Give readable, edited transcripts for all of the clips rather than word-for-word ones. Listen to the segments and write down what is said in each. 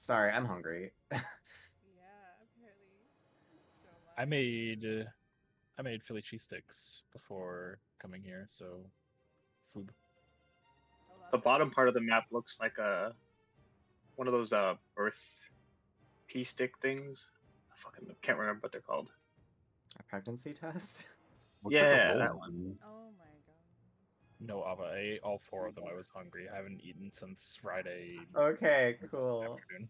Sorry, I'm hungry. Yeah, apparently so I much. made Philly cheese sticks before coming here, so food. Olaf The said bottom he- part of the map looks like one of those Earth pea stick things. I fucking can't remember what they're called. A pregnancy test? Looks like a Yeah, roll that one. one. Oh my god. No, Ava, I ate all 4 of them. I was hungry. I haven't eaten since Friday Okay, cool. afternoon.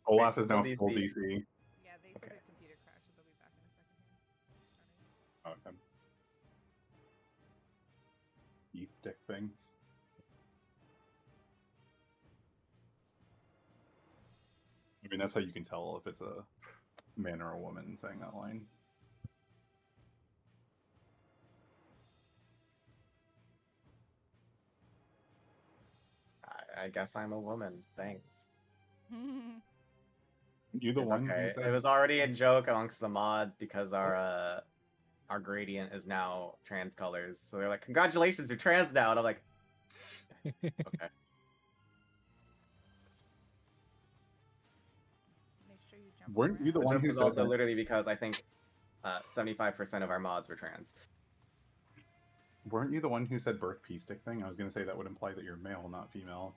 Olaf is now Full full DC. DC. Yeah, they said Okay. their computer crashed, so they'll be back in a second here. Just restarting. Okay. Beef stick things. I mean, that's how you can tell if it's a man or a woman saying that line. I guess I'm a woman. Thanks. You the It's one who okay. said It was already a joke amongst the mods because our gradient is now trans colors. So they're like, "Congratulations, you're trans now." And I'm like, "Okay." Make sure you jump Weren't you the The one joke who was said also that? literally because I think 75% of our mods were trans. Weren't you the one who said birth pea stick thing? I was gonna say that would imply that you're male, not female.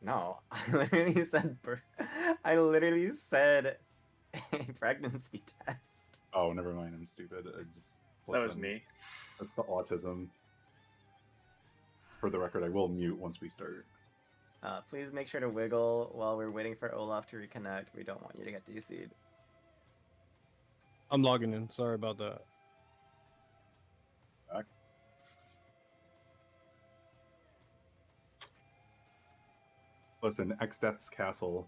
No, I literally said I literally said a pregnancy test. Oh, never mind. I'm stupid. I just That was listen, me. That's the autism. For the record, I will mute once we start. Please make sure to wiggle while we're waiting for Olaf to reconnect. We don't want you to get DC'd. I'm logging in. Sorry about that. Back. Listen, X Death's Castle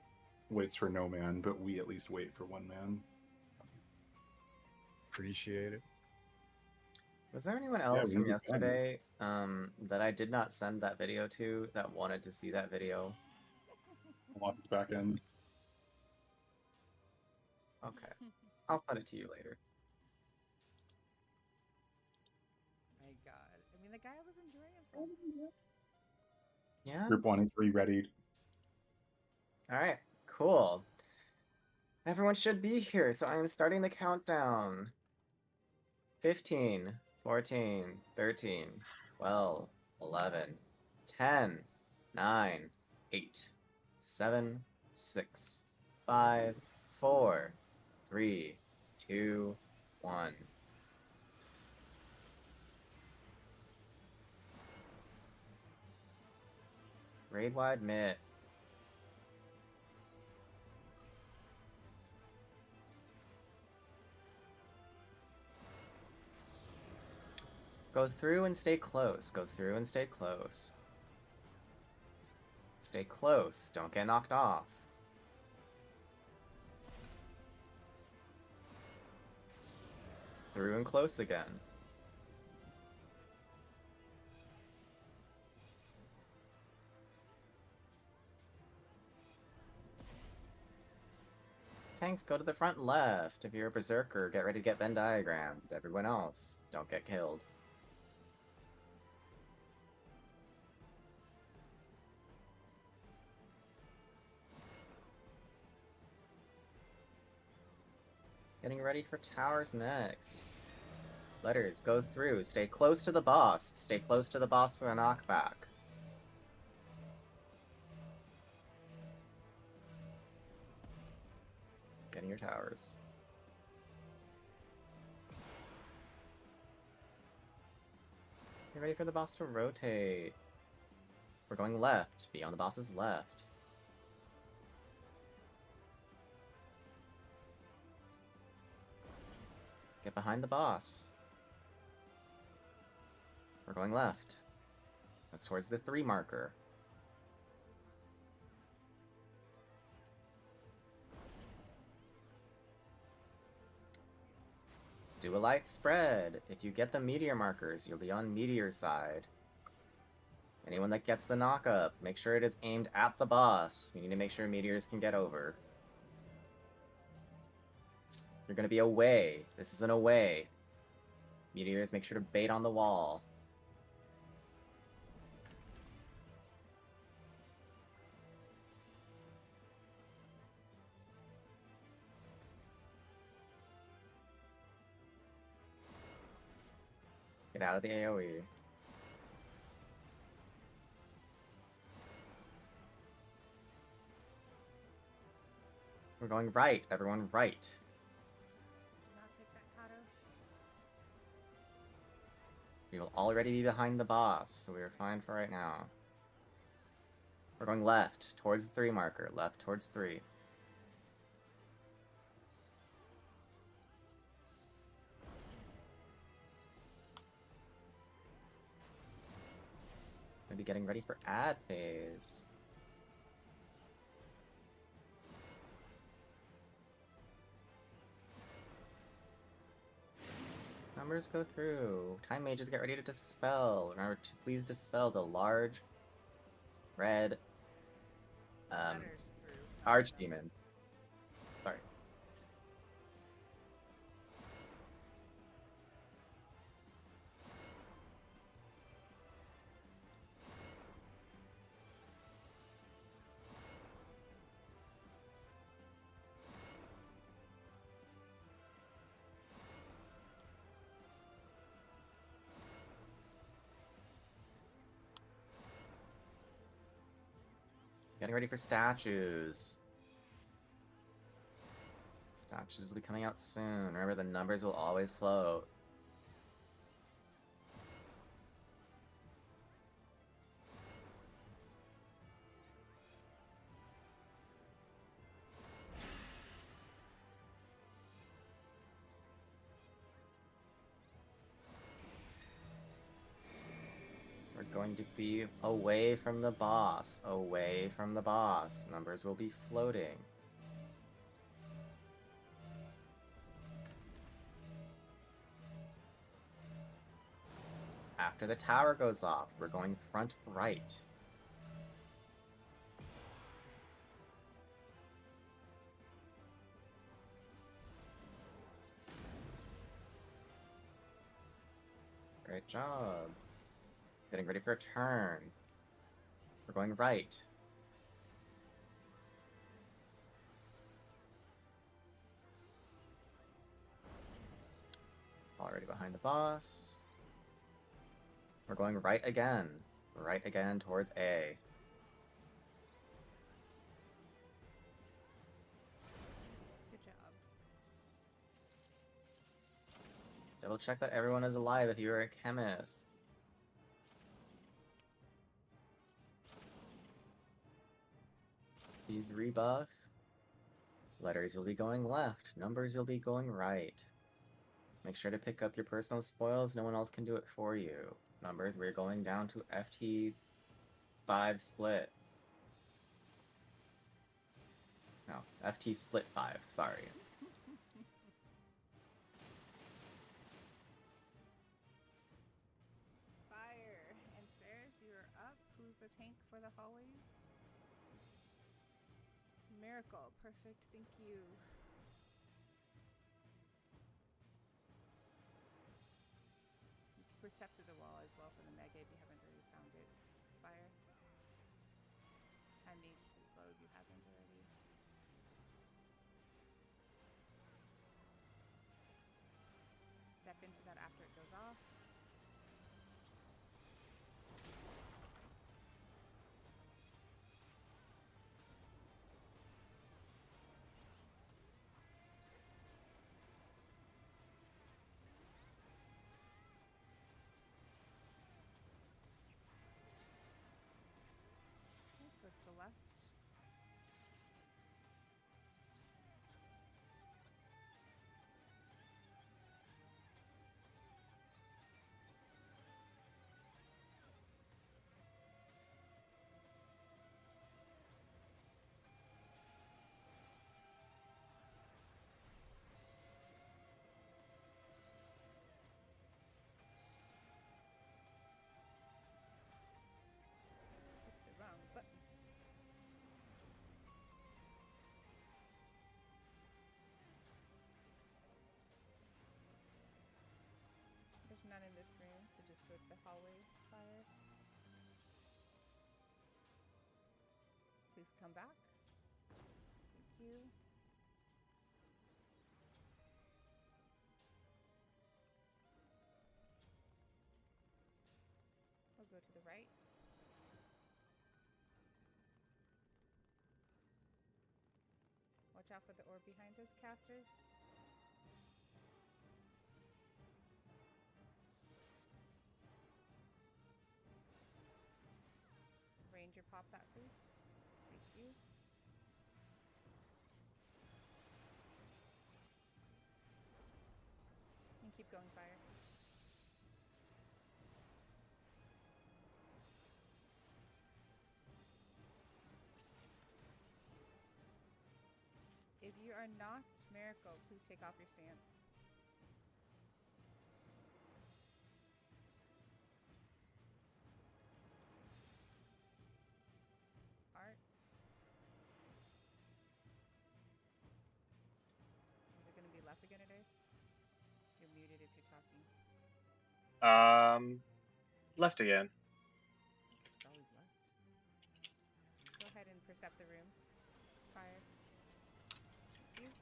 waits for no man, but we at least wait for one man. Appreciate it. Was there anyone else we from can. yesterday that I did not send that video to that wanted to see that video? Olaf is back in. Okay, I'll send it to you later. My god. I mean, the guy was enjoying himself. Yeah? Group 1 is re-readied. Alright, cool. Everyone should be here, so I'm starting the countdown. 15, 14, 13, 12, 11, 10, 9, 8, 7, 6, 5, 4, 3, 2, 1. Raid wide mid. Go through and stay close. Go through and stay close. Stay close. Don't get knocked off. Through and close again. Tanks, go to the front left. If you're a berserker, get ready to get Venn diagrammed. Everyone else, don't get killed. Getting ready for towers next. Letters, go through. Stay close to the boss. Stay close to the boss for a knockback. Getting your towers. Get ready for the boss to rotate. We're going left. Be on the boss's left. Get behind the boss. We're going left. That's towards the 3 marker. Do a light spread. If you get the meteor markers, you'll be on meteor side. Anyone that gets the knock-up, make sure it is aimed at the boss. We need to make sure meteors can get over. You're gonna be away. This is an away. Meteors, make sure to bait on the wall. Get out of the AoE. We're going right. Everyone right. Did you not take that Kato? We will already be behind the boss, so we are fine for right now. We're going left, towards the 3 marker. Left towards 3. Gonna be getting ready for ad phase. Numbers go through. Time mages get ready to dispel. Remember to please dispel the large red Letters through. not archdemons. numbers. Sorry. Getting ready for statues. Statues will be coming out soon. Remember, the numbers will always float. We're going to be away from the boss. Away from the boss. Numbers will be floating. After the tower goes off, we're going front right. Great job. Getting ready for a turn. We're going right. Already behind the boss. We're going right again. Right again towards A. Good job. Double check that everyone is alive if you're a chemist. These rebuff. Letters will be going left. Numbers will be going right. Make sure to pick up your personal spoils. No one else can do it for you. Numbers, we're going down to FT5 split. No, FT split 5. Sorry. Fire. And Ceres, you are up. Who's the tank for the hallways? Miracle. Perfect. Thank you. You can percept through the wall as well for the mega if you haven't already found it. Fire. Time may just be slow if you haven't already. Step into that after it goes off. Go to the left. Hit the wrong button. There's none in this room, so just go to the hallway. Fire. Please come back. Thank you. right. Watch out for the orb behind us, casters. Ranger, pop that, please. Thank you. And keep going, fire. If you are not Miracle, please take off your stance. Art. Is it going to be left again today? You're muted if you're talking. Left again. It's always left. Go ahead and percept the room. Fire. Thank you.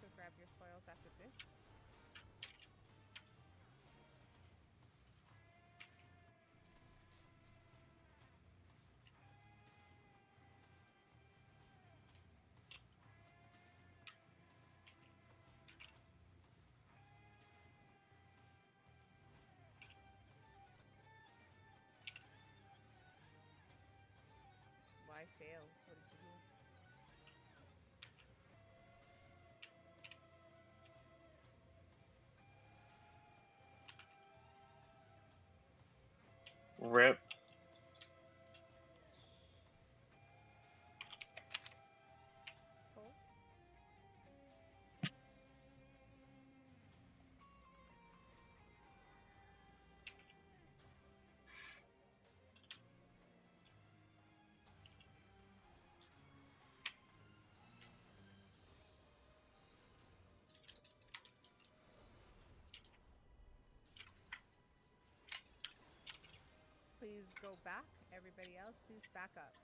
Go grab your spoils after this. Why fail? What did you do? Rip. Pull. Please go back. Everybody else, please back up.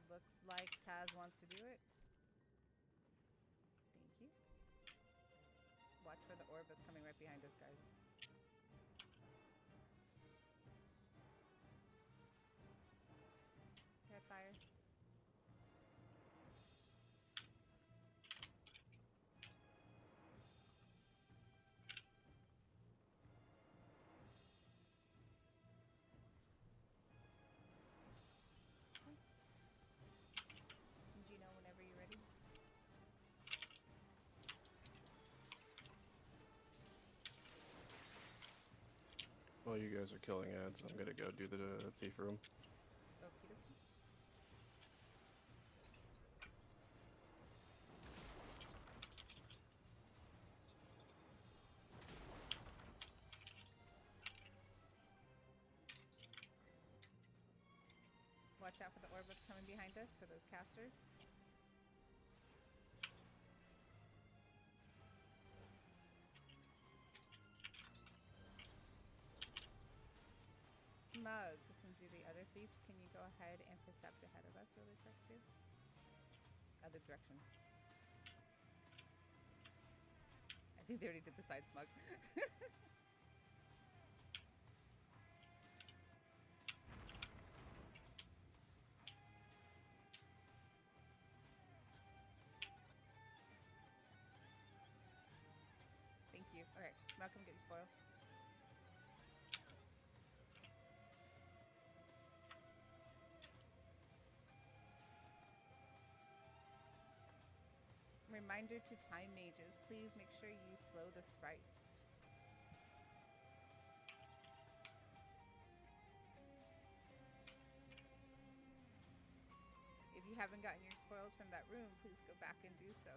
Looks like Taz wants to do it. Thank you. Watch for the orb that's coming right behind us, guys. Red fire. Gino, whenever you're ready. While you guys are killing ads, I'm gonna go do the thief room. Okie dokie. Watch out for the orb that's coming behind us for those casters. Smug, since you're the other thief, can you go ahead and percept ahead of us really quick too? Other direction. I think they already did the side smug. Thank you. Alright, smug, come get your spoils. Reminder to time mages, please make sure you slow the sprites. If you haven't gotten your spoils from that room, please go back and do so.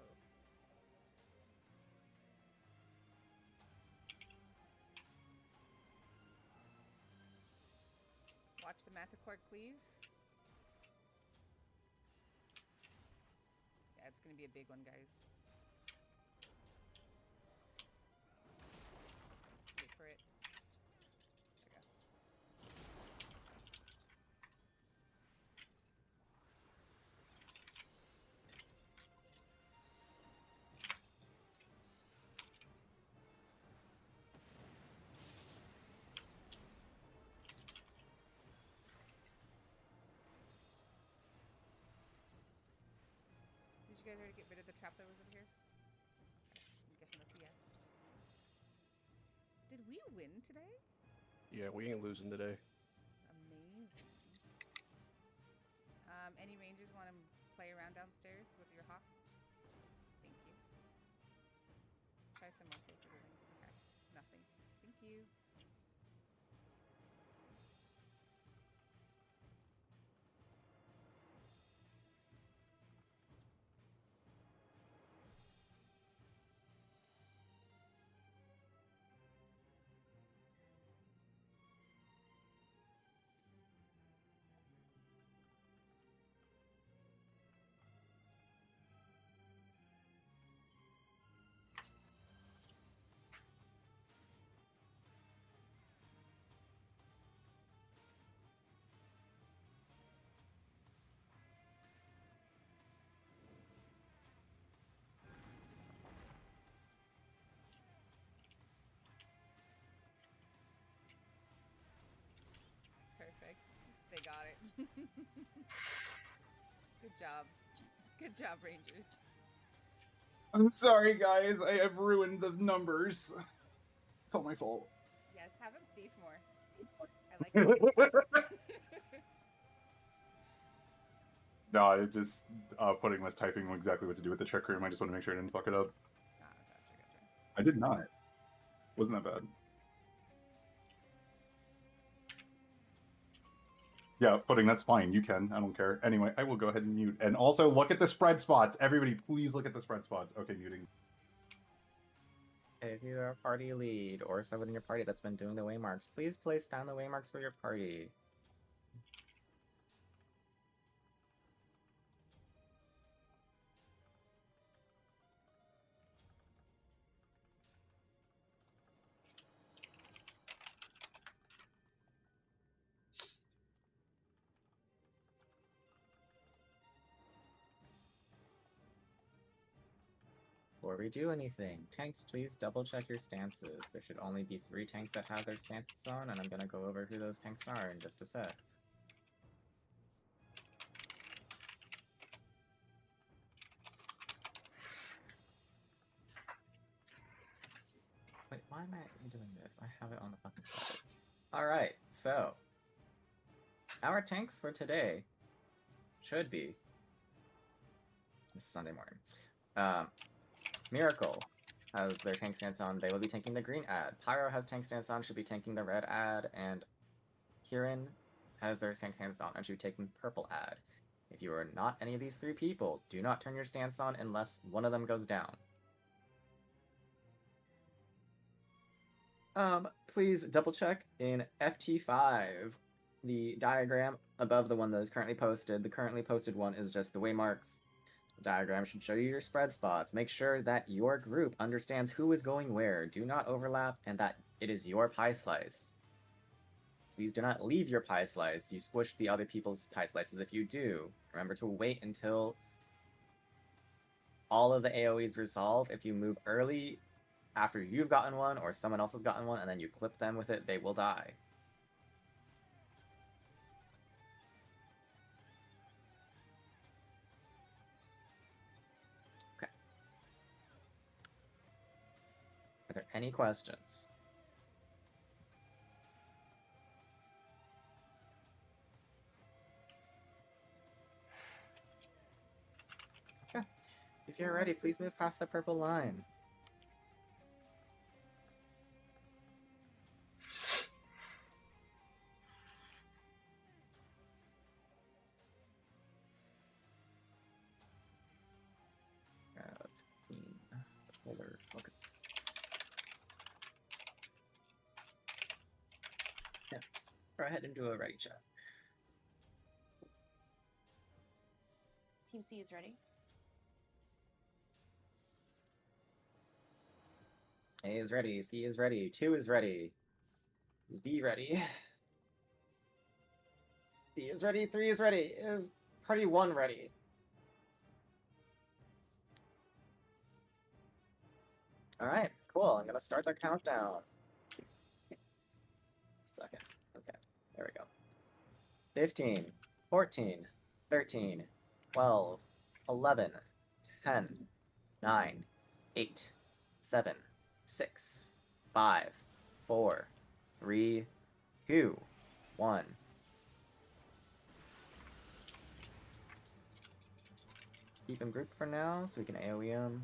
Watch the Manticore cleave. Yeah, it's gonna be a big one, guys. Wait for it. There we go. you guys already get rid of the trap that was over here? I'm guessing that's a yes. Did we win today? Yeah, we ain't losing today. Amazing. Any rangers want to play around downstairs with your hawks? Thank you. Try some more closer to link. Okay. Nothing. Thank you. Perfect. They got it. Good job. Good job, Rangers. I'm sorry, guys. I have ruined the numbers. It's all my fault. Yes, have him thief more. I like this. No, it just Pudding was typing exactly what to do with the trick room. I just want to make sure I didn't fuck it up. Ah, gotcha. I did not. Wasn't that bad. Yeah, Pudding, that's fine. You can. I don't care. Anyway, I will go ahead and mute. And also look at the spread spots. Everybody, please look at the spread spots. Okay, muting. If you're a party lead or someone in your party that's been doing the waymarks, please place down the waymarks for your party. Before we do anything, tanks, please double check your stances. There should only be 3 tanks that have their stances on, and I'm gonna go over who those tanks are in just a sec. Wait, why am I doing this? I have it on the fucking side. Alright, so our tanks for today should be this is Sunday morning. Miracle has their tank stance on. They will be tanking the green ad. Pyro has tank stance on, should be tanking the red ad, and Kieran has their tank stance on and should be taking purple ad. If you are not any of these 3 people, do not turn your stance on unless one of them goes down. Please double check in FT5 the diagram above the one that is currently posted. The currently posted one is just the waymarks. The diagram should show you your spread spots. Make sure that your group understands who is going where. Do not overlap, and that it is your pie slice. Please do not leave your pie slice. You squish the other people's pie slices if you do. Remember to wait until all of the AoEs resolve. If you move early after you've gotten one or someone else has gotten one and then you clip them with it, they will die. Okay. Are there any questions? Okay. If you're ready, please move past the purple line. Polar. Okay. Yeah. Go ahead and do a ready check. Team C is ready. A is ready. C is ready. 2 is ready. Is B ready? B is ready. 3 is ready. Is party 1 ready? Alright, cool. I'm gonna start the countdown. Second. Okay, there we go. 15, 14, 13, 12, 11, 10, 9, 8, 7, 6, 5, 4, 3, 2, 1. Keep him grouped for now so we can AoE him.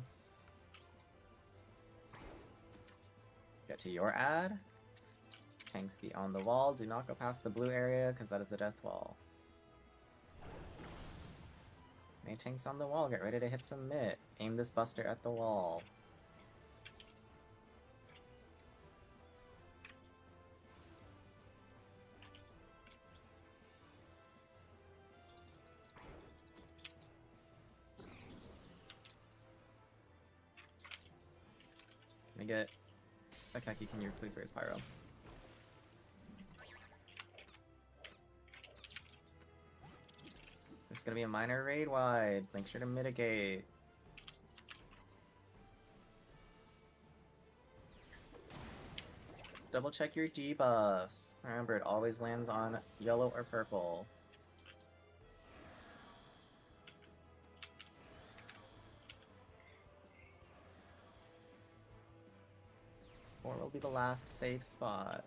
Get to your ad. Tanks be on the wall. Do not go past the blue area because that is the death wall. Any tanks on the wall, get ready to hit submit. Aim this buster at the wall. Can I get... Akaki, can you please raise Pyro? There's gonna be a minor raid wide. Make sure to mitigate. Double check your debuffs. Remember, it always lands on yellow or purple. Or will be the last safe spot.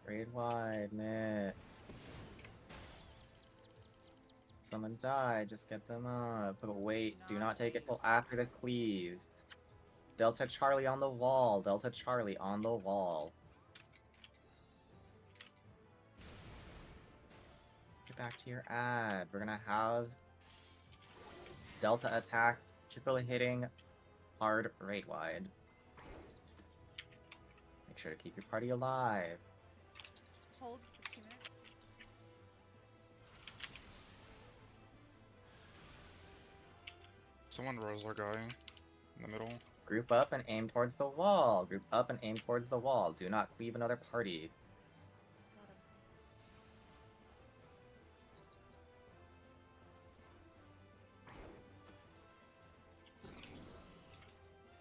Raid wide, mid. Someone died, just get them up. But wait, do not take it till after the cleave. Delta Charlie on the wall. Delta Charlie on the wall. Get back to your ad. We're gonna have Delta attack, triple hitting, hard raid wide. Make sure to keep your party alive. Hold for 2 minutes. Someone rolls our guy in the middle. Group up and aim towards the wall. Group up and aim towards the wall. Do not leave another party. Got him.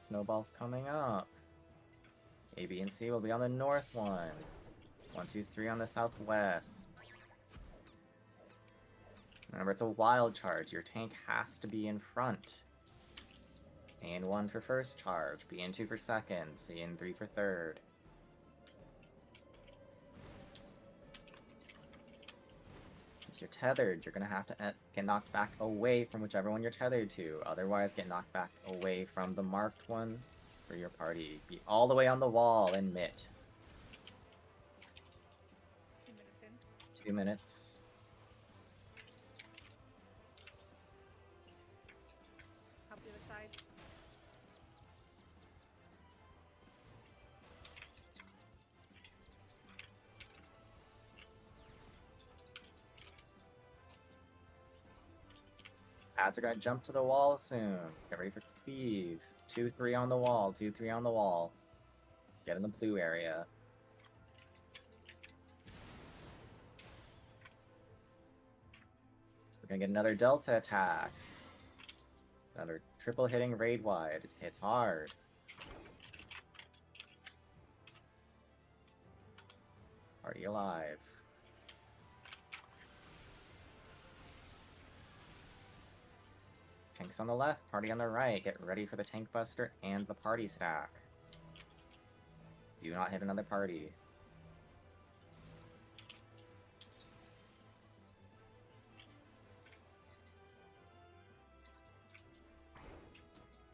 Snowball's coming up. A, B, and C will be on the north one. 1, 2, 3 on the southwest. Remember, it's a wild charge. Your tank has to be in front. A in 1 for first charge, B in 2 for second, C in 3 for third. If you're tethered, you're gonna have to get knocked back away from whichever one you're tethered to. Otherwise, get knocked back away from the marked one for your party. Be all the way on the wall and mitt. 2 minutes in. 2 minutes. Help the other side. Ads are gonna jump to the wall soon. Get ready for cleave. 2, 3 on the wall. 2, 3 on the wall. Get in the blue area. We're gonna get another Delta attacks. Another triple hitting raid wide. It hits hard. Party alive. Tanks on the left, party on the right. Get ready for the tank buster and the party stack. Do not hit another party.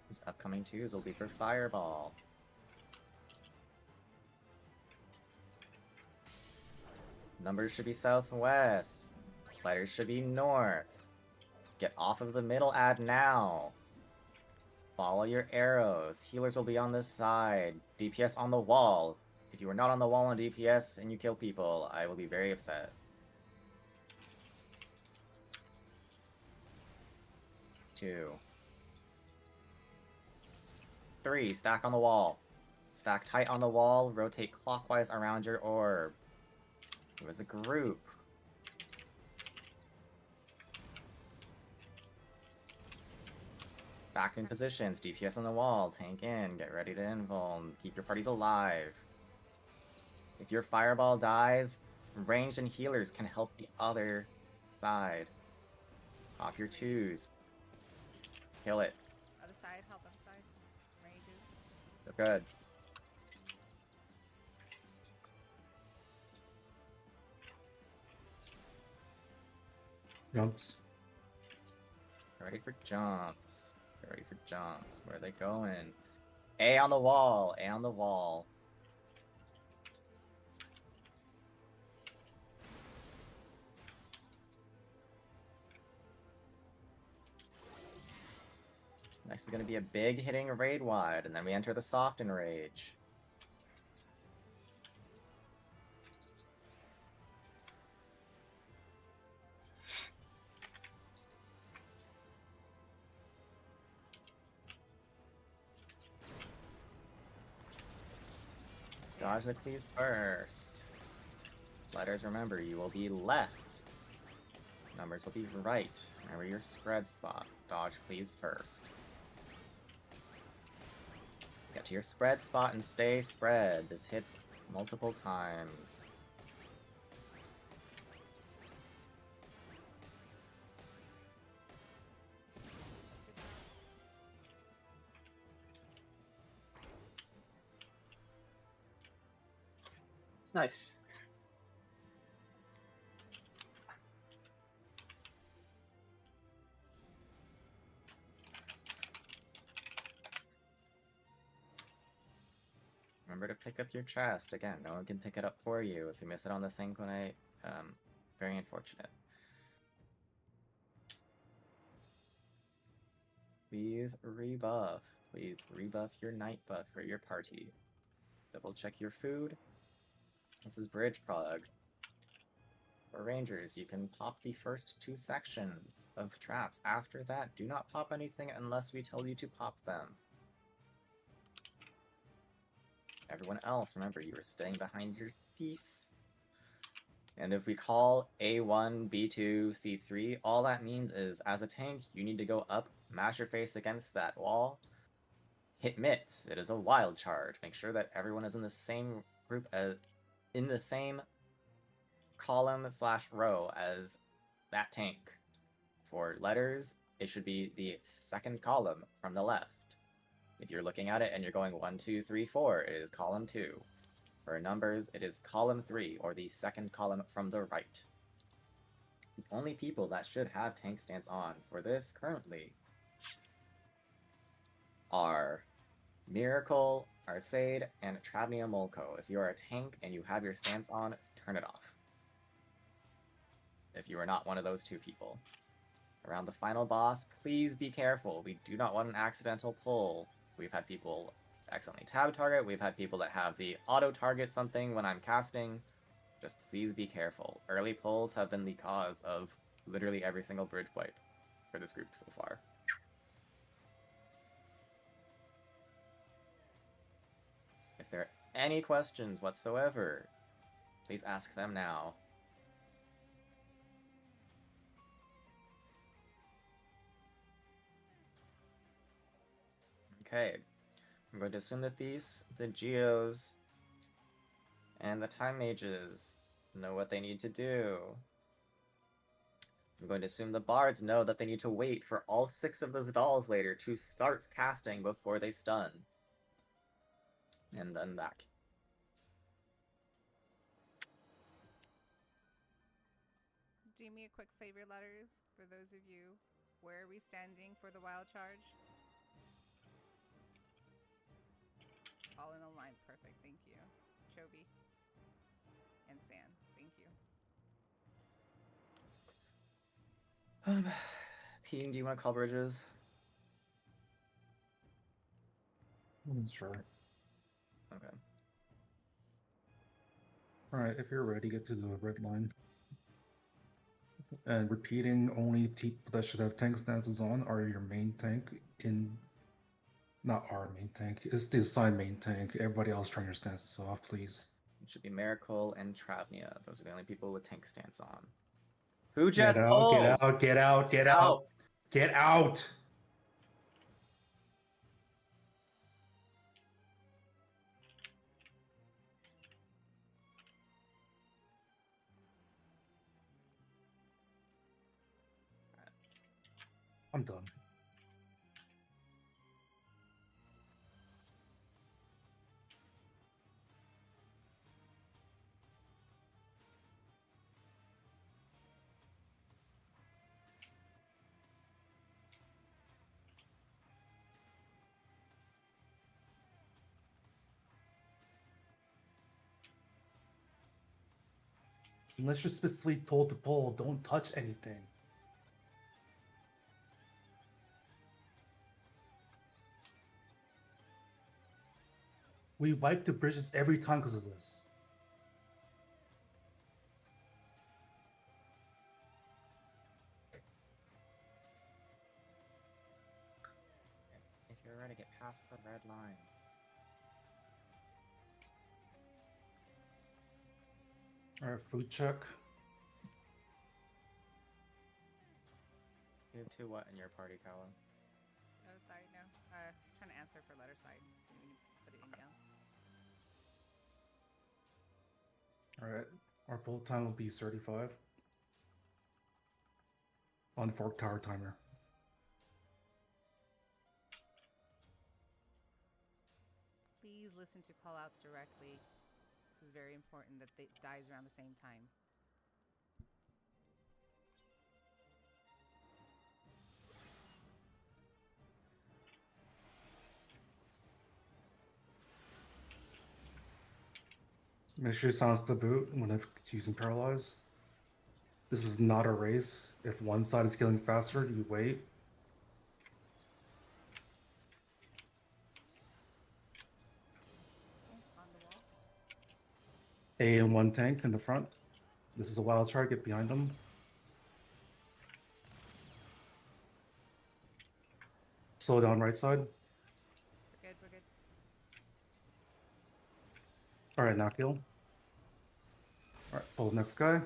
These upcoming 2s will be for Fireball. Numbers should be southwest. Letters should be north. Get off of the middle ad now. Follow your arrows. Healers will be on this side. DPS on the wall. If you are not on the wall on DPS and you kill people, I will be very upset. 2. 3. Stack on the wall. Stack tight on the wall, rotate clockwise around your orb. It was a group. Back in positions, DPS on the wall, tank in, get ready to invuln, keep your parties alive. If your fireball dies, ranged and healers can help the other side. Pop your 2s. Kill it. Other side, help other side. Rages. So good. Jumps. Ready for jumps. Get ready for jumps. Where are they going? A on the wall. A on the wall. Next is going to be a big hitting raid wide, and then we enter the soft enrage. Dodge the cleaves first. Letters, remember, you will be left. Numbers will be right. Remember your spread spot. Dodge cleaves first. Get to your spread spot and stay spread. This hits multiple times. Nice. Remember to pick up your chest. Again, no one can pick it up for you. If you miss it on the Sanguinite, very unfortunate. Please rebuff. Please rebuff your night buff for your party. Double check your food. This is Bridge Prog. For Rangers, you can pop the first 2 sections of traps. After that, do not pop anything unless we tell you to pop them. Everyone else, remember, you are staying behind your thieves. And if we call A1, B2, C3, all that means is, as a tank, you need to go up, mash your face against that wall, hit mitts. It is a wild charge. Make sure that everyone is in the same group, in the same column/row as that tank. For letters, it should be the second column from the left. If you're looking at it and you're going 1, 2, 3, 4, it is column 2. For numbers, it is column 3, or the second column from the right. The only people that should have tank stance on for this currently are Miracle, Arcade, and Travnia Molko. If you are a tank and you have your stance on, turn it off. If you are not one of those 2 people. Around the final boss, please be careful. We do not want an accidental pull. We've had people accidentally tab target. We've had people that have the auto target something when I'm casting. Just please be careful. Early pulls have been the cause of literally every single bridge wipe for this group so far. If there are any questions whatsoever, please ask them now. Okay, I'm going to assume the Thieves, the Geos, and the Time Mages know what they need to do. I'm going to assume the Bards know that they need to wait for all 6 of those dolls later to start casting before they stun. And then back. Do me a quick favor, letters, for those of you. Where are we standing for the wild charge? All in a line. Perfect. Thank you. Chobi. And San. Thank you. Pete, do you want to call bridges? Sure. Okay. Alright, if you're ready, get to the red line. And repeating, only people that should have tank stances on are your main tank in Not our main tank. It's the assigned main tank. Everybody else turn your stances off, please. It should be Miracle and Travnia. Those are the only people with tank stance on. Who Get just out, pulled? get out, get out, get out, get out! I'm done. Unless you're specifically told to pull, don't touch anything. We wipe the bridges every time because of this. If you're ready, get past the red line. Alright, food check. You have 2 what in your party, Callum? Oh, sorry, no. Just trying to answer for letter side. Didn't mean to put it in down. Alright, our pull time will be 35. On fork tower timer. Please listen to callouts directly. This is very important that it dies around the same time. Make sure you silence the boot when using paralyze. This is not a race. If one side is killing faster, you wait. Okay, on the wall. A and 1 tank in the front. This is a wild card, get behind them. Slow down right side. We're good, we're good. Alright, now kill. Alright, pull the next guy.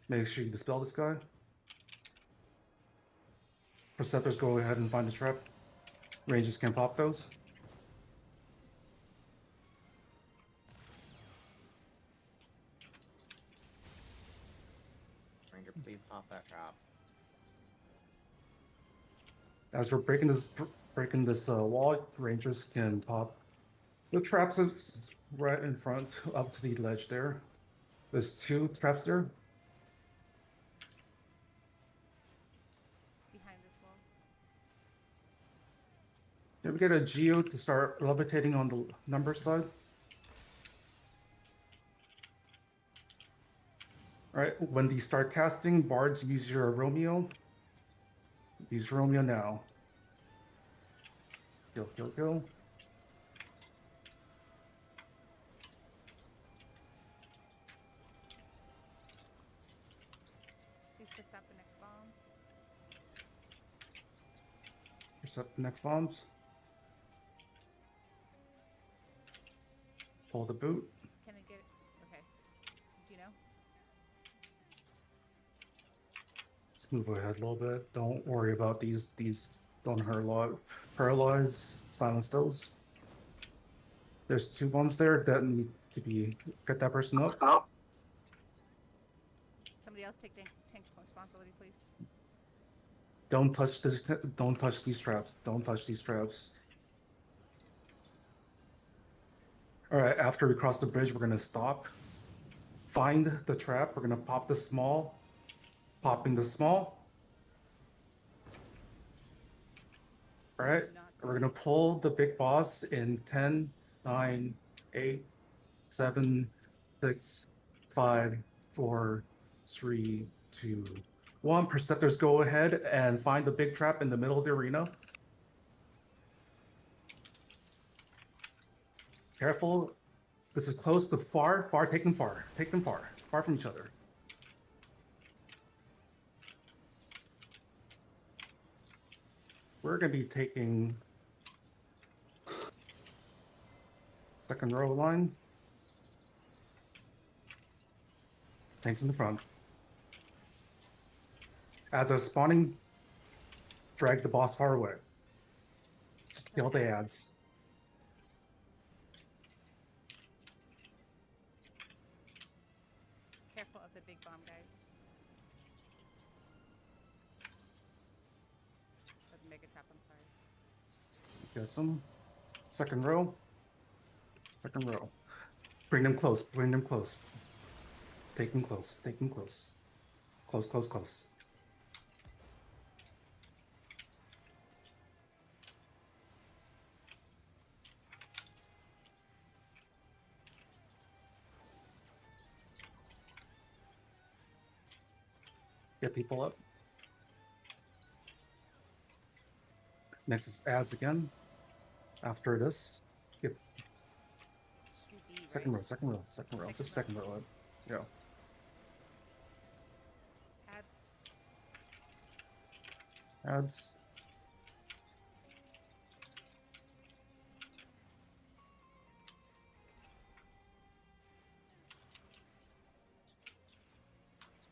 Make sure you dispel this guy. Perceptors, go ahead and find the trap. Rangers can pop those. Ranger, please pop that trap. As we're breaking this wall, Rangers can pop the traps is right in front, up to the ledge there. There's 2 traps there. Behind this wall. Then we get a Geo to start levitating on the number side. Alright, when these start casting, bards use your Romeo. Use Romeo now. Kill, kill, kill. Please percept the next bombs. Intercept the next bombs. Pull the boot. Can I get it? Okay. Do you know? Let's move ahead a little bit. Don't worry about these don't hurt a lot. Paralyze, silence those. There's 2 bombs there that need to be get that person up. Somebody else take tank's responsibility, please. Don't touch this. Don't touch these traps. Don't touch these traps. All right. After we cross the bridge, we're gonna stop. Find the trap. We're gonna pop the small. Popping the small. All right. We're gonna pull the big boss in 10, 9, 8, 7, 6, 5, 4, 3, 2, 1. Perceptors, go ahead and find the big trap in the middle of the arena. Careful. This is close to far. Take them far. Take them far. Far from each other. We're going to be taking Second row line. Tanks in the front. Ads are spawning. Drag the boss far away. Kill the ads. Careful of the big bomb, guys. Or the mega trap, I'm sorry. Get some. Second row. Second row. Bring them close. Bring them close. Take them close. Take them close. Close, close, close. Get people up. Next is ads again. After this, get Should be B, second right? row, second row, second row. Just second row. Yeah. Ads. Ads.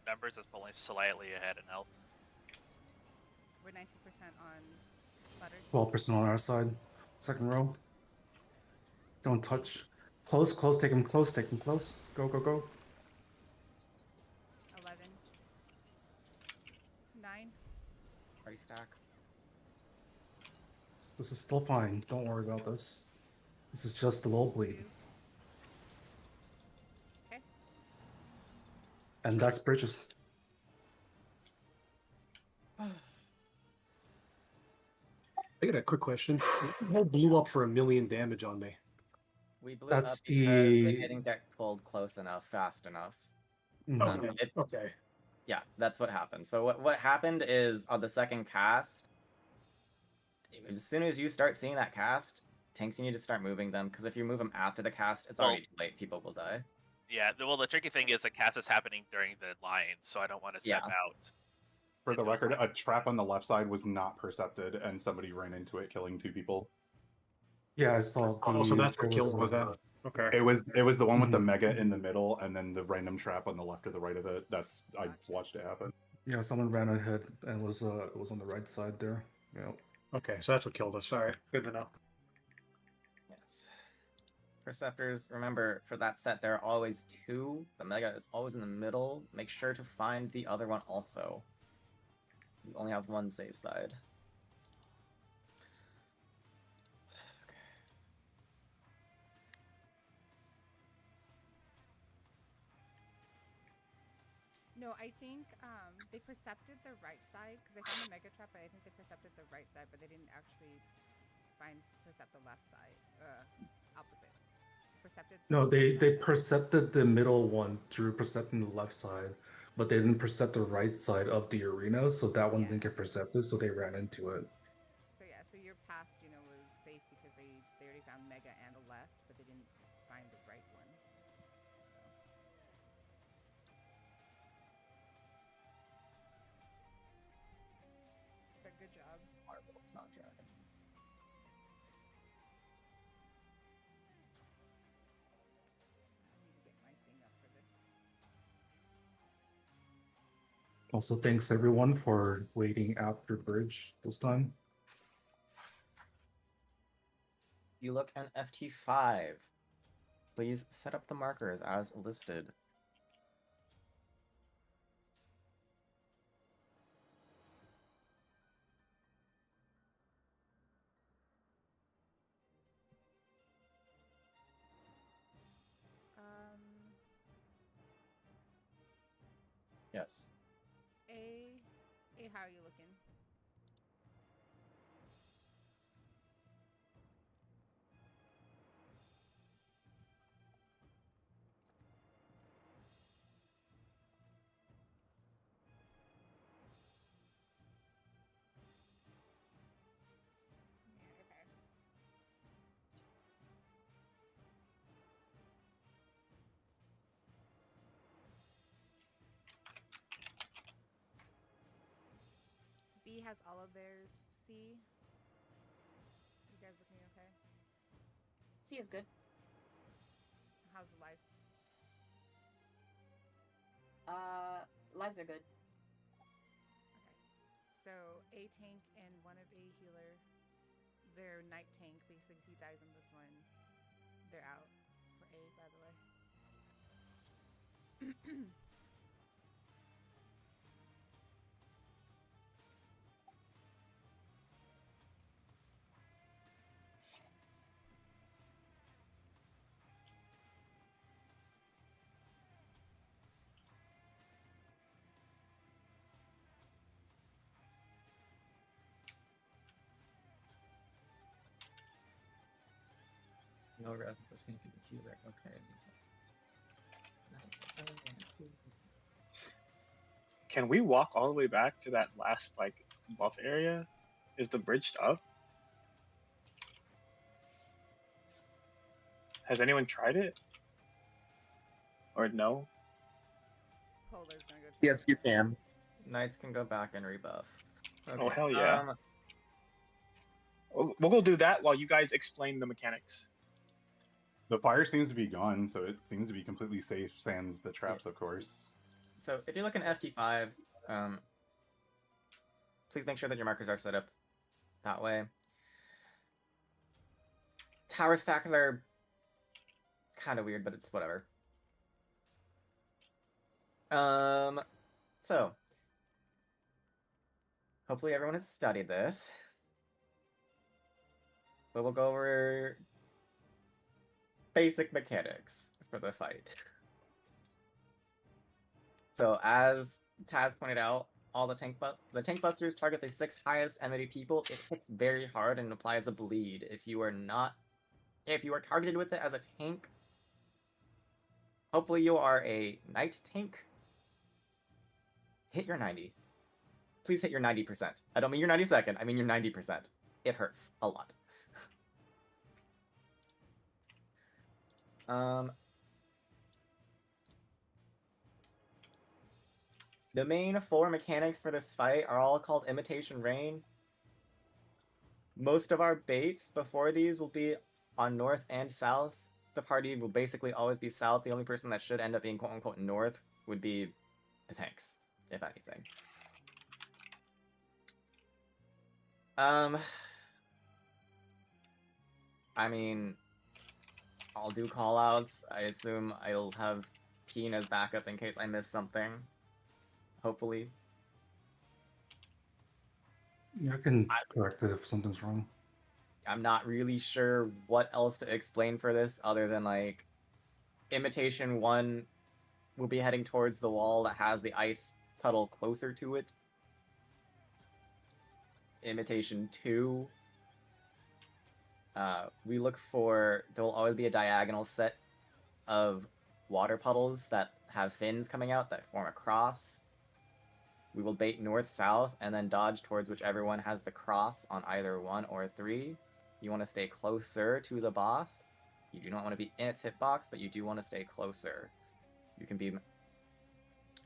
Numbers is only slightly ahead in health. We're 19% on sputters. 12% on our side. Second row. Don't touch. Close, close. Take him close. Take him close. Go, go, go. 11. 9. Party stack. This is still fine. Don't worry about this. This is just a low bleed. 2. Okay. And that's bridges. I got a quick question. The whole blew up for 1,000,000 damage on me. We blew That's up because they the- didn't get pulled close enough, fast enough. Okay. It- Okay. Yeah, that's what happened. So what happened is on the second cast, as soon as you start seeing that cast, tanks, you need to start moving them, because if you move them after the cast, it's already too late. People will die. Yeah, well, the tricky thing is the cast is happening during the line, so I don't want to step Yeah. out. For the Into a record, line. a trap on the left side was not percepted, and somebody ran into it, killing 2 people. Yeah, I saw. Oh, so that's what there killed was a- that? Okay. It was the one with the Mhm. mega in the middle, and then the random trap on the left or the right of it. That's I Gotcha. watched it happen. Yeah, someone ran ahead and it was on the right side there. Yeah. Okay, so that's what killed us. All right, good to know. Yes. Perceptors, remember, for that set, there are always 2. The mega is always in the middle. Make sure to find the other one also. You only have one safe side. Okay. No, I think they percepted the right side because they found the mega trap, but I think they percepted the right side, but they didn't actually percept the left side. Opposite. Percepted. No, the they left side. percepted the middle one through percepting the left side, but they didn't percept the right side of the arena, so that one Yeah. didn't get percepted, so they ran into it. So yeah, so your path, was safe because they already found mega and the left, but they didn't find the right one. So. But good job. Marvel, it's not dragon. I need to get my thing up for this. Also, thanks everyone for waiting after bridge this time. You look an FT5. Please set up the markers as listed. Yes. How are you looking? Yeah, okay. B has all of theirs. C. You guys looking okay? C is good. how's the lives? Lives are good. Okay. So a tank and one of a healer. Their night tank, basically, if he dies on this one, they're out for A, by the way. No res is a tank and a healer. Okay. Can we walk all the way back to that last like buff area? Is the bridge up? Has anyone tried it? Or no? Polar's gonna go try Yes, it. you can. Knights can go back and rebuff. Oh, hell yeah. We'll go do that while you guys explain the mechanics. The fire seems to be gone, so it seems to be completely safe, sans the traps, of course. So if you look in FT5, please make sure that your markers are set up that way. Tower stacks are kind of weird, but it's whatever. So hopefully everyone has studied this. But we'll go over basic mechanics for the fight. So as Taz pointed out, all the tank busters target the 6 highest enemy people. It hits very hard and applies a bleed. If you are targeted with it as a tank, hopefully you are a knight tank. Hit your 90. Please hit your 90%. I don't mean your 92nd, I mean your 90%. It hurts a lot. The main 4 mechanics for this fight are all called Imitation Rain. Most of our baits before these will be on north and south. The party will basically always be south. The only person that should end up being quote-unquote north would be the tanks, if anything. I mean, I'll do callouts. I assume I'll have Keen as backup in case I miss something. Hopefully. I can correct it if something's wrong. I'm not really sure what else to explain for this other than, like, Imitation 1 will be heading towards the wall that has the ice puddle closer to it. Imitation 2, we look for, there will always be a diagonal set of water puddles that have fins coming out that form a cross. We will bait north-south and then dodge towards whichever one has the cross on either 1 or 3. You want to stay closer to the boss. You do not want to be in its hitbox, but you do want to stay closer. You can be...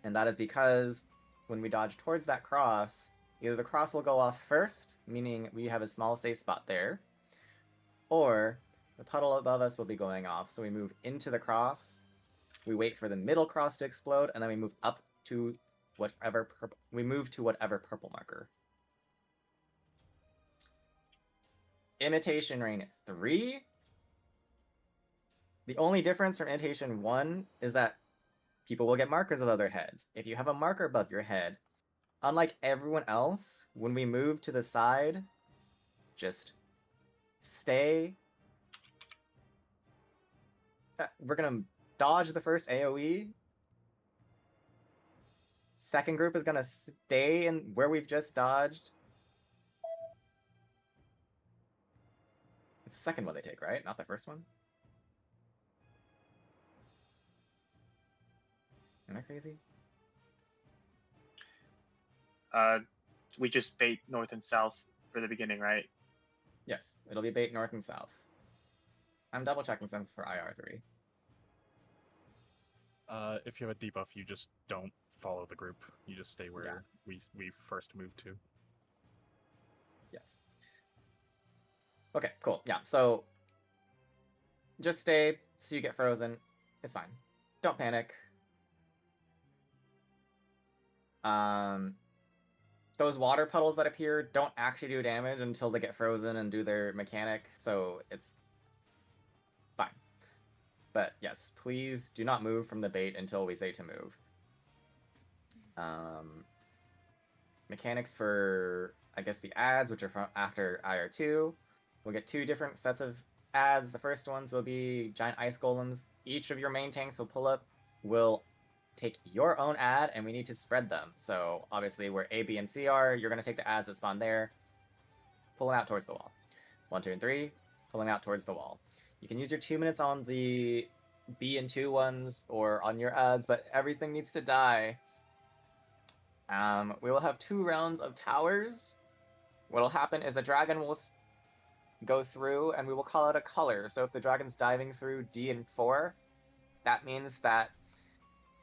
And that is because when we dodge towards that cross, either the cross will go off first, meaning we have a small safe spot there, or the puddle above us will be going off. So we move into the cross, we wait for the middle cross to explode, and then we move up to whatever whatever purple marker. Imitation Rain 3. The only difference from Imitation 1 is that people will get markers above their heads. If you have a marker above your head, unlike everyone else, when we move to the side, just stay. We're gonna dodge the first AoE. Second group is gonna stay in where we've just dodged. It's the second one they take, right? Not the first one? Am I crazy? We just bait north and south for the beginning, right? Yes, it'll be bait north and south. I'm double checking some for IR3. If you have a debuff, you just don't follow the group. You just stay where we first moved to. Yes. Okay, cool. Yeah, so just stay so you get frozen. It's fine. Don't panic. Those water puddles that appear don't actually do damage until they get frozen and do their mechanic, so it's fine. But yes, please do not move from the bait until we say to move. Mechanics for, I guess, the ads, which are from after IR2. We'll get 2 different sets of ads. The first ones will be giant ice golems. Each of your main tanks will pull up, will take your own ad, and we need to spread them. So obviously where A, B, and C are, you're going to take the ads that spawn there, pulling out towards the wall. 1, 2, and 3, pulling out towards the wall. You can use your 2 minutes on the B and 2 ones or on your ads, but everything needs to die. We will have 2 rounds of towers. What'll happen is a dragon will go through, and we will call out a color. So if the dragon's diving through D and 4, that means that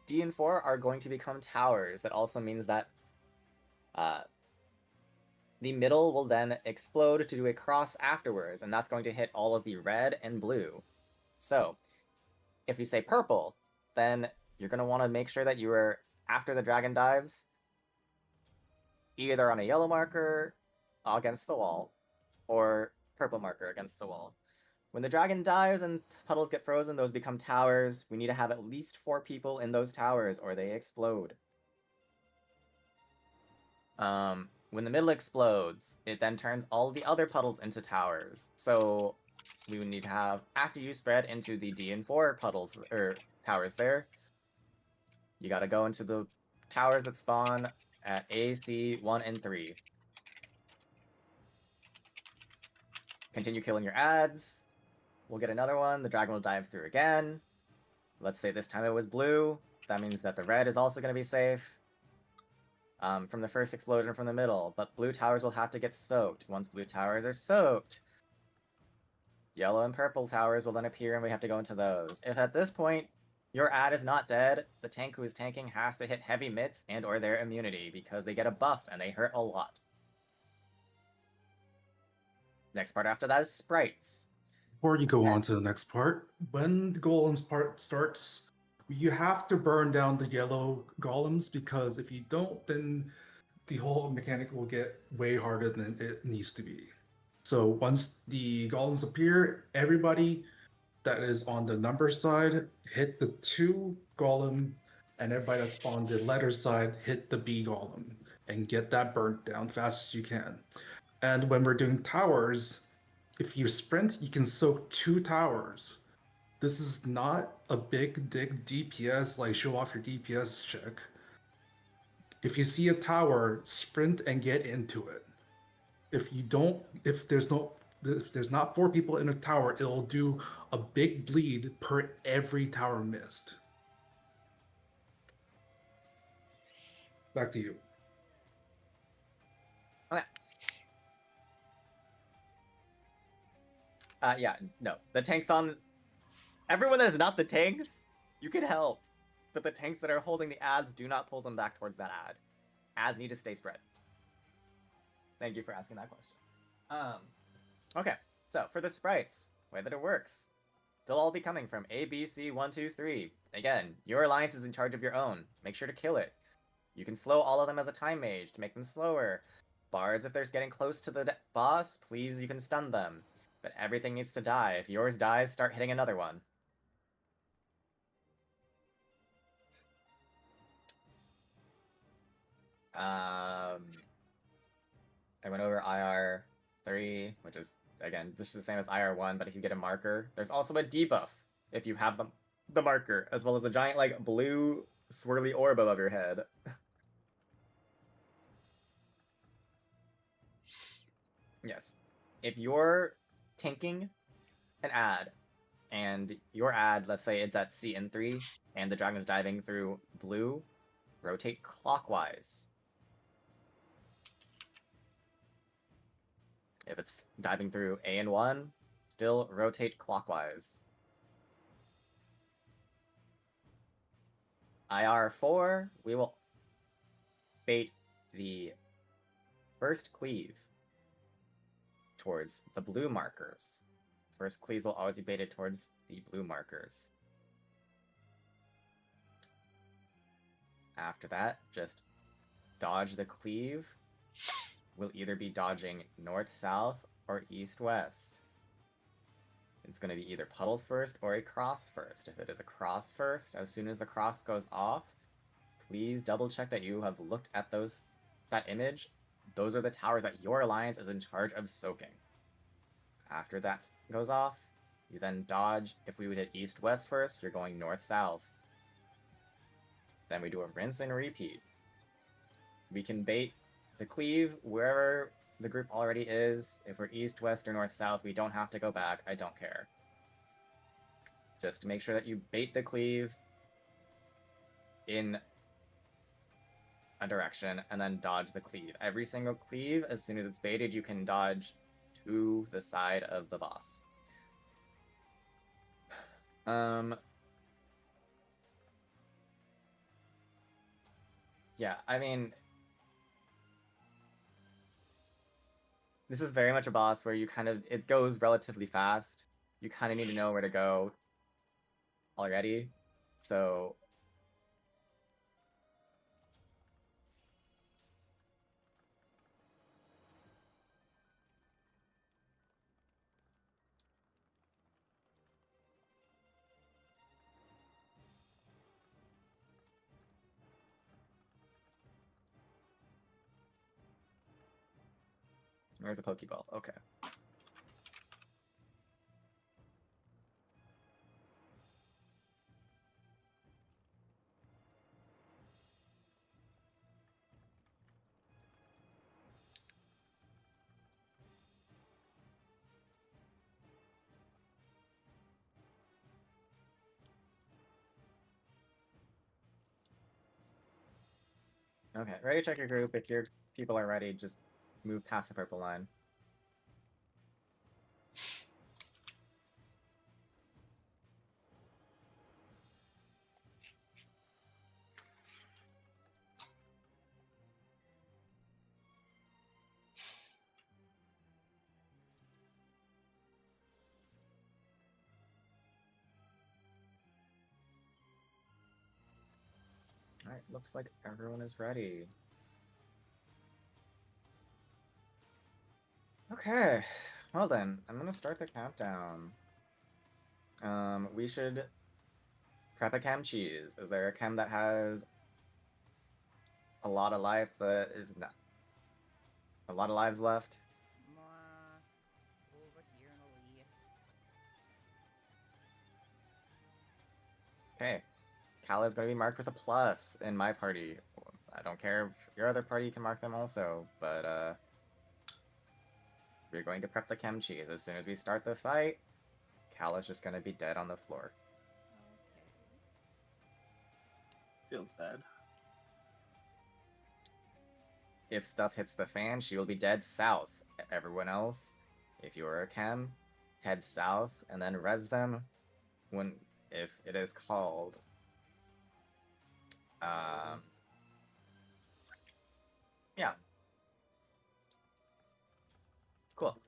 D and 4 are going to become towers. That also means that the middle will then explode to do a cross afterwards, and that's going to hit all of the red and blue. So if we say purple, then you're going to want to make sure that you are, after the dragon dives, either on a yellow marker against the wall, or purple marker against the wall. When the dragon dives and puddles get frozen, those become towers. We need to have at least 4 people in those towers, or they explode. When the middle explodes, it then turns all the other puddles into towers. So we would need to have, after you spread into the D and 4 puddles, or towers there, you gotta go into the towers that spawn at A, C, 1, and 3. Continue killing your ads. We'll get another one. The dragon will dive through again. Let's say this time it was blue. That means that the red is also going to be safe from the first explosion from the middle. But blue towers will have to get soaked. Once blue towers are soaked, yellow and purple towers will then appear, and we have to go into those. If at this point your ad is not dead, the tank who is tanking has to hit heavy mitts and or their immunity, because they get a buff and they hurt a lot. Next part after that is sprites. Before you go on to the next part, when the golems part starts, you have to burn down the yellow golems, because if you don't, then the whole mechanic will get way harder than it needs to be. So once the golems appear, everybody that is on the number side hit the 2 golem, and everybody that's on the letter side hit the B golem, and get that burnt down fast as you can. And when we're doing towers, if you sprint, you can soak 2 towers. This is not a big dig DPS, like show off your DPS check. If you see a tower, sprint and get into it. If there's not 4 people in a tower, it'll do a big bleed per every tower missed. Back to you. Okay. Yeah, no. The tanks on... Everyone that is not the tanks, you can help. But the tanks that are holding the ads, do not pull them back towards that ad. Ads need to stay spread. Thank you for asking that question. Okay, so for the sprites, the way that it works, they'll all be coming from A, B, C, 1, 2, 3. Again, your alliance is in charge of your own. Make sure to kill it. You can slow all of them as a time mage to make them slower. Bards, if they're getting close to the boss, please, you can stun them. But everything needs to die. If yours dies, start hitting another one. I went over IR3, which is, again, this is the same as IR1, but if you get a marker, there's also a debuff if you have the marker, as well as a giant, like, blue swirly orb above your head. Yes. If you're tanking an ad, and your ad, let's say it's at C and 3, and the dragon's diving through blue, rotate clockwise. If it's diving through A and 1, still rotate clockwise. IR4, we will bait the first cleave towards the blue markers. First cleaves will always be baited towards the blue markers. After that, just dodge the cleave. We'll either be dodging north-south or east-west. It's going to be either puddles first or a cross first. If it is a cross first, as soon as the cross goes off, please double check that you have looked at that image. Those are the towers that your alliance is in charge of soaking. After that goes off, you then dodge. If we would hit east-west first, you're going north-south. Then we do a rinse and repeat. We can bait the cleave wherever the group already is. If we're east, west, or north, south, we don't have to go back. I don't care. Just make sure that you bait the cleave in a direction and then dodge the cleave. Every single cleave, as soon as it's baited, you can dodge to the side of the boss. Yeah, I mean, this is very much a boss where it goes relatively fast. You kind of need to know where to go already. So there's a Pokeball. Okay. Okay, ready to check your group. If your people are ready, just move past the purple line. Alright, looks like everyone is ready. Okay, well then, I'm gonna start the countdown. We should prep a chem cheese. Is there a chem that has a lot of life that is not a lot of lives left? Over here in the lead. Okay. Kala is going to be marked with a plus in my party. I don't care if your other party can mark them also, but we're going to prep the chem cheese. As soon as we start the fight, Kala's just going to be dead on the floor. Okay. Feels bad. If stuff hits the fan, she will be dead south. Everyone else, if you are a chem, head south and then res them if it is called. Yeah. Cool.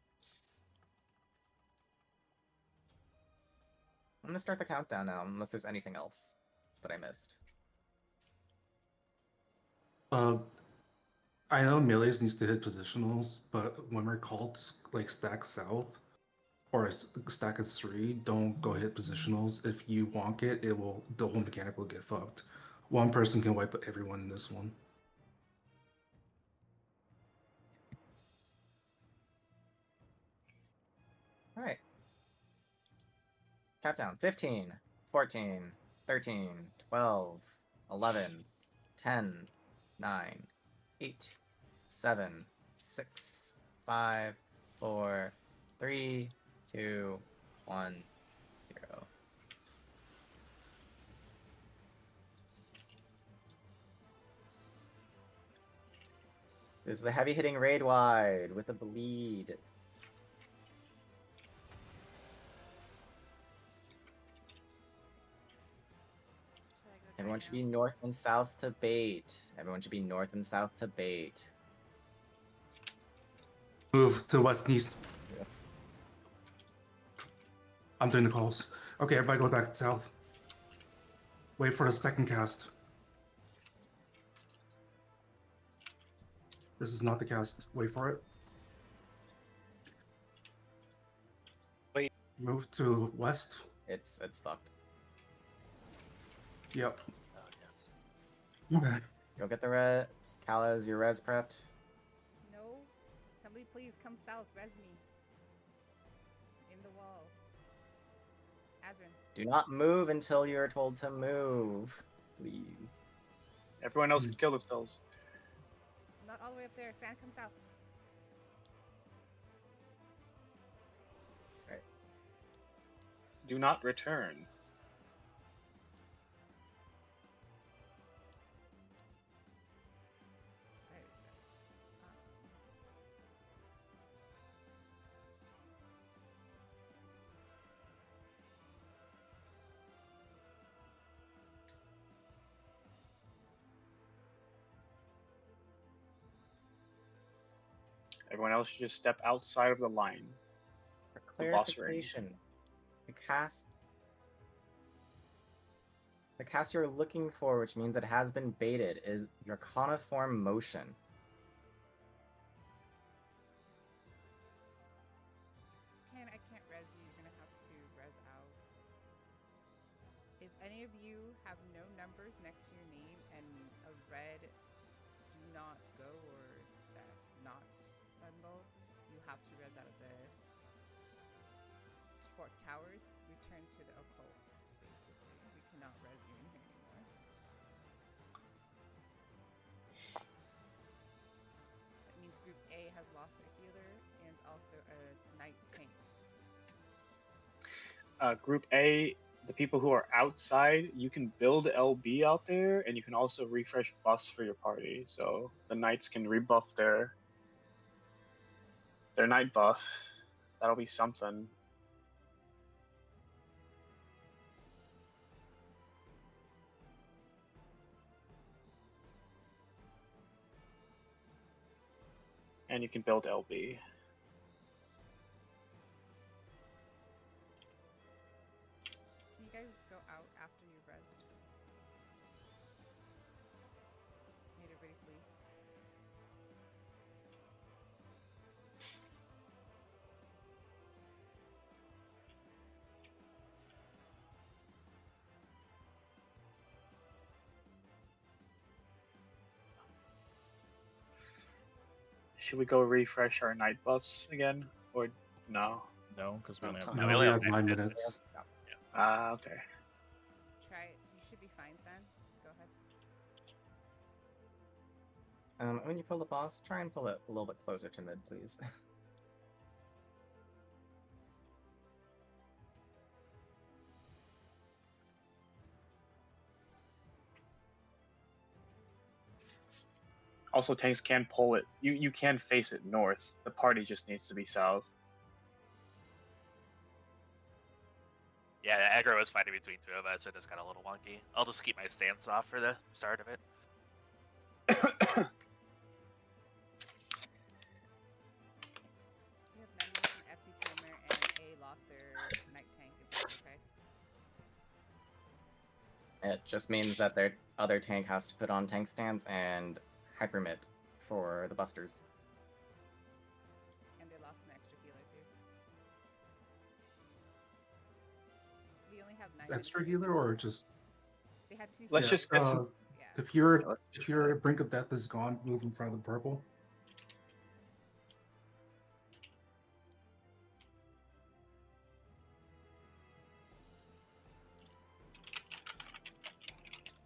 I'm gonna start the countdown now, unless there's anything else that I missed. I know melees needs to hit positionals, but when we're called to like stack south or stack at 3, don't go hit positionals. If you wonk it, the whole mechanic will get fucked. One person can wipe everyone in this one. All right. Countdown. 15, 14, 13, 12, 11, 10, 9, 8, 7, 6, 5, 4, 3, 2, 1, 0. This is a heavy hitting raid wide with a bleed. Everyone should be north and south to bait. Everyone should be north and south to bait. Move to west and east. Yes. I'm doing the calls. Okay, everybody go back south. Wait for the second cast. This is not the cast. Wait for it. Wait. Move to west. It's fucked. Yep. Oh, yes. Okay. Go get the red. Kala, is your res prepped? No. Somebody please come south. Res me. In the wall. Azrin. Do not move until you're told to move. Please. Everyone else can kill themselves. Not all the way up there. Sand, come south. Do not return. Right. Everyone else should just step outside of the line. For The boss ring. clarification, the cast you're looking for, which means it has been baited, is your coniform motion. I can't res you. You're gonna have to res out. If any of you have no numbers next to your name and a red do not go or that not symbol, you have to res out of the Fork Towers. Return to the occult, basically. We cannot res you in here anymore. That means Group A has lost their healer and also a knight tank. Group A, the people who are outside, you can build LB out there, and you can also refresh buffs for your party. So the knights can rebuff their knight buff. That'll be something. And you can build LB. Can you guys go out after you've rested? Need everybody to leave. Should we go refresh our knight buffs again, or no? No, because we only have. No, No, we we only have have 9 minutes. Ah, okay. Try it. You should be fine, San. Go ahead. When you pull the boss, try and pull it a little bit closer to mid, please. Also, tanks can pull it. You can face it north. The party just needs to be south. Yeah, aggro is fighting between two of us, so it's kind of a little wonky. I'll just keep my stance off for the start of it. We have 9 minutes in FT timer, and A lost their knight tank, if that's okay. It just means that their other tank has to put on tank stance and hypermit for the busters. And they lost an extra healer, too. We only have 9 minutes. Extra healer or just They had 2 Let's healers. just get some. Yeah. if your brink of death is gone, move in front of the purple.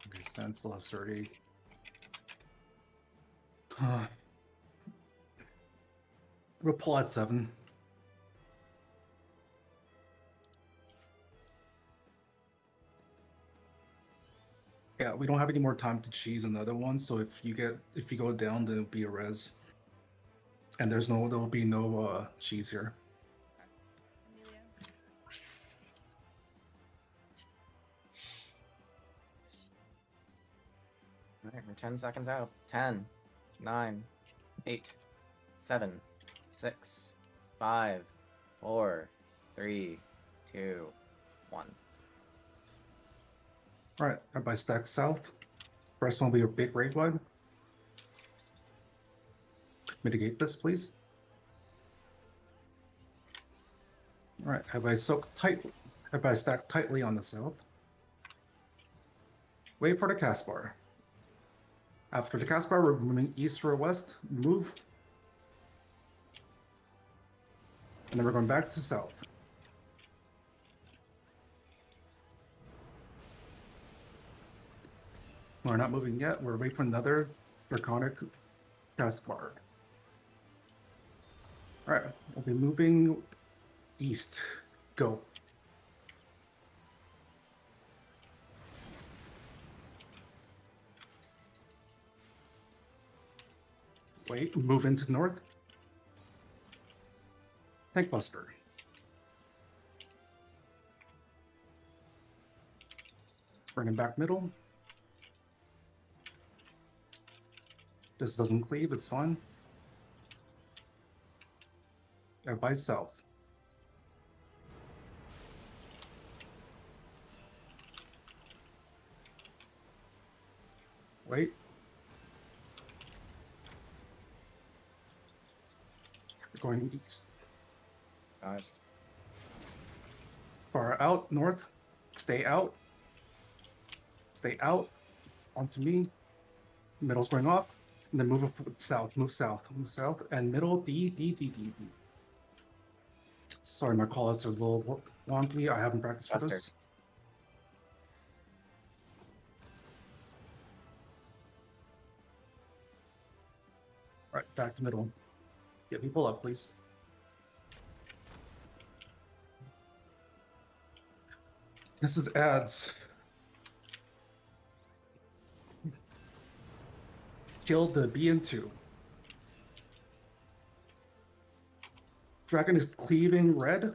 Okay, Sand still has 30. We'll pull at 7. Yeah, we don't have any more time to cheese another one, so if you go down, then it'll be a res. And there will be no cheese here. Amelia. Alright, we're 10 seconds out. 10, 9, 8, 7, 6, 5, 4, 3, 2, 1. Alright, everybody stack south. First one will be your big raid wide. mitigate this, please. All right, everybody soak tight. Everybody stack tightly on the south. Wait for the cast bar. After the cast bar, we're moving east or west. Move. And then we're going back to south. We're not moving yet. We're waiting for another draconic cast bar. All right, we'll be moving east. Go. Wait, move into north. Tank Buster. Bring him back middle. This doesn't cleave, it's fine. Everybody south. Wait. We're going east. God. Far out, north. Stay out. Stay out. Onto me. Middle's going off. And then move south. Move south. Move south. And middle. D. Sorry, my callouts are a little wonky. I haven't practiced for this. Right, back to middle. Get people up, please. This is ads. Kill the BN2. Dragon is cleaving red.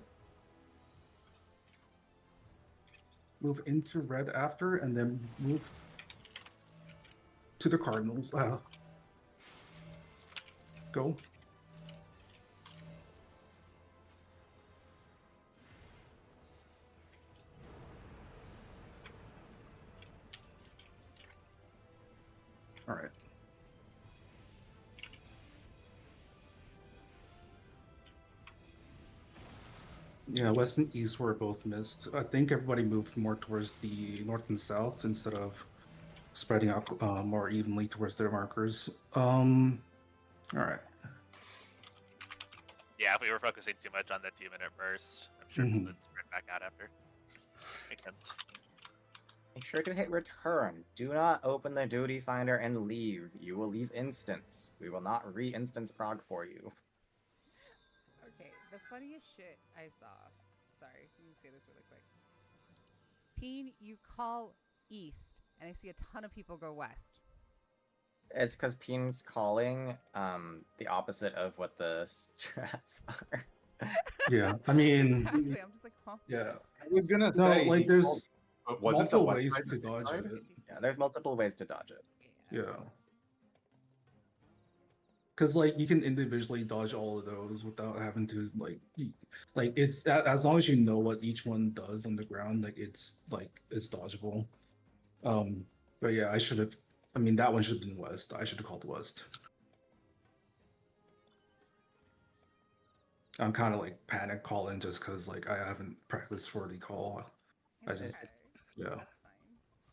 Move into red after, and then move to the Cardinals. Go. All right. Yeah, west and east were both missed. I think everybody moved more towards the north and south instead of spreading out more evenly towards their markers. All right. Yeah, if we were focusing too much on the 2-minute burst, I'm sure we would spread back out after. Makes sense. Make sure to hit return. Do not open the duty finder and leave. You will leave instance. We will not re-instance prog for you. Okay, the funniest shit I saw. Sorry, let me say this really quick. Peen, you call east, and I see a ton of people go west. It's because Peen's calling the opposite of what the strats are. Yeah, I mean, Exactly. I'm just like, huh? yeah. I was gonna No, say like there's but wasn't the multiple west ways side to the dodge side? it. Yeah, there's multiple ways to dodge it. Yeah. Because like you can individually dodge all of those without having to like it's as long as you know what each one does on the ground, like it's dodgeable. But yeah, I should have. I mean, that one should have been west. I should have called west. I'm kind of like panic calling just because like I haven't practiced for the call. I just yeah.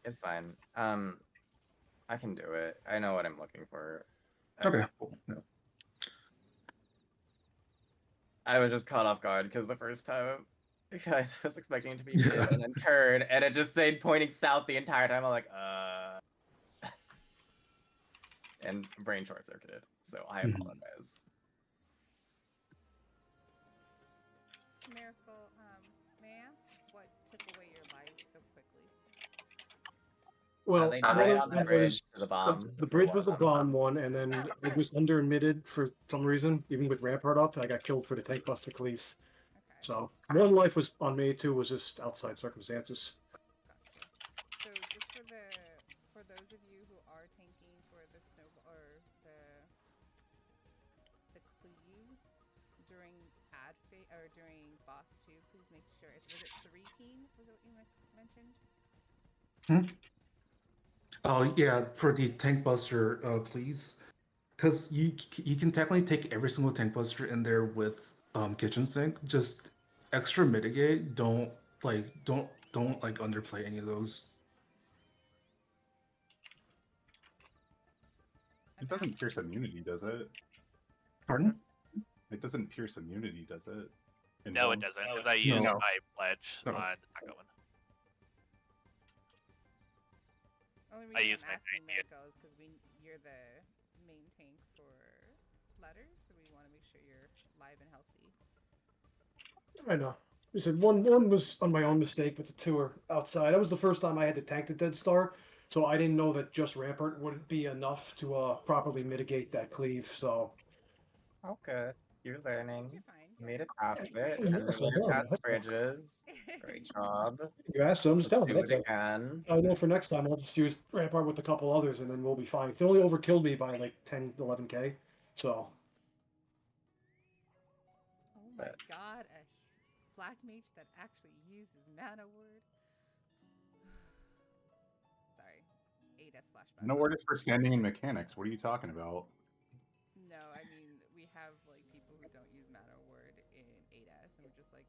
That's fine. It's fine. I can do it. I know what I'm looking for. Okay. Cool. Yeah. I was just caught off guard because the first time I was expecting it to be mid Yeah. and then turn, and it just stayed pointing south the entire time. I'm like, and brain short circuited. So I Mhm. apologize. Miracle, may I ask what took away your life so quickly? Well, they one died of on the them bridge was- to the bomb. the bridge was a bomb one, and then it was under emitted for some reason, even with Rampart up. I got killed for the Tank Buster Cleave. Okay. So one life was on me, two was just outside circumstances. Gotcha. So just for those of you who are tanking for the snow or the cleaves during during boss 2, please make sure was it 3 Peen? Was it what you mentioned? Oh yeah, for the tank buster, please, because you can technically take every single tank buster in there with kitchen sink. Just extra mitigate. Don't underplay any of those. It doesn't pierce immunity, does it? Pardon? It doesn't pierce immunity, does it? In No, it Vone? doesn't, because I used No. my pledge No. on the second one. Only I reason use I'm my asking grenade. Mirko is because you're the main tank for letters, so we want to make sure you're live and healthy. I know. You said one was on my own mistake, but the two are outside. That was the first time I had to tank the Dead Star, so I didn't know that just Rampart wouldn't be enough to properly mitigate that cleave. So Okay, you're learning. You're fine. You made it past it. Oh, And yes, you made well it past done. bridges. Great job. you asked, so I'm just telling Do you. it That's it. again. I know for next time I'll just use Rampart with a couple others, and then we'll be fine. It's only overkilled me by like 10, 11k. So Oh my god, a black mage that actually uses mana word. Sorry, 8S flashback. No word is for standing in mechanics. What are you talking about? No, I mean we have like people who don't use mana word in 8S, and we're just like,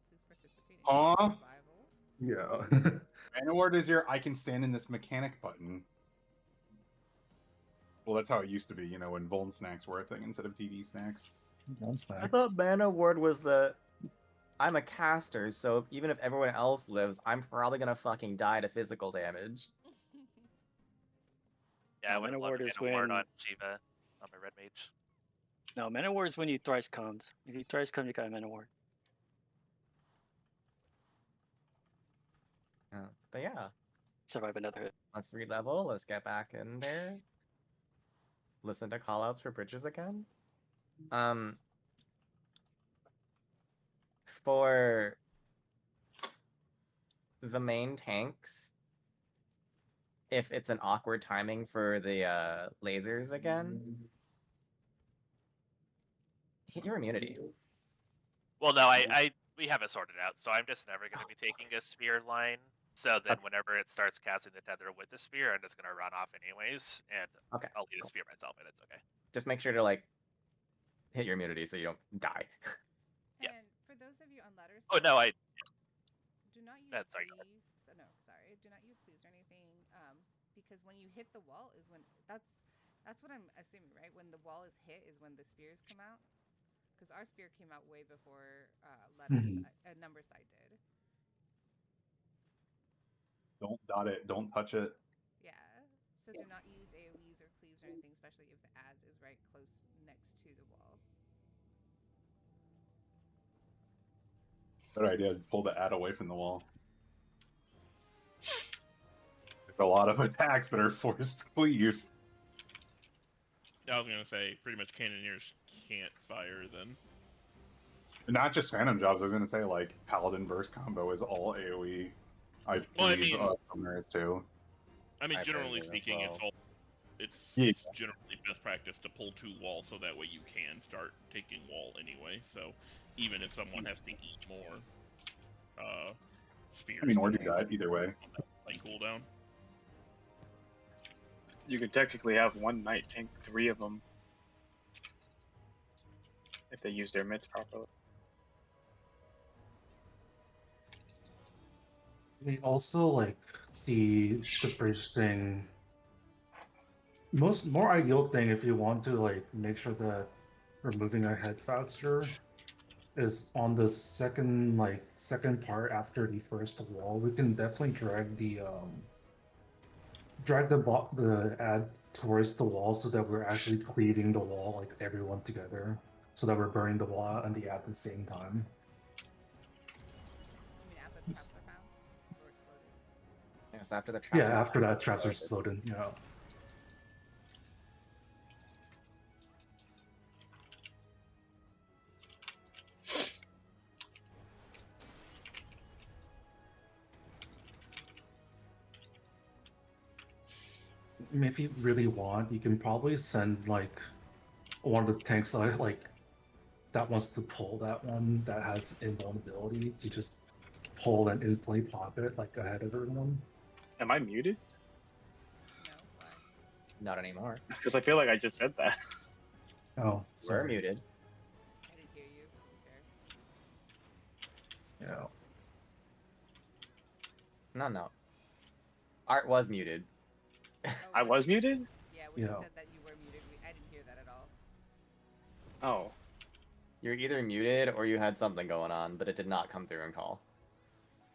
please participate in Huh? survival. Yeah. Mana word is your I can stand in this mechanic button. Well, that's how it used to be, when Vuln snacks were a thing instead of TD snacks. I thought mana word was the I'm a caster, so even if everyone else lives, I'm probably gonna fucking die to physical damage. Yeah, I No, would Mana love Ward to is get a ward when- on Shiva on my red mage. No, Mana Ward is when you thrice comes. If you thrice come, you got a Mana Ward. But yeah, Survive another hit. let's re-level. Let's get back in there. Listen to callouts for bridges again. For the main tanks, if it's an awkward timing for the lasers again, hit your immunity. Well, no, we have it sorted out, so I'm just never going to be taking a spear line. So then whenever it starts casting the tether with the spear, I'm just going to run off anyways, and Okay, I'll lead a spear myself, and it's okay. just make sure to like hit your immunity so you don't die. Yes. And for those of you on letters, Oh, no, I... do not use That's sorry, go ahead. cleaves. No, sorry, do not use cleaves or anything. Because when you hit the wall is when that's what I'm assuming, right? When the wall is hit is when the spears come out. Because our spear came out way before number side did. Don't dot it. Don't touch it. Yeah. So do not use AoEs or cleaves or anything, especially if the ads is right close next to the wall. Good idea. Pull the ad away from the wall. There's a lot of attacks that are forced cleave. I was gonna say, pretty much cannoneers can't fire then. Not just Phantom Jobs. I was gonna say like Paladin Burst combo is all AOE. Well, I mean, Summoners too. I mean, I generally believe as speaking, well. it's Yeah. generally best practice to pull 2 walls so that way you can start taking wall anyway. So even if someone has to eat more spears, I mean, or do that either way. Like cooldown. You could technically have one knight tank 3 of them if they use their mids properly. We also like the bridge thing. More ideal thing if you want to like make sure that we're moving ahead faster is on the second part after the first wall. We can definitely drag the ad towards the wall so that we're actually cleaving the wall, like everyone together, so that we're burning the wall and the ad at the same time. I mean, after the traps are found or exploded. Yes, after the traps. Yeah, after that traps are exploded. Yeah. I mean, if you really want, you can probably send like one of the tanks that wants to pull that one that has invulnerability to just pull and instantly pop it like ahead of everyone. Am I muted? No, why? Not anymore. Because I feel like I just said that. Oh, We're sorry. muted. I didn't hear you. To be fair. Yeah. No. Art was muted. Oh, I was muted? Yeah, when you Yeah. said that you were muted, I didn't hear that at all. Oh. You're either muted or you had something going on, but it did not come through in call.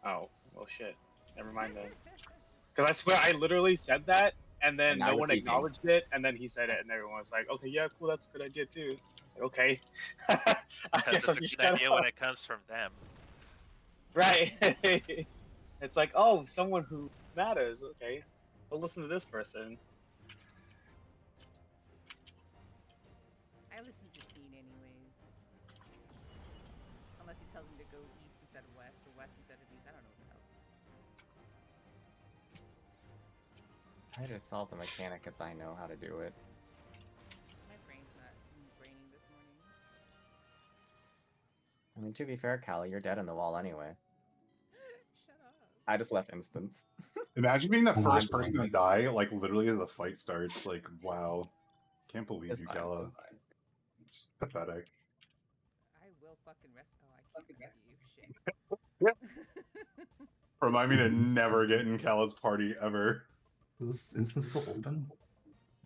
Oh. Well, shit. Never mind then. Because I swear I literally said that, and then And now no you're one peeking. acknowledged it, and then he said it, and everyone was like, okay, yeah, cool, that's a good idea too. It's like, okay. I Because guess it's a I'm good just shut idea up. when it comes from them. Right. It's like, oh, someone who matters. Okay. We'll listen to this person. I listen to Keen anyways. Unless he tells me to go east instead of west, or west instead of east. I don't know what the hell. I just solve the mechanic as I know how to do it. My brain's not braining this morning. I mean, to be fair, Callie, you're dead in the wall anyway. Shut up. I just left instance. Imagine being the Oh my first person God. to die, like literally as the fight starts. Like, wow. Can't believe It's you, fine, Gala. it's fine. Just pathetic. I will fucking rest. Oh, I can't rescue you. Shit. Remind me to never get in Cala's party ever. Is this instance still open?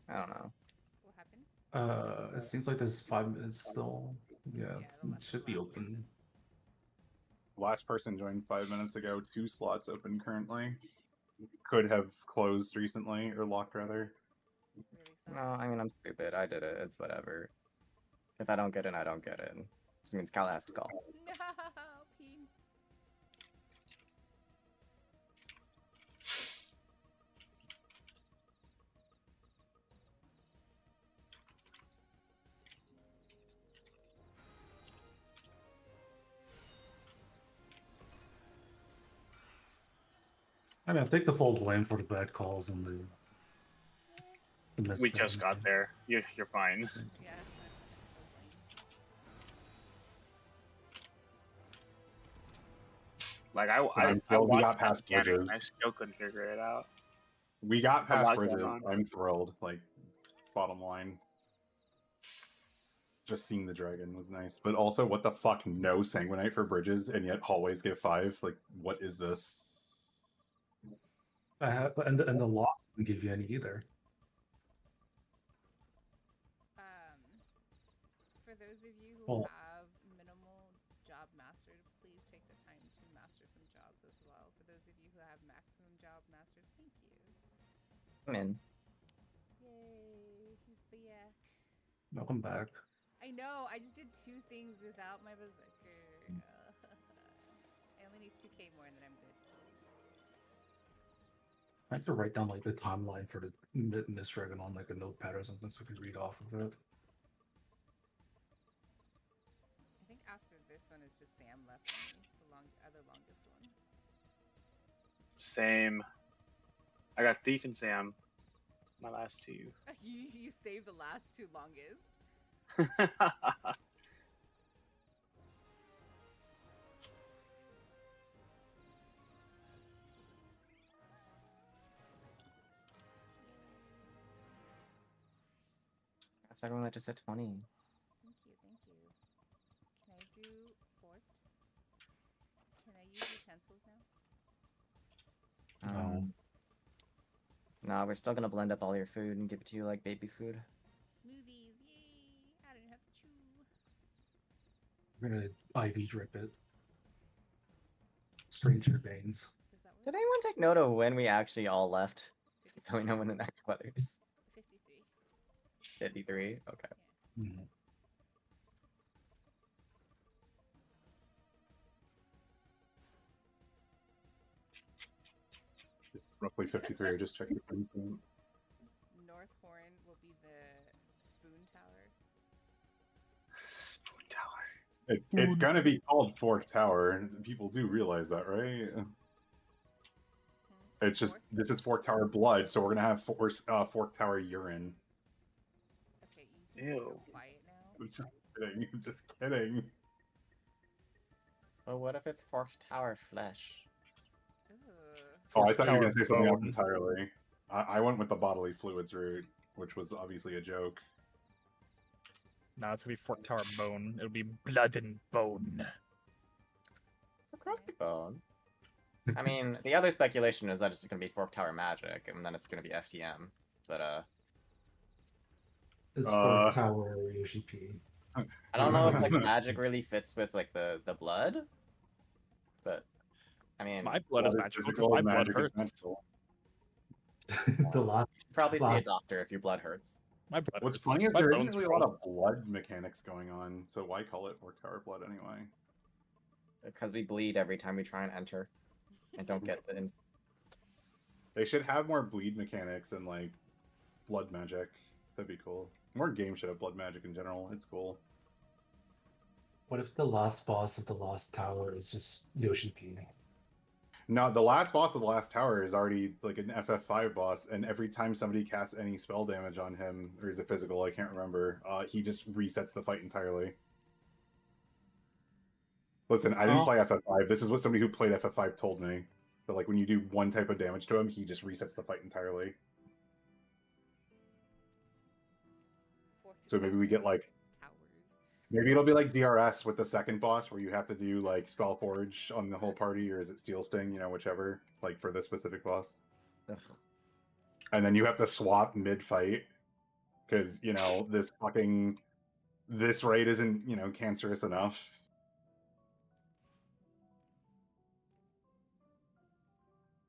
I don't know. What happened? It seems like there's 5 minutes still. Yeah, Yeah, the it should be last open. person. Last person joined 5 minutes ago. 2 slots open currently. Could have closed recently, or locked rather. Really No, sorry. I mean, I'm stupid. I did it. It's whatever. If I don't get in, I don't get in. Just means Cal has to call. No, Peen. I mean, I take the full blame for the bad calls and the We just got there. You're fine. Yeah. Like I thrilled we watched got past the mechanic, and I bridges. still couldn't figure it out. We got A past lot going bridges. on. I'm thrilled. Like, bottom line. Just seeing the dragon was nice. But also, what the fuck? No Sanguinite for bridges, and yet hallways give 5? Like, what is this? I have, and the lock doesn't give you any either. For those of you who Well- have minimal job mastered, please take the time to master some jobs as well. For those of you who have maximum job masters, thank you. I'm in. Yay, he's back. Welcome back. I know, I just did 2 things without my berserker. I only need 2k more and then I'm good. I have to write down like the timeline for the Miss Dragon on like a notepad or something so we can read off of it. I think after this one is just Sam left for me, the other longest one. Same. I got Thief and Sam. My last 2. You saved the last 2 longest. That's everyone that just said 20. Thank you, thank you. Can I do fort? Can I use utensils now? No, we're still gonna blend up all your food and give it to you like baby food. Smoothies, yay! I don't have to chew. We're gonna IV drip it straight into your veins. Does that work? Did anyone take note of when we actually all left? So we know when the next weather is. 53. 53? Okay. Mhm. Roughly 53. I just checked the things. North Horn will be the spoon tower. Spoon Tower. It's gonna be called Fork Tower. And people do realize that, right? It's just this is Fork Tower blood, so we're gonna have Fork Tower urine. Okay, you can just go Ew. quiet now. I'm just kidding. I'm just kidding. Well, what if it's Forked Tower flesh? Ugh. Oh, I Fork thought you were Tower gonna say something else bone. entirely. I went with the bodily fluids route. which was obviously a joke. No, it's gonna be Fort Tower Bone. It'll be Blood and Bone. Bone. I mean, the other speculation is that it's just gonna be Fork Tower Magic, and then it's gonna be FTM. But It's for Tower Yoshi P. I don't know if like magic really fits with like the blood, but I mean, My blood is magical because my blood hurts. The last. Probably see a doctor if your blood hurts. My blood. What's hurts. funny is My there bones isn't really a lot swell. of blood mechanics going on, so why call it Fork Tower Blood anyway? Because we bleed every time we try and enter, and don't get the. They should have more bleed mechanics and like blood magic. That'd be cool. More games should have blood magic in general. It's cool. What if the last boss of the Lost Tower is just Yoshi P? No, the last boss of the last tower is already like an FF5 boss, and every time somebody casts any spell damage on him, or is it physical? I can't remember. He just resets the fight entirely. Listen, I didn't play FF5. This is what somebody who played FF5 told me. But like when you do one type of damage to him, he just resets the fight entirely. So maybe we get like, maybe it'll be like DRS with the second boss where you have to do like Spellforge on the whole party, or is it Steel Sting, you know, whichever, like for this specific boss. Ugh. And then you have to swap mid-fight because, you know, this raid isn't, you know, cancerous enough.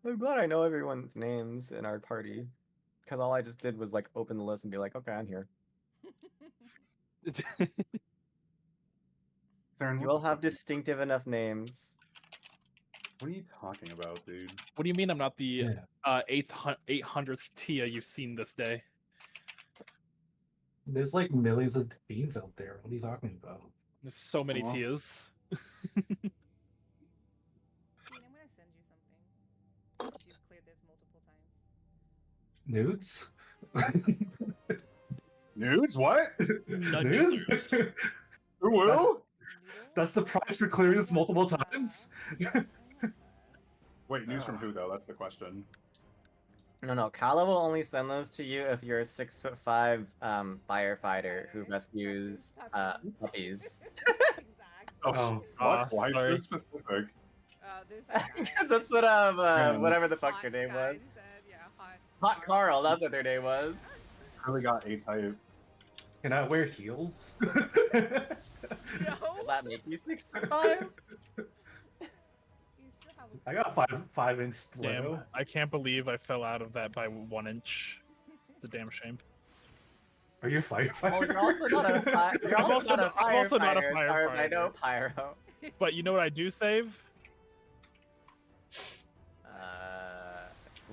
I'm glad I know everyone's names in our party, because all I just did was like open the list and be like, okay, I'm here. Saren, You all have distinctive enough names. What are you talking about, dude? What do you mean I'm not the 800th Tia you've seen this day? There's like millions of beans out there. What are you talking about? There's so many Tias. I'm gonna send you something. If you've cleared this multiple times. Nudes? Nudes? What? Nudes? Who? That's the price for clearing this multiple times? Wait, news from who though? That's the question. No, Kala will only send those to you if you're a 6'5" firefighter who rescues puppies. Oh, what? Why is this specific? Because that's what whatever the fuck their name was. Hot Carl, that's what their name was. Really got A type. Can I wear heels? Will that make you 6'5"? I got 5-inch stiletto. Damn, I can't believe I fell out of that by 1 inch. It's a damn shame. Are you a firefighter? Oh, you're also not a you're I'm also not a I'm also not a firefighter, as far as I know, firefighter. Pyro. But you know what I do save?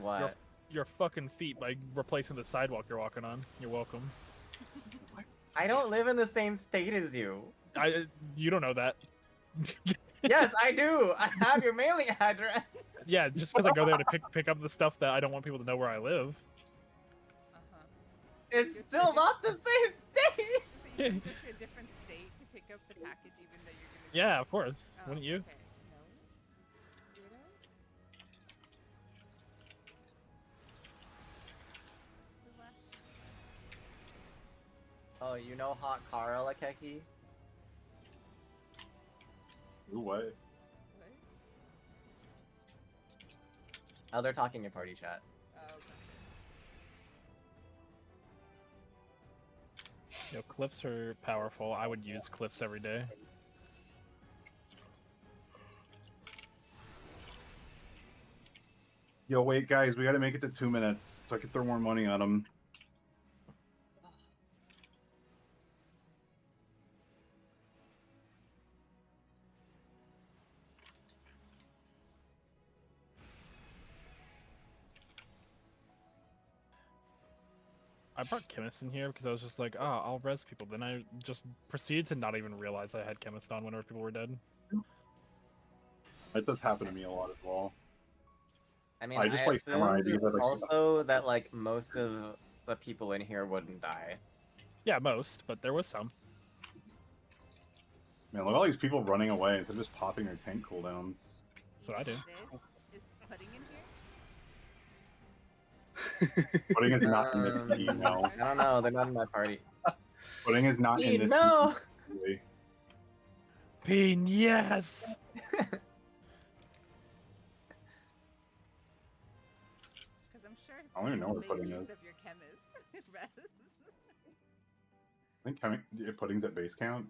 What? Your fucking feet by replacing the sidewalk you're walking on. You're welcome. I don't live in the same state as you. You don't know that. Yes, I do. I have your mailing address. Yeah, just because I go there to pick up the stuff that I don't want people to know where I live. It's still not the same state. So you can go to a different state to pick up the package, even though you're gonna. Yeah, of course. Wouldn't you? Okay. No. Weirdo. Oh, you know Hot Carl, Akeki? Ooh, what? Oh, they're talking in party chat. Yo, clips are powerful. I would use clips every day. Yo, wait, guys, we gotta make it to 2 minutes so I can throw more money on them. I brought chemist in here because I was just like, oh, I'll res people. Then I just proceeded to not even realize I had chemist on whenever people were dead. That does happen to me a lot as well. I mean, I just play Samurai assumed because I like- also that like most of the people in here wouldn't die. Yeah, most, but there was some. Man, look at all these people running away instead of just popping their tank cooldowns. That's what I do. This is pudding in here. Pudding is not in this team, no. I don't know. They're not in my party. Pudding is not in this No. team. Really. Bean, yes. Because I'm sure I don't even know where make Pudding use is. of your chemist, Rez. I think Pudding's at base count.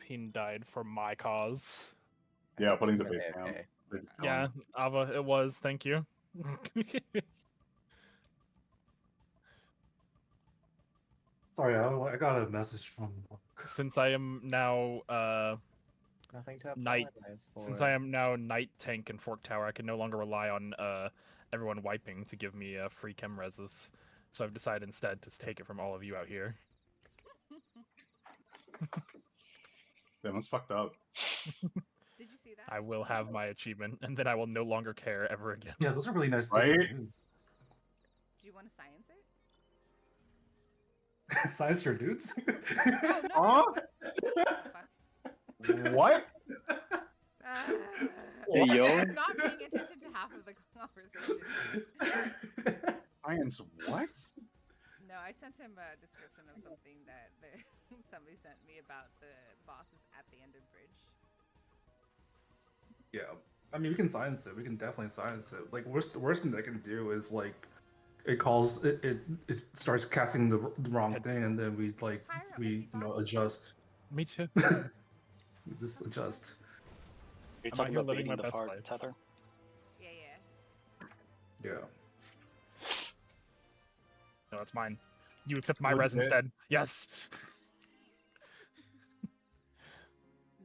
Bean died for my cause. Yeah, Pudding's at Okay, base count. okay. Yeah, Ava, it was. Thank you. Sorry, I got a message from. Since I am now Nothing to night, apologize for. since I am now night tank and fork tower, I can no longer rely on everyone wiping to give me free chem reses. So I've decided instead to take it from all of you out here. Damn, that's fucked up. Did you see that? I will have my achievement, and then I will no longer care ever again. Yeah, those are really nice. Right? Do you want to science it? Science your dudes. Oh, no. What? Hey, yo. I'm not paying attention to half of the conversation. Science what? No, I sent him a description of something that somebody sent me about the bosses at the end of Bridge. Yeah, I mean we can science it. We can definitely science it. Like the worst thing that can do is like it starts casting the wrong thing, and then we adjust. Me too. We just adjust. You're I'm talking out here about living beating my the best fart life. tether? Yeah. Yeah. No, it's mine. You accept my Look res at it. instead. Yes.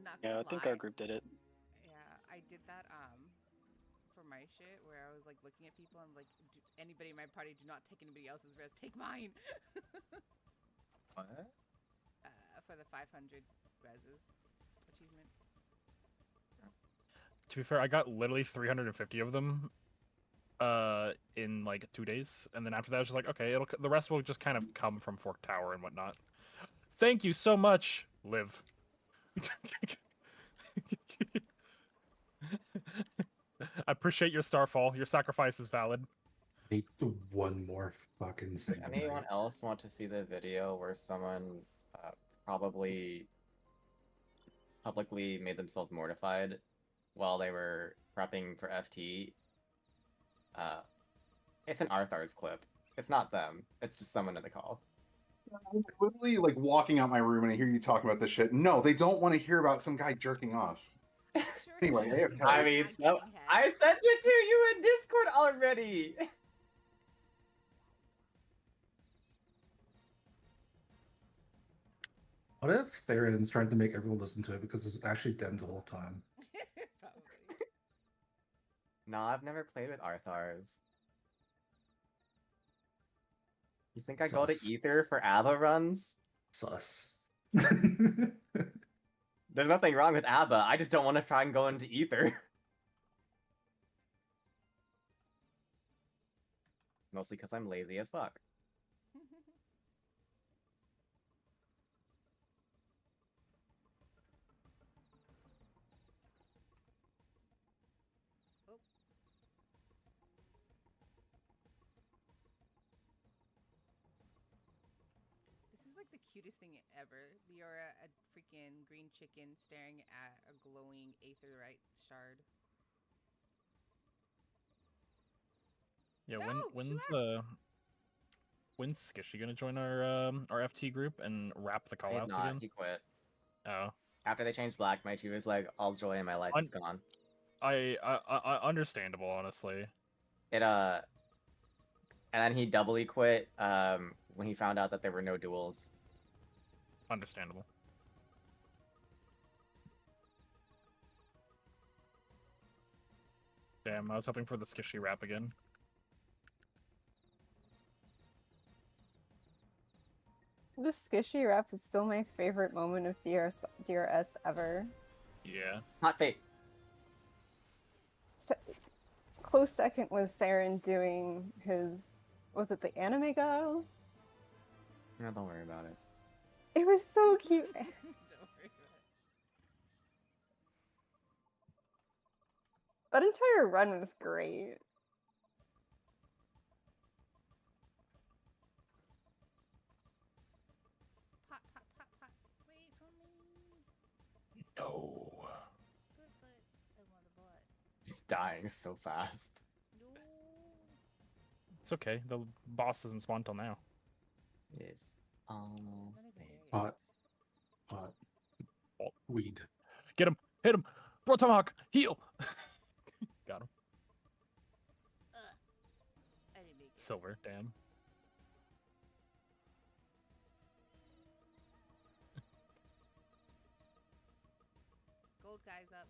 Not Yeah, gonna I think lie. our group did it. Yeah, I did that for my shit where I was like looking at people and like, anybody in my party, do not take anybody else's res, take mine. What? For the 500 reses achievement. To be fair, I got literally 350 of them in like 2 days, and then after that I was just like, okay, the rest will just kind of come from Fork Tower and whatnot. Thank you so much, Liv. I appreciate your starfall. Your sacrifice is valid. Need one more fucking thing. Anyone else want to see the video where someone probably publicly made themselves mortified while they were prepping for FT? It's an Arthar's clip. It's not them. It's just someone in the call. I'm literally like walking out my room and I hear you talking about this shit. No, they don't want to hear about some guy jerking off. Anyway, AFK. I mean, so, I sent it to you in Discord already. What if Saren's trying to make everyone listen to it because it's actually them the whole time? No, I've never played with Arthars. You think I go to Sus. Ether for ABBA runs? Sus. There's nothing wrong with ABBA. I just don't want to try and go into Ether. Mostly because I'm lazy as fuck. This is like the cutest thing ever. Leora, a freaking green chicken staring at a glowing aetherite shard. Yeah, No, when's Skishy gonna join our FT group and wrap the He's callouts not. again? He quit. Oh, After they changed Black Knight, he was like, all joy in my life is gone. I understandable, honestly. It and then he doubly quit when he found out that there were no duels. Understandable. Damn, I was hoping for the Skishy wrap again. The Skishy rap is still my favorite moment of DRS ever. Yeah. Hot fate. Close second was Saren doing his, was it the anime girl? No, don't worry about it. It was so cute. Don't worry about it. That entire run was great. dying so fast. It's okay. The boss doesn't spawn till now. Yes. Almost. Hot. Weed. Get him! Hit him! Bro Tomahawk! Heal! Got him. I didn't make it. Silver, damn. Gold guy's up.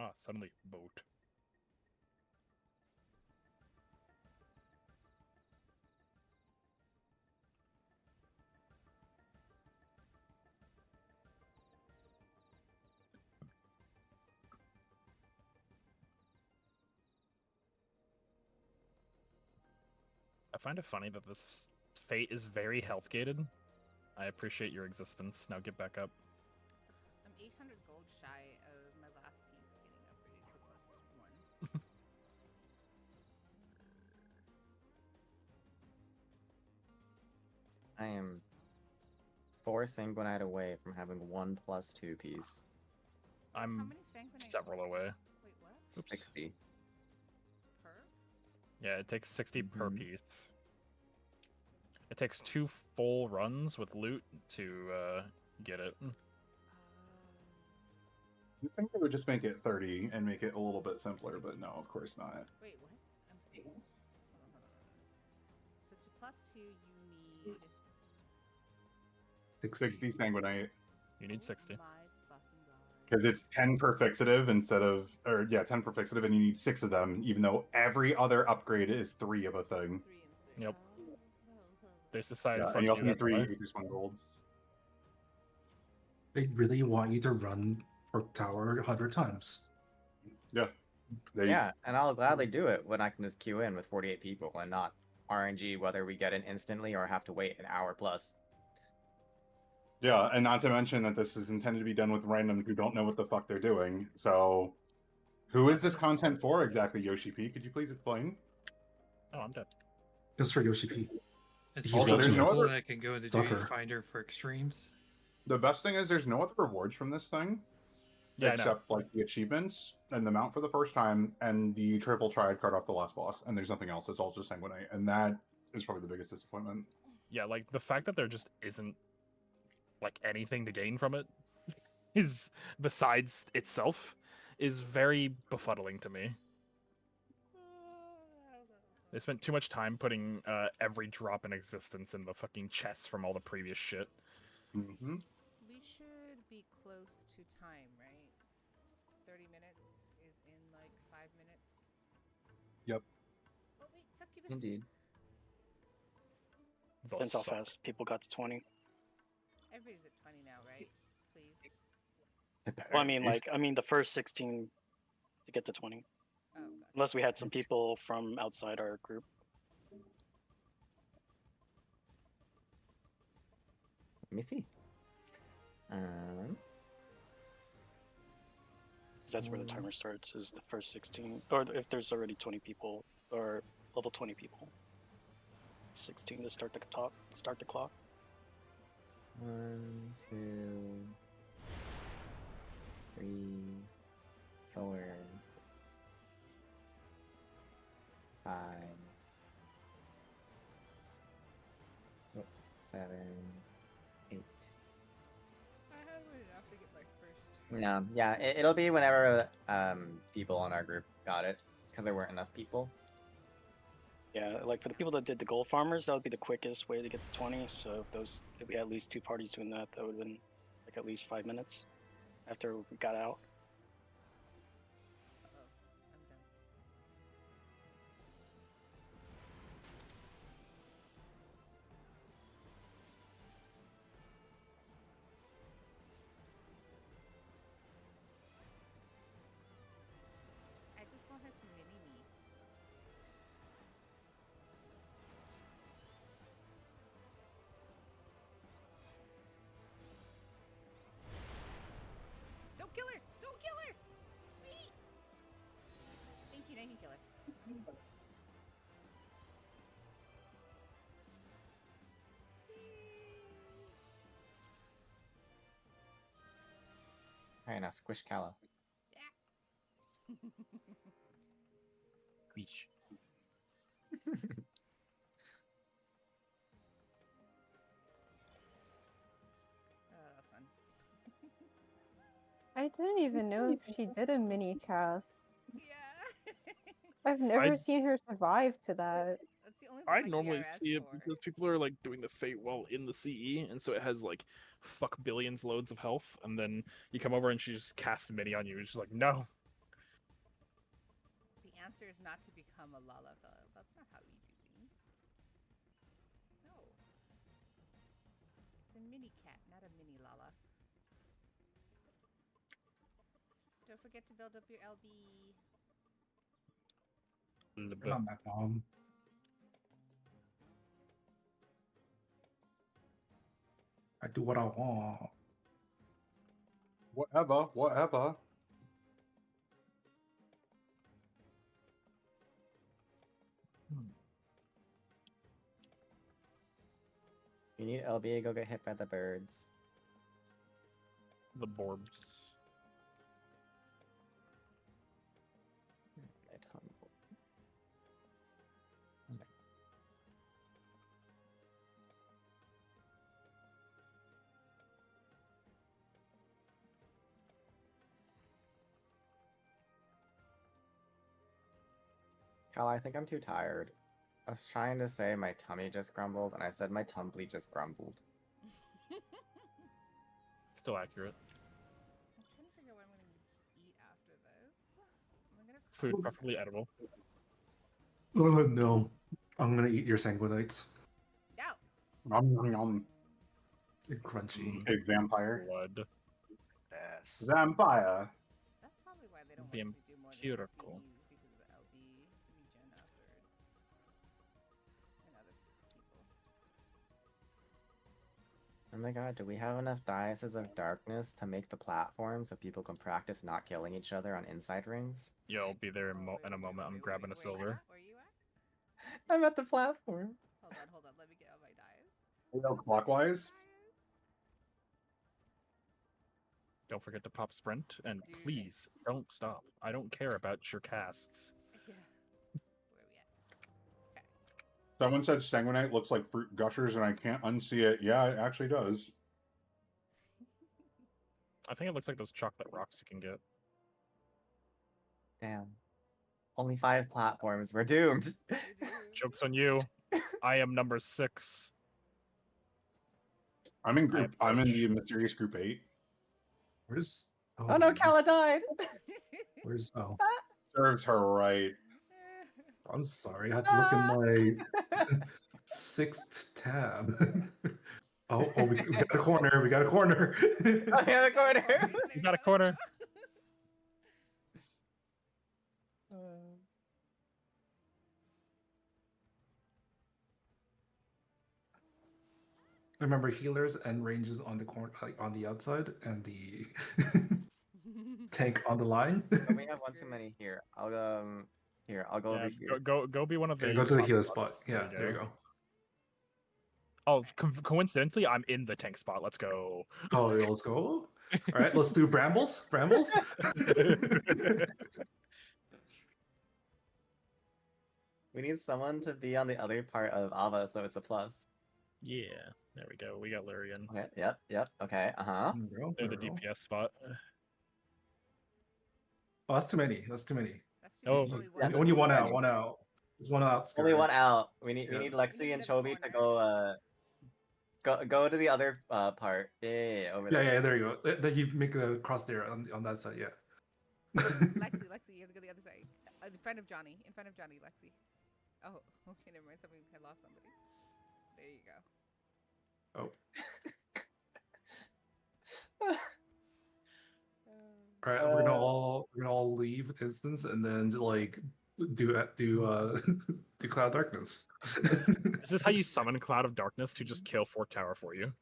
Ah, suddenly boat. I find it funny that this fate is very health gated. I appreciate your existence. Now get back up. I'm 800 gold shy of my last piece getting upgraded to +1. I am 4 sanguinite away from having 1+2 piece. How I'm many sanguinite? several away. Wait, what? Oops. 60. Per? Yeah, it takes 60 per Mhm. piece. It takes 2 full runs with loot to get it. You think it would just make it 30 and make it a little bit simpler, but no, of course not. Wait, what? I'm sorry. Hold on. So to +2, you need. 60 sanguinite. You need 60. My fucking god. Because it's 10 per fixative instead of, or yeah, 10 per fixative, and you need 6 of them, even though every other upgrade is 3 of a thing. 3 and 3. Yep. Oh. They decided Yeah, to and you also need that 3 way. increase 1 golds. They really want you to run Pork Tower 100 times. Yeah. Yeah, and I'll gladly do it when I can just queue in with 48 people and not RNG whether we get it instantly or have to wait an hour plus. Yeah, and not to mention that this is intended to be done with randoms who don't know what the fuck they're doing. So, who is this content for exactly, Yoshi P? Could you please explain? Oh, I'm dead. Just for Yoshi P. It's He's Also, there's just no so other- that I can go into Suffer. Duty Finder for extremes. The best thing is there's no other rewards from this thing. Yeah, I know. except like the achievements and the mount for the first time and the triple triad card off the last boss, and there's nothing else. It's all just sanguinite, and that is probably the biggest disappointment. Yeah, like the fact that there just isn't like anything to gain from it is besides itself is very befuddling to me. They spent too much time putting every drop in existence in the fucking chests from all the previous shit. Mm-hmm. We should be close to time, right? 30 minutes is in like 5 minutes. Yep. Oh wait, Succubus. Indeed. Depends how fast people got to 20. Everybody's at 20 now, right? Please. Well, I mean the first 16 to get to 20. Oh, God. Unless we had some people from outside our group. Let me see. 'Cause that's where the timer starts, is the first 16. Or if there's already 20 people, or level 20 people. 16 to start the clock. 1, 2, 3, 4, 5, 6, 7, 8. I haven't enough to get my first. No, yeah, it'll be whenever people on our group got it, because there weren't enough people. Yeah, like for the people that did the gold farmers, that would be the quickest way to get to 20. So if we had at least 2 parties doing that, that would have been like at least 5 minutes after we got out. Uh-oh, I'm done. I just want her to mini me. Don't kill her! Don't Tiny killer. Alright, now squish Kala. Beach. Oh, that's fun. I didn't even know if she did a mini cast. Yeah. I've never seen her survive to that. That's the only thing I like normally DRS see it for. because people are like doing the Fate well in the CE, and so it has like fuck billions loads of health, and then you come over and she just casts a mini on you. It's just like no. The answer is not to become a Lala fellow. That's not how you do things. No. It's a mini cat, not a mini Lala. Don't forget to build up your LB. Not my mom. I do what I want. Whatever, whatever. You need LB, go get hit by the birds. The Borbs. Cal, I think I'm too tired. I was trying to say my tummy just grumbled, and I said my tumbly just grumbled. Still accurate. I'm trying to figure out what I'm going to eat after this. I'm gonna Food, preferably edible. Oh no. I'm gonna eat your sanguinites. No. Nom nom nom. Crunchy. A vampire. Blood. Yes. Vampire. That's probably why they don't want you to do more than 2 Vampirical. CEs because of the LB regen afterwards. And other people. Oh my god, do we have enough Diases of Darkness to make the platform so people can practice not killing each other on inside rings? Yeah, I'll be there in a moment. I'm grabbing a silver. Where you at? I'm at the platform. Hold on. Let me get all my dice. You know, clockwise. Don't forget to pop sprint, and please don't stop. I don't care about your casts. Yeah. Where we at? Someone said sanguinite looks like fruit gushers, and I can't unsee it. Yeah, it actually does. I think it looks like those chocolate rocks you can get. Damn. Only 5 platforms. We're doomed. Joke's on you. I am number 6. I'm in the mysterious group 8. Where's Oh no, Kala died! Where's Serves her right. I'm sorry, I had to look in my 6th tab. we got a corner, we got a corner. Oh yeah, the corner! You got a corner. Remember, healers and ranges on the corner, like on the outside, and the tank on the line. We have one too many here. I'll go over here. Go be one of the. Okay, go to the healer spot. Yeah, there you go. Oh, coincidentally, I'm in the tank spot. Let's go. Oh, yeah, let's go. All right, let's do brambles. Brambles. We need someone to be on the other part of Ava, so it's a plus. Yeah, there we go. We got Larian. Okay, yep. Okay, uh-huh. They're the DPS spot. Oh, that's too many. That's too many. That's too many. Yeah, Only one out. One out. There's one out. Only one out. We need Lexi and Chovy to go to the other part. Yeah, over there. Yeah, there you go. Then you make a cross there on that side. Yeah. Lexi, you have to go the other side. In front of Johnny, Lexi. Oh, okay, never mind. Somebody had lost somebody. There you go. Oh. All right, we're gonna all leave instance and then like do Cloud of Darkness. Is this how you summon Cloud of Darkness to just kill Fort Tower for you?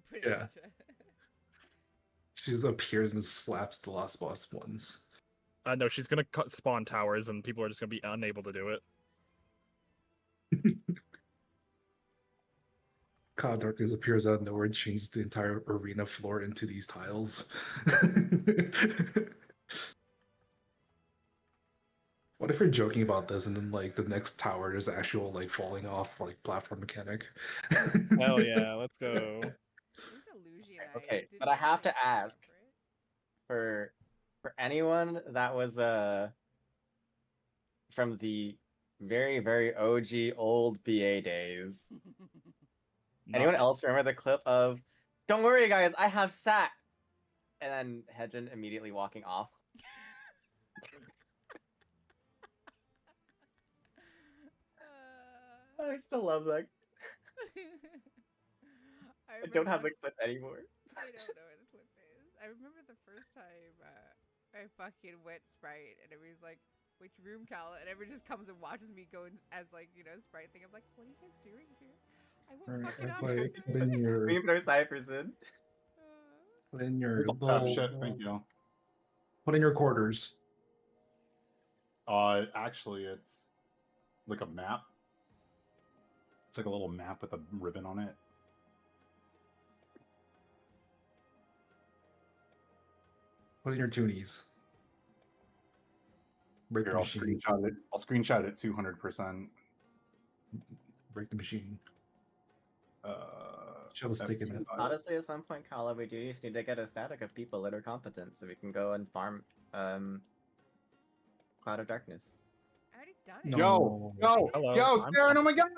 Pretty much. She just appears and slaps the last boss once. No, she's gonna spawn towers, and people are just gonna be unable to do it. Cloud Darkness appears out of nowhere and changes the entire arena floor into these tiles. What if you're joking about this and then like the next tower there's actual like falling off like platform mechanic? Hell yeah, let's go. Okay, but I have to ask for anyone that was from the very OG old BA days. Anyone else remember the clip of "Don't worry, guys, I have sack," and then Hedgen immediately walking off? I still love that. I don't have the clip anymore. I don't know where the clip is. I remember the first time I fucking went Sprite, and everybody's like, "Which room, Cal?" And everybody just comes and watches me go as like Sprite thing. I'm like, "What are you guys doing here?" I went fucking on. Then your Cypherson. then your Oh, shit, thank you. Put in your quarters. Actually, it's like a map. It's like a little map with a ribbon on it. Put in your toonies. Break Here, the I'll machine. screenshot it. I'll screenshot it 200%. Break the machine. Shove a That's stick in it. Honestly, at some point, Kala, we do just need to get a static of people that are competent, so we can go and farm Cloud of Darkness. I already done it. Yo, Saren, oh my god!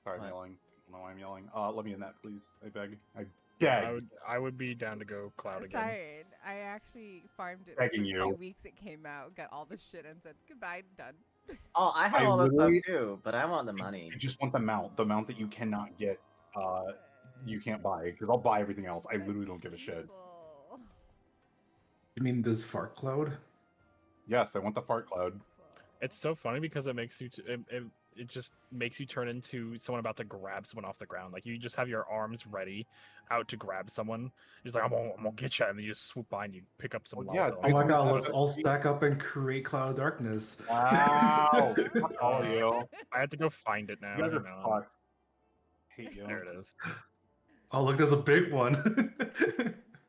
Sorry, I'm yelling. I don't know why I'm yelling. Let me in that, please. I beg. I beg. I would be down to go Cloud again. Sorry, I actually farmed it Begging the first you. 2 weeks it came out, got all the shit, and said goodbye, done. Oh, I have I all this stuff literally- too, but I want the money. I just want the mount that you cannot get. You can't buy because I'll buy everything else. I literally don't give a shit. You mean this fart cloud? Yes, I want the fart cloud. It's so funny because it makes you it just makes you turn into someone about to grab someone off the ground. Like you just have your arms ready out to grab someone. It's like I'm gonna get you, and then you just swoop by and you pick up some. yeah, Oh my god, let's all stack up and create Cloud of Darkness. Wow. Fuck all of you. I have to go find it now. You guys are hang on. fucked. Hate you. There it is. Oh look, there's a big one.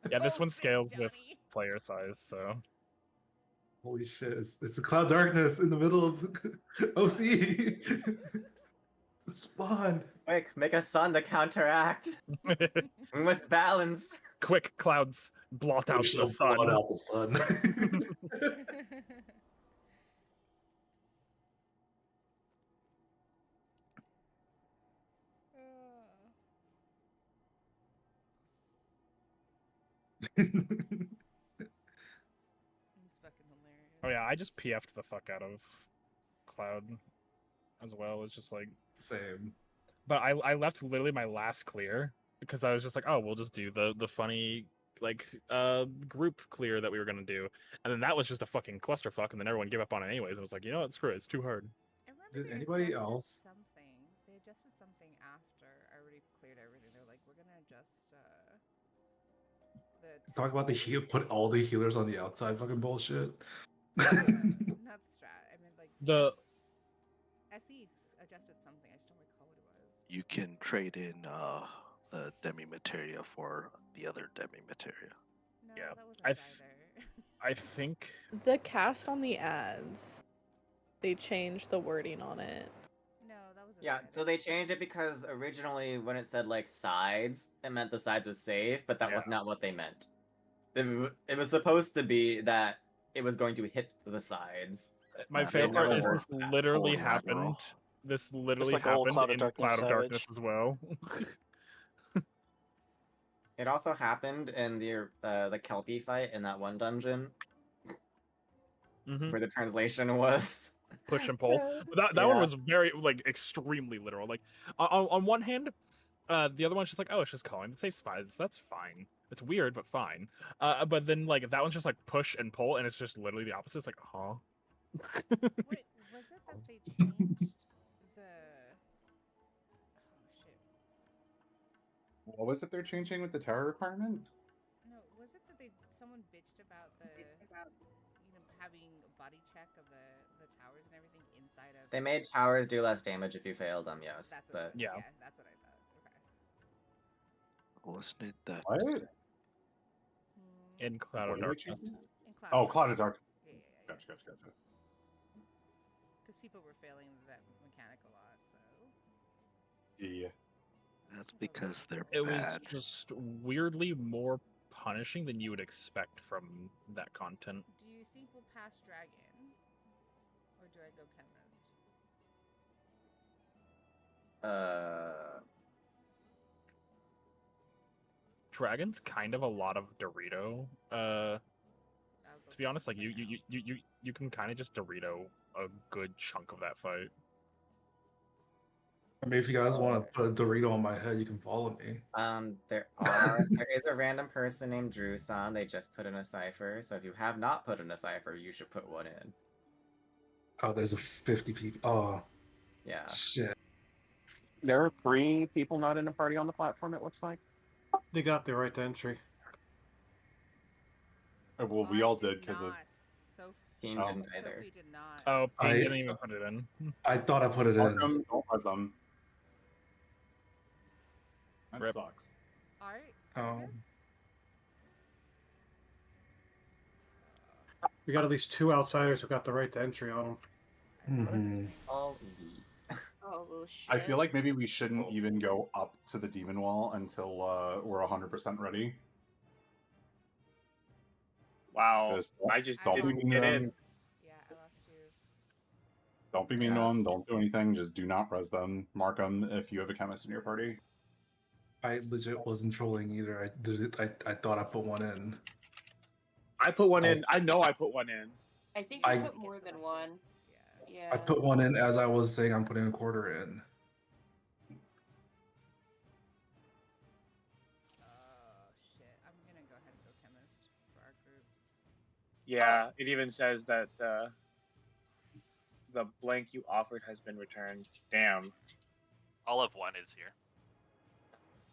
Yeah, this one scales with player size, so. Holy shit, it's a Cloud Darkness in the middle of OC. Spawn. Quick, make a sun to counteract. We must balance. Quick, clouds, blot out the sun. Blot out the sun. Oh yeah, I just PF'd the fuck out of Cloud as well. It's just like same. But I left literally my last clear because I was just like, oh, we'll just do the funny like group clear that we were gonna do, and then that was just a fucking clusterfuck, and then everyone gave up on it anyways. I was like, you know what, screw it, it's too hard. Did anybody else? Something. They adjusted something after I already cleared everything. They're like, we're gonna adjust the. Talk about the heal. Put all the healers on the outside. Fucking bullshit. Not the strat. I mean, like the. SE adjusted something. I just don't recall what it was. You can trade in the demi materia for the other demi materia. No, Yeah, that wasn't either. I think The cast on the ads, they changed the wording on it. No, that wasn't. Yeah, so they changed it because originally when it said like sides, it meant the sides was safe, but that was not what they meant. It was supposed to be that it was going to hit the sides. my favorite part is this literally happened. This literally like old happened Cloud of in Darkness Cloud of Darkness Savage. as well. It also happened in the Kelpie fight in that one dungeon where the translation was Push and pull. But that one was very like extremely literal. Like on one hand, the other one's just like, oh, it's just calling the safe spies. That's fine. It's weird, but fine. But then like that one's just like push and pull, and it's just literally the opposite. It's like, huh? Wait, was it that they changed the? Oh shit! What was it they're changing with the tower requirement? No, was was it that someone bitched about having a body check of the towers and everything inside of? They made towers do less damage if you fail them, yes. That's what but it was. Yeah, that's what I thought. Okay. Wasn't it that? What? In Cloud What of are they Darkness. choosing? In Cloud Oh, of Cloud of Darkness. Dark. Yeah. Gotcha. Because people were failing that mechanic a lot, so. Yeah. That's because they're It was bad. just weirdly more punishing than you would expect from that content. Do you think we'll pass Dragon? Or do I go Chemist? Dragon's kind of a lot of Dorito. To be honest, like you can kind of just Dorito a good chunk of that fight. I mean, if you guys want to put a Dorito on my head, you can follow me. There is a random person named Drusan. They just put in a cipher. So if you have not put in a cipher, you should put one in. Oh, there's a 50 people. Oh, yeah. Shit. There are 3 people not in a party on the platform, it looks like. They got the right to entry. Well, we all did because of. Keen Oh. didn't either. Sophie did not. Oh, I Ping didn't even put it in. I thought I put it in. Markham, don't press them. That Rip. sucks. Art? Oh. We got at least 2 outsiders who got the right to entry on them. Mm-hmm. All elite. Oh, well, shit. I feel like maybe we shouldn't even go up to the demon wall until we're 100% ready. Wow. Just I just don't didn't be mean get to in. them. Yeah, I lost you. Don't be mean to them. Don't do anything. Just do not res them. Mark them if you have a chemist in your party. I legit wasn't trolling either. I did it. I thought I put one in. I put one in. I know I put one in. I think you I- put more than one. Yeah. I put one in as I was saying I'm putting a quarter in. Oh, shit. I'm gonna go ahead and go Chemist for our groups. Yeah, it even says that the blank you offered has been returned. Damn. All of one is here.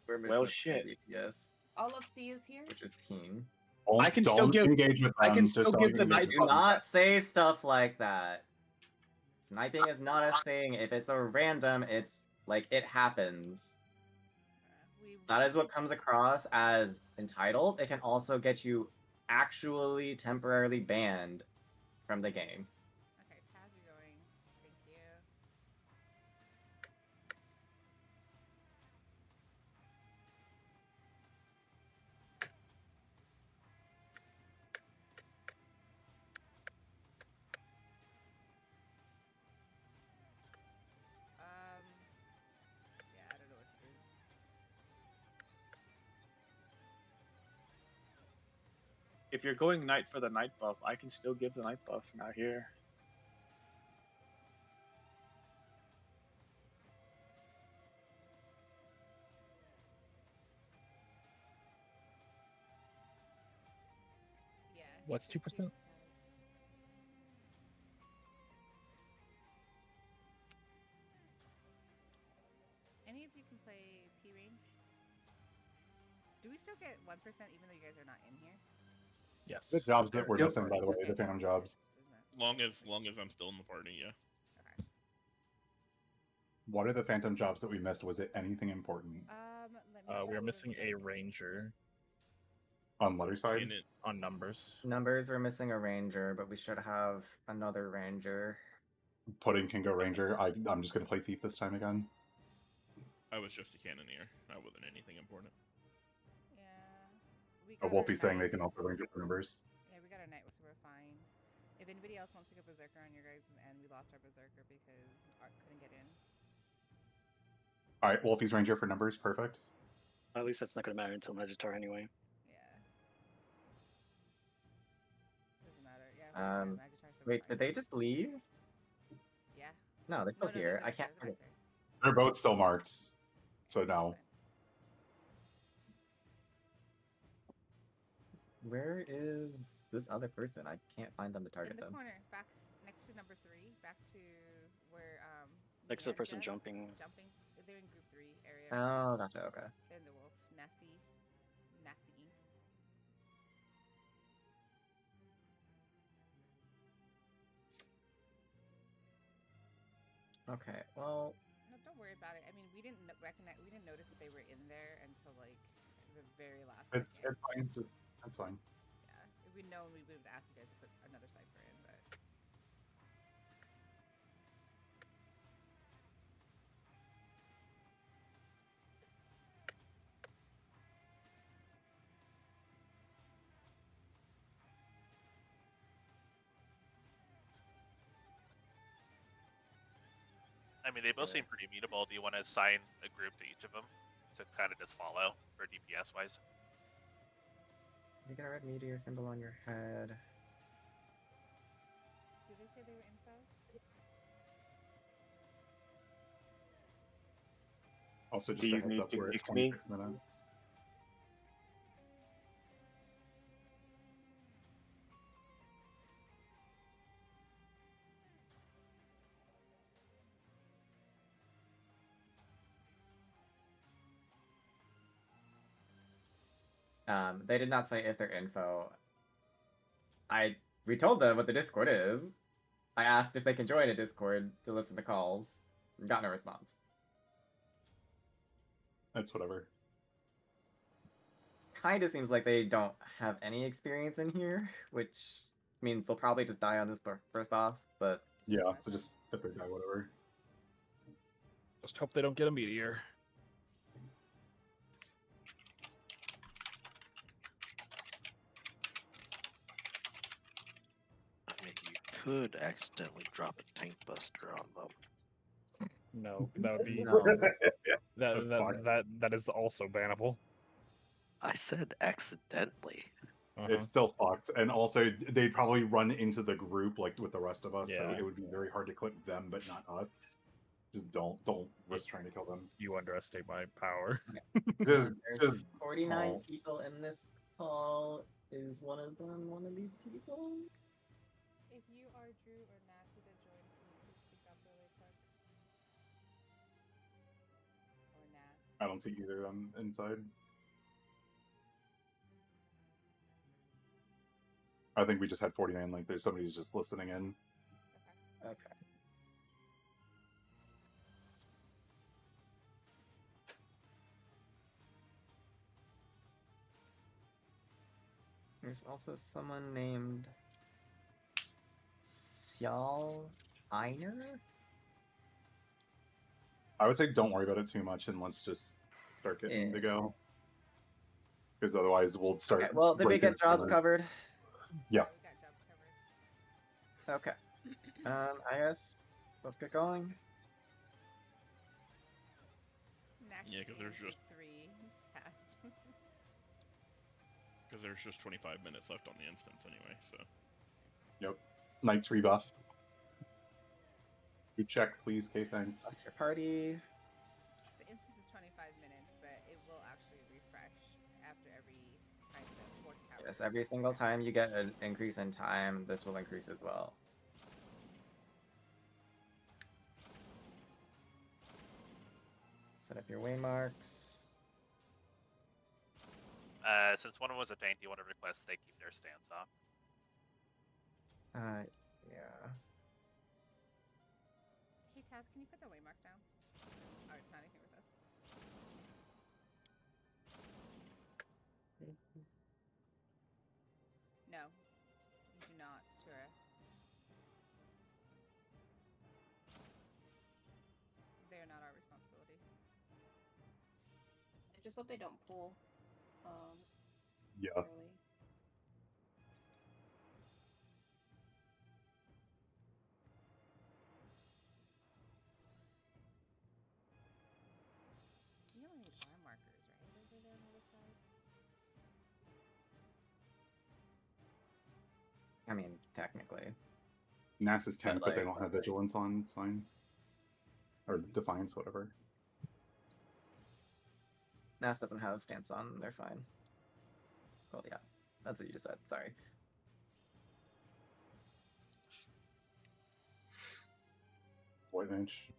We're Well, missing shit. DPS, All of C is here. which is Keen. I can still Don't give. engage with I them. can Just still don't give the engage night with Do them. not say stuff like that. Sniping is not a thing. If it's a random, it's like it happens. That is what comes across as entitled. It can also get you actually temporarily banned from the game. Okay, Taz, you're going. Thank you. Yeah, I don't know what to do. If you're going night for the night buff, I can still give the night buff now here. Yeah. What's 2%? Any of you can play P range? Do we still get 1% even though you guys are not in here? Yes. The jobs that we're Yep. missing, by the way, the phantom jobs. Long as I'm still in the party, yeah. What are the phantom jobs that we missed? Was it anything important Let me We are missing a ranger on letter side? In it, on numbers. Numbers, we're missing a ranger, but we should have another ranger. Pudding can go ranger. I'm just gonna play thief this time again. I was just a cannoneer. That wasn't anything important. Yeah. We Oh, got Wolfie's our saying they can knights. also ranger for numbers. Yeah, we got our knight, so we're fine. If anybody else wants to go berserker on your guys' end, we lost our berserker because Art couldn't get in. All right, Wolfie's ranger for numbers. Perfect. At least that's not going to matter until Magitar anyway. Yeah. Doesn't matter. Yeah. we have Magitar, so we're Wait, fine. did they just leave? Yeah. No, they're still No, they're here. back I can't. there, they're back there. They're both still marked, so no. Where is this other person? I can't find them to target In the them. corner, back next to number 3, back to where Next to the person Miranda- jumping. Jumping. They're in group 3 area. Oh, gotcha. Okay. They're in the wolf. Nasty Inc. Okay, well, No, don't worry about it. I mean, we didn't we didn't notice that they were in there until like the very last It's second. fine. That's fine. Yeah, if we'd known, we would have asked you guys to put another cipher in, but. I mean, they both seem pretty mutable. Do you want to assign a group to each of them to kind of just follow for DPS wise? you get a red meteor symbol on your head. Did they say they were info? Also, just Do a you heads need up, to we're at kick me? 26 minutes. They did not say if they're info. We told them what the Discord is. I asked if they can join a Discord to listen to calls. Got no response. That's whatever. Kinda seems like they don't have any experience in here, which means they'll probably just die on this first boss, but... Yeah, so just the big guy, whatever. Just hope they don't get a meteor. I mean, you could accidentally drop a tank buster on them. No, that would be No. that is also bannable. I said accidentally. It's still fucked, and also they'd probably run into the group like with the rest of us, so Yeah. it would be very hard to clip them, but not us. Just don't risk trying to kill them. You underestimate my power. Just, There's 49 oh. people in this call. Is one of them one of these people? If you are Drew or Nasty that joined, can you please speak up really quick? Or Nas. I don't see either of them inside. I think we just had 49. Like, there's somebody who's just listening in. Okay. There's also someone named Sjal Einer? I would say don't worry about it too much, and let's just start getting to go. Because otherwise, we'll start. Okay, well, did we breaking get jobs the- covered? Yeah. We got jobs covered. Okay. I guess let's get going. Next Yeah, because there's is the just 3 tasks. because there's just 25 minutes left on the instance anyway. So. Yep. Knight's rebuff. You check, please, K. Thanks. That's your party. The instance is 25 minutes, but it will actually refresh after every time the fourth tower. Yes, every single time you get an increase in time, this will increase as well. Set up your waymarks. Since one of them was a tank, do you want to request they keep their stance off? Yeah. Hey Taz, can you put the waymarks down? Oh, it's not in here with us. No, you do not, Tura. They are not our responsibility. I just hope they don't pull. Yeah. Early. You only need arm markers, right? Over there on the other side. I mean, technically. NAS is 10, but they like- don't have vigilance on. It's fine. Or defiance, whatever. NAS doesn't have stance on, they're fine. Well, yeah. That's what you just said. Sorry. White mage.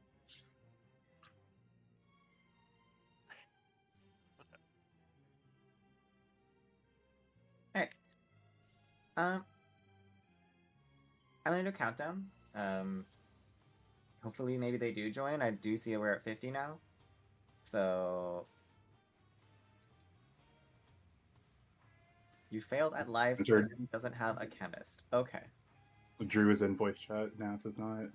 Hey. I'm gonna do a countdown. Hopefully, maybe they do join. I do see we're at 50 now. So... You failed at live Sure. since it doesn't have a chemist. Okay. Drew is in voice chat. Nas is not.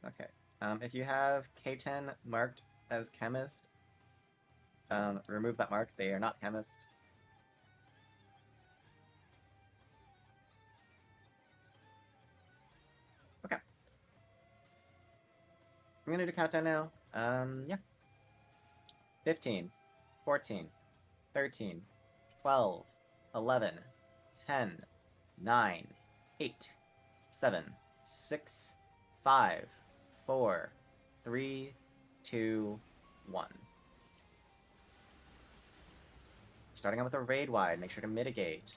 Okay. If you have K10 marked as chemist, remove that mark. They are not chemist. Okay. I'm gonna do countdown now. Yeah. 15, 14, 13, 12, 11, 10, 9, 8, 7, 6, 5, 4, 3, 2, 1. Starting out with a raid wide, make sure to mitigate.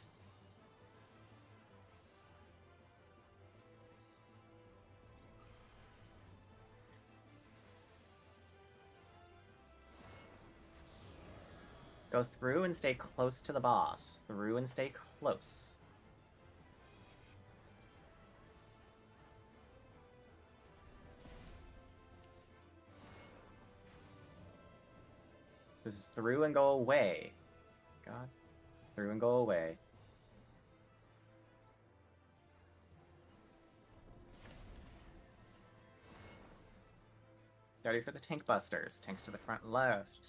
Go through and stay close to the boss. Through and stay close. This is through and go away. God. Through and go away. Ready for the tank busters. Tanks to the front left.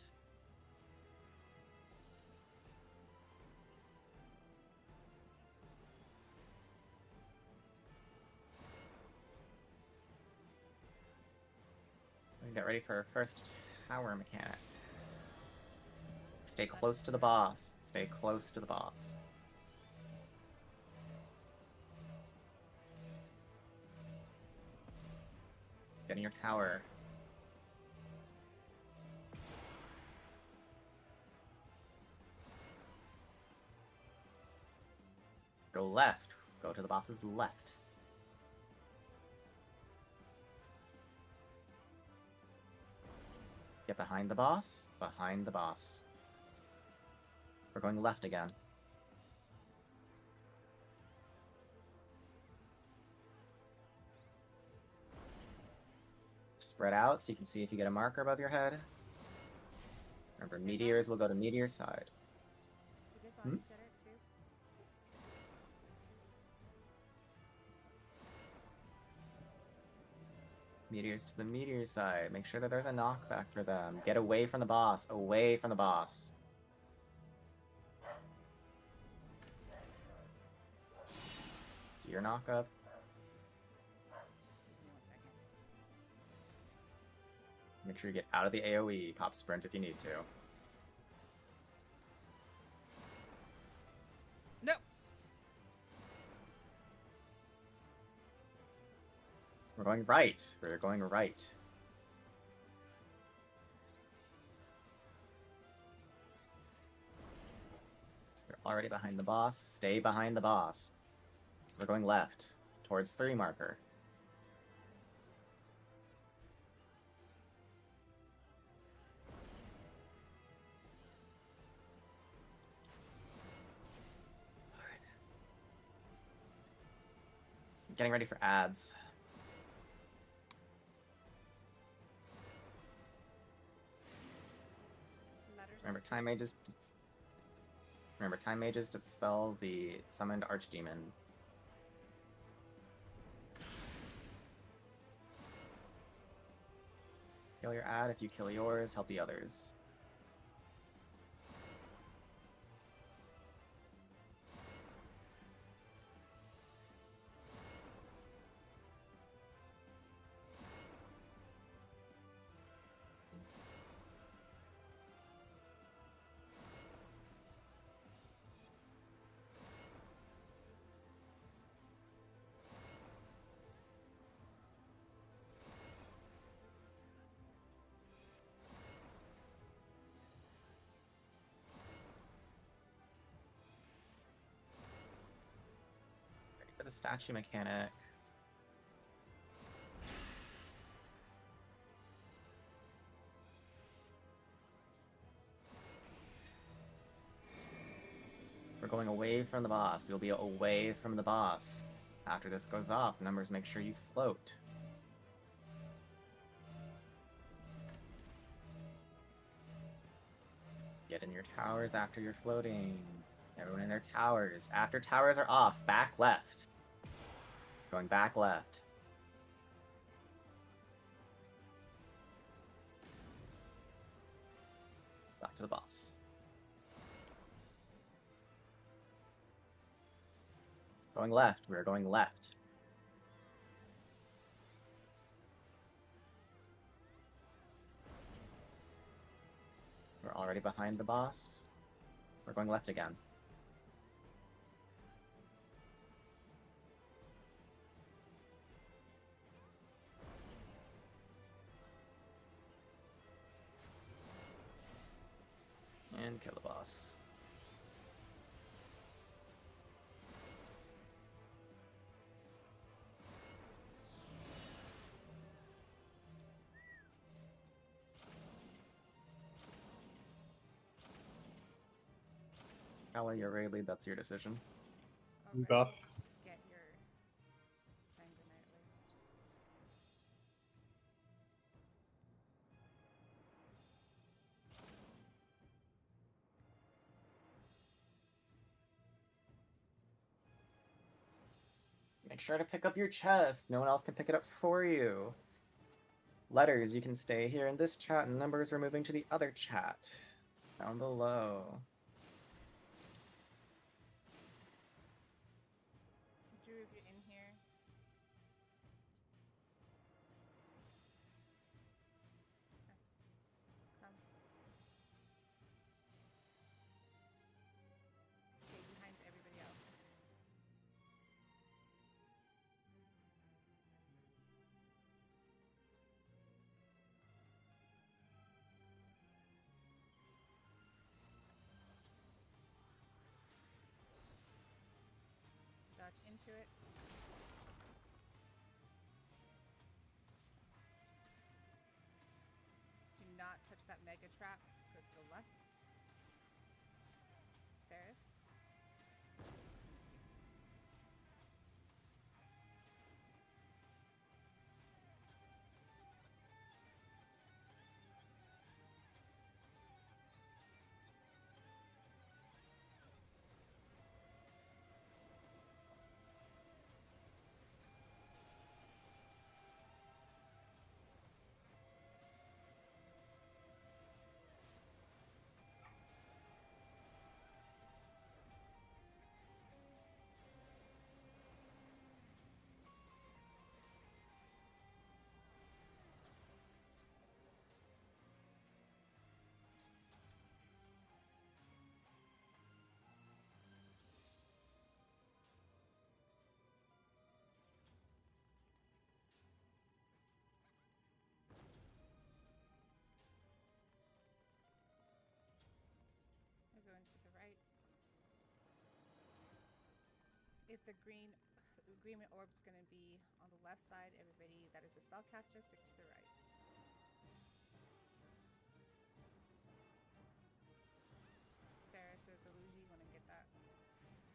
Get ready for our first tower mechanic. Stay close to the boss. Stay close to the boss. Get in your tower. Go left. Go to the boss's left. Get behind the boss. Behind the boss. We're going left again. Spread out so you can see if you get a marker above your head. Remember, meteors will go to meteor side. Hmm? Meteors to the meteor side. Make sure that there's a knockback for them. Get away from the boss. Away from the boss. Do your knock up. Make sure you get out of the AoE. Pop sprint if you need to. No. We're going right. We're going right. You're already behind the boss. Stay behind the boss. We're going left. Towards 3 marker. Getting ready for ads. Remember, time mages. Remember, time mages dispel the summoned archdemon. Kill your ad. If you kill yours, help the others. The statue mechanic. We're going away from the boss. We'll be away from the boss. After this goes off, numbers, make sure you float. Get in your towers after you're floating. Everyone in their towers. After towers are off, back left. Going back left. Back to the boss. Going left. We're going left. We're already behind the boss. We're going left again. And kill the boss. Callie, you're ready to lead. That's your decision. Buff. Get your sanguinite list. Make sure to pick up your chest. No one else can pick it up for you. Letters, you can stay here in this chat, and numbers, we're moving to the other chat. Down below. Drew, if you're in here. Come. Stay behind everybody else. Dodge into it. Do not touch that mega trap. Go to the left. Saris. We're going to the right. If the green agreement orb's going to be on the left side, everybody that is a spellcaster, stick to the right. Saris or Galuji, want to get that?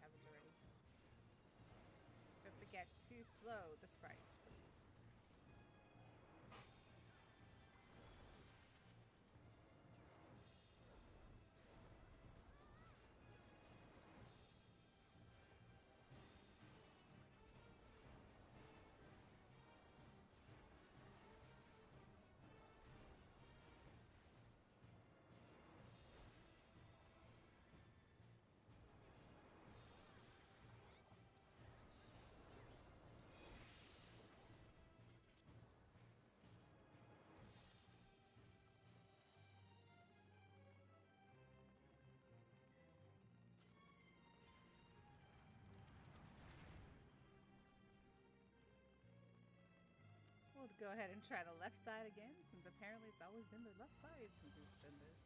Have it already. Don't forget to slow the sprite, please. We'll go ahead and try the left side again, since apparently it's always been the left side since we've done this.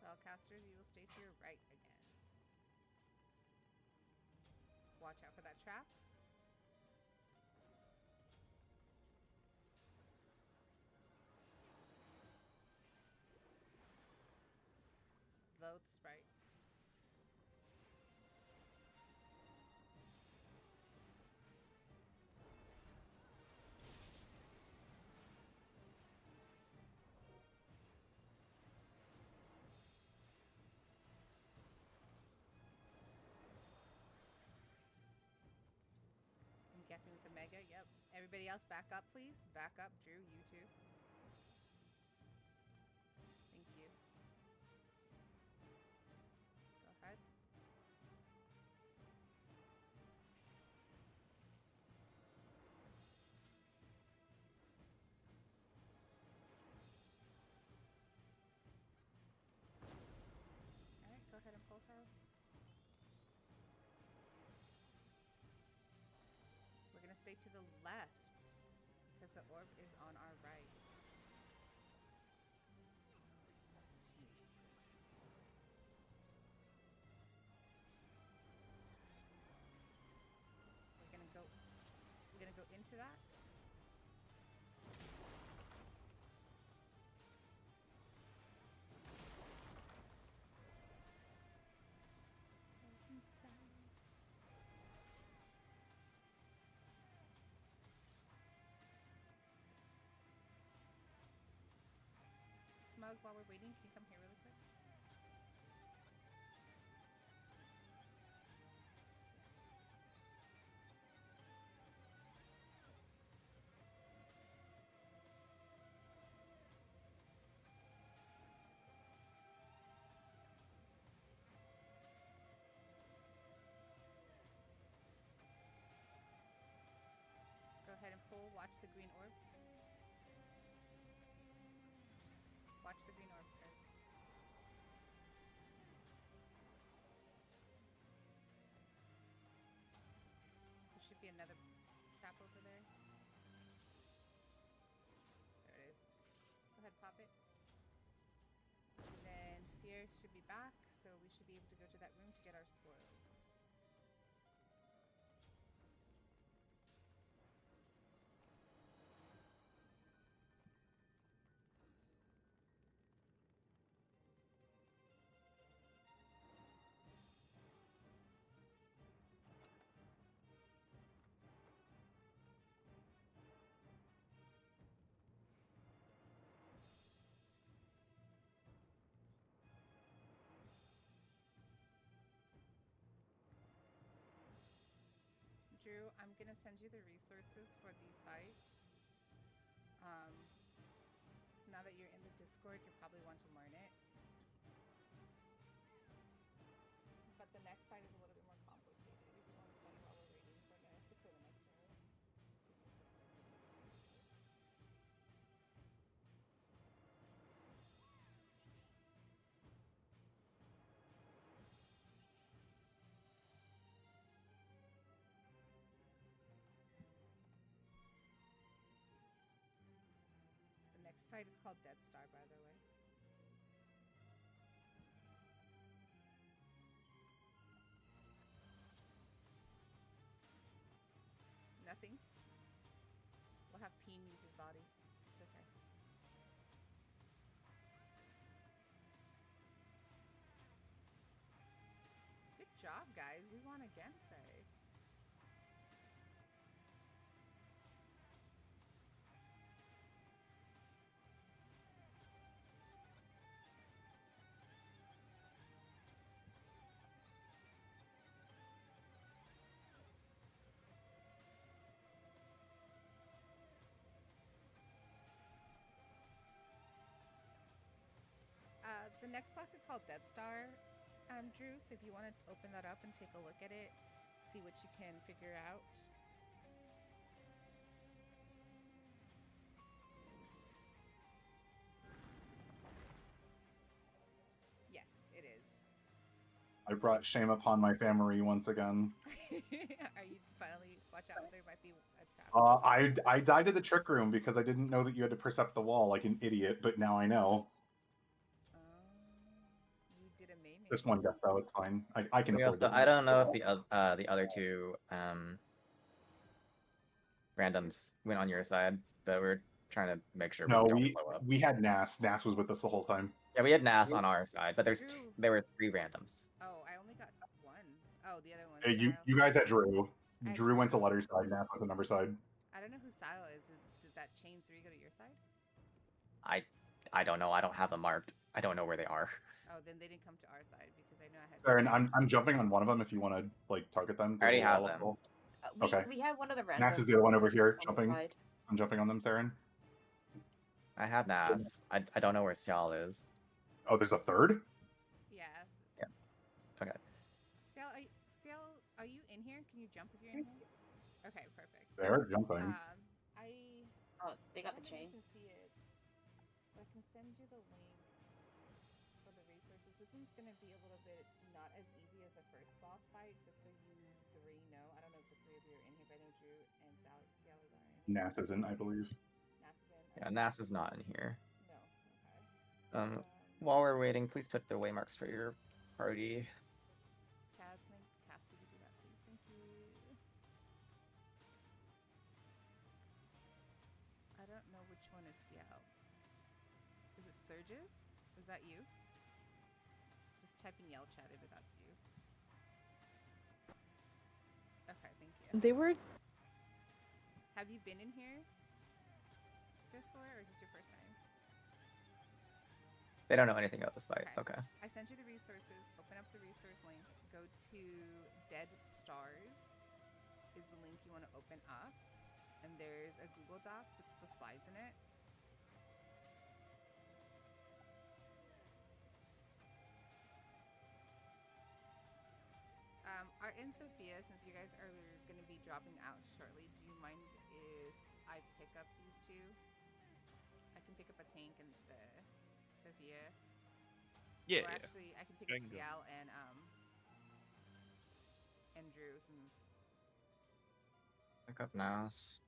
Spellcasters, you will stay to your right again. Watch out for that trap. Slow the sprite. I'm guessing it's a mega. Yep. Everybody else back up, please. Back up. Drew, you too. Thank you. Go ahead. Alright, go ahead and pull tiles. We're gonna stay to the left because the orb is on our right. We're gonna go into that. Open sights. Smug, while we're waiting, can you come here really quick? Go ahead and pull. Watch the green orbs. Watch the green orbs, guys. There should be another trap over there. There it is. Go ahead, pop it. And then Fear should be back, so we should be able to go to that room to get our spoils. Drew, I'm gonna send you the resources for these fights. So now that you're in the Discord, you probably want to learn it. But the next fight is a little bit more complicated. If you want to study while we're waiting for to clear the next room. Next fight is called Dead Star, by the way. Nothing. We'll have Peen use his body. It's okay. Good job, guys. We won again today. The next boss is called Dead Star, Drew, so if you want to open that up and take a look at it, see what you can figure out. Yes, it is. I brought shame upon my family once again. Are you finally, watch out, there might be a trap. I died to the trick room because I didn't know that you had to percept the wall like an idiot, but now I know. Just one death though, it's fine. I can We afford also, that. I don't know if the other two randoms went on your side, but we're trying to make sure No, we don't we blow up. we had Nas. Nas was with us the whole time. Yeah, we had Nas on our side, but Drew. there were 3 randoms. Oh, I only got one. Oh, the other one. You guys had Drew. Drew went to Letter's side. Nas went to number side. I don't know who Sile is. Did that chain 3 go to your side? I don't know. I don't have them marked. I don't know where they are. Oh, then they didn't come to our side because I know I had. Aaron, I'm jumping on one of them if you want to like target them. I already They're have all them. level. We, Okay. we have one of the randoms. Nas is the other one over here on the jumping. side. I'm jumping on them, Saren. I have Nas. I don't know where Sial is. Oh, there's a third? Yeah. Yeah. Okay. Sale, are you in here? Can you jump if you're in here? Okay, perfect. They're jumping. Oh, they got the I don't know chain. if you can see it, but I can send you the link for the resources. This one's gonna be a little bit not as easy as the first boss fight, just so you 3 know. I don't know if the 3 of you are in here, but I know Drew and Cialis are in here. Nas isn't, I believe. Nas is in. Yeah, Nas is not in here. No. Okay. While we're waiting, please put the waymarks for your party. Chaz, can I task you to do that, please? Thank you. I don't know which one is Cial. Is it Surges? Is that you? Just type in yell chat if that's you. Okay, thank you. They were. Have you been in here before, or is this your first time? They don't know anything about this fight. Okay. I sent you the resources. Open up the resource link. Go to Dead Stars is the link you want to open up. And there's a Google Docs with the slides in it. Art and Sophia, since you guys are going to be dropping out shortly, do you mind if I pick up these 2? I can pick up a tank and the Sophia. Yeah. Or actually, I can pick up Cial and Drew since. Pick up Nas.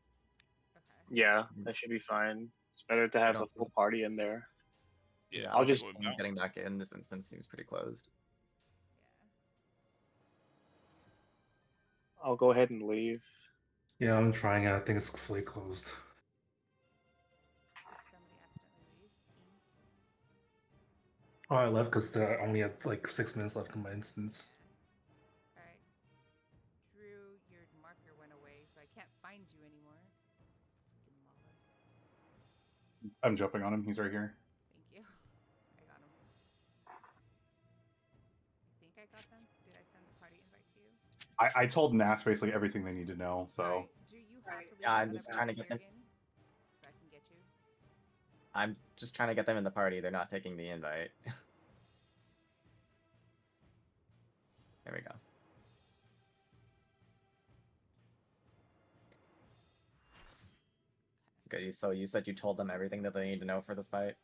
Yeah, that should be fine. It's better to have the full party in there. Yeah, I'll just getting back in this instance seems pretty closed. I'll go ahead and leave. Yeah, I'm trying it. I think it's fully closed. Oh, I left because I only had like 6 minutes left in my instance. Alright. Drew, your marker went away, so I can't find you anymore. Freaking lawless. I'm jumping on him. He's right here. Thank you. I got him. I think I got them. Did I send the party invite to you? I told Nas basically everything they need to know, so. Drew, you have to leave Yeah, I'm the just other trying to party get them. you're in, so I can get you. I'm just trying to get them in the party. They're not taking the invite. There we go. Okay, so you said you told them everything that they need to know for this fight?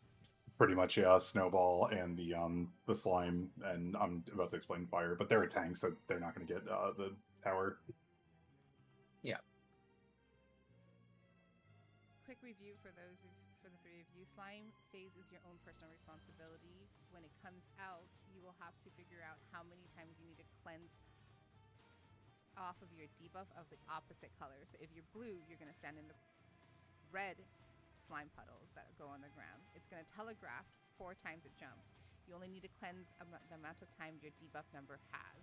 Pretty much, yeah. Snowball and the slime, and I'm about to explain fire, but they're a tank, so they're not going to get the tower. Yeah. Quick review for the 3 of you. Slime phase is your own personal responsibility. When it comes out, you will have to figure out how many times you need to cleanse off of your debuff of the opposite color. So if you're blue, you're going to stand in the red slime puddles that go on the ground. It's going to telegraph 4 times it jumps. You only need to cleanse the amount of time your debuff number has.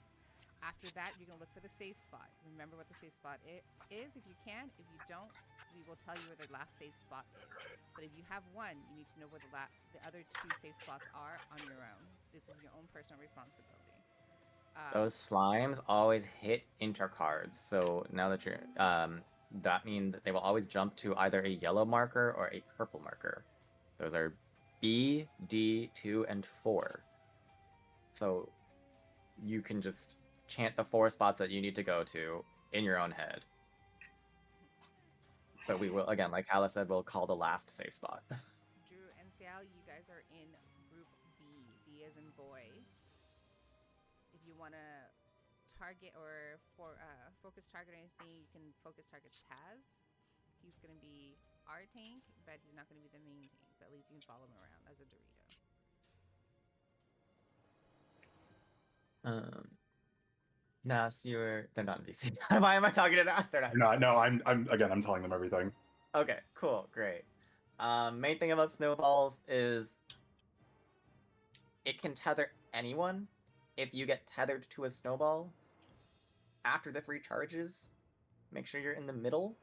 After that, you're going to look for the safe spot. Remember what the safe spot is if you can. If you don't, we will tell you where the last safe spot is. But if you have one, you need to know where the other 2 safe spots are on your own. This is your own personal responsibility. Those slimes always hit intercards. So now that you're that means they will always jump to either a yellow marker or a purple marker. Those are B, D, 2, and 4. So you can just chant the 4 spots that you need to go to in your own head. But we will, again, like Hala said, we'll call the last safe spot. Drew and Cial, you guys are in group B. B as in boy. If you want to target or focus target or anything, you can focus target Taz. He's going to be our tank, but he's not going to be the main tank. But at least you can follow him around as a Dorito. Nas, they're not NPC. Why am I talking to Nas? They're not. No, I'm telling them everything. Okay, cool, great. Main thing about snowballs is it can tether anyone. If you get tethered to a snowball, after the 3 charges, make sure you're in the middle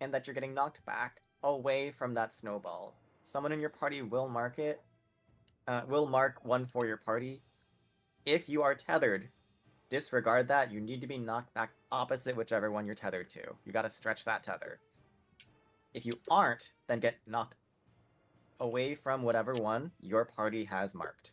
and that you're getting knocked back away from that snowball. Someone in your party will mark it, will mark one for your party. If you are tethered, disregard that. You need to be knocked back opposite whichever one you're tethered to. You gotta stretch that tether. If you aren't, then get knocked away from whatever one your party has marked.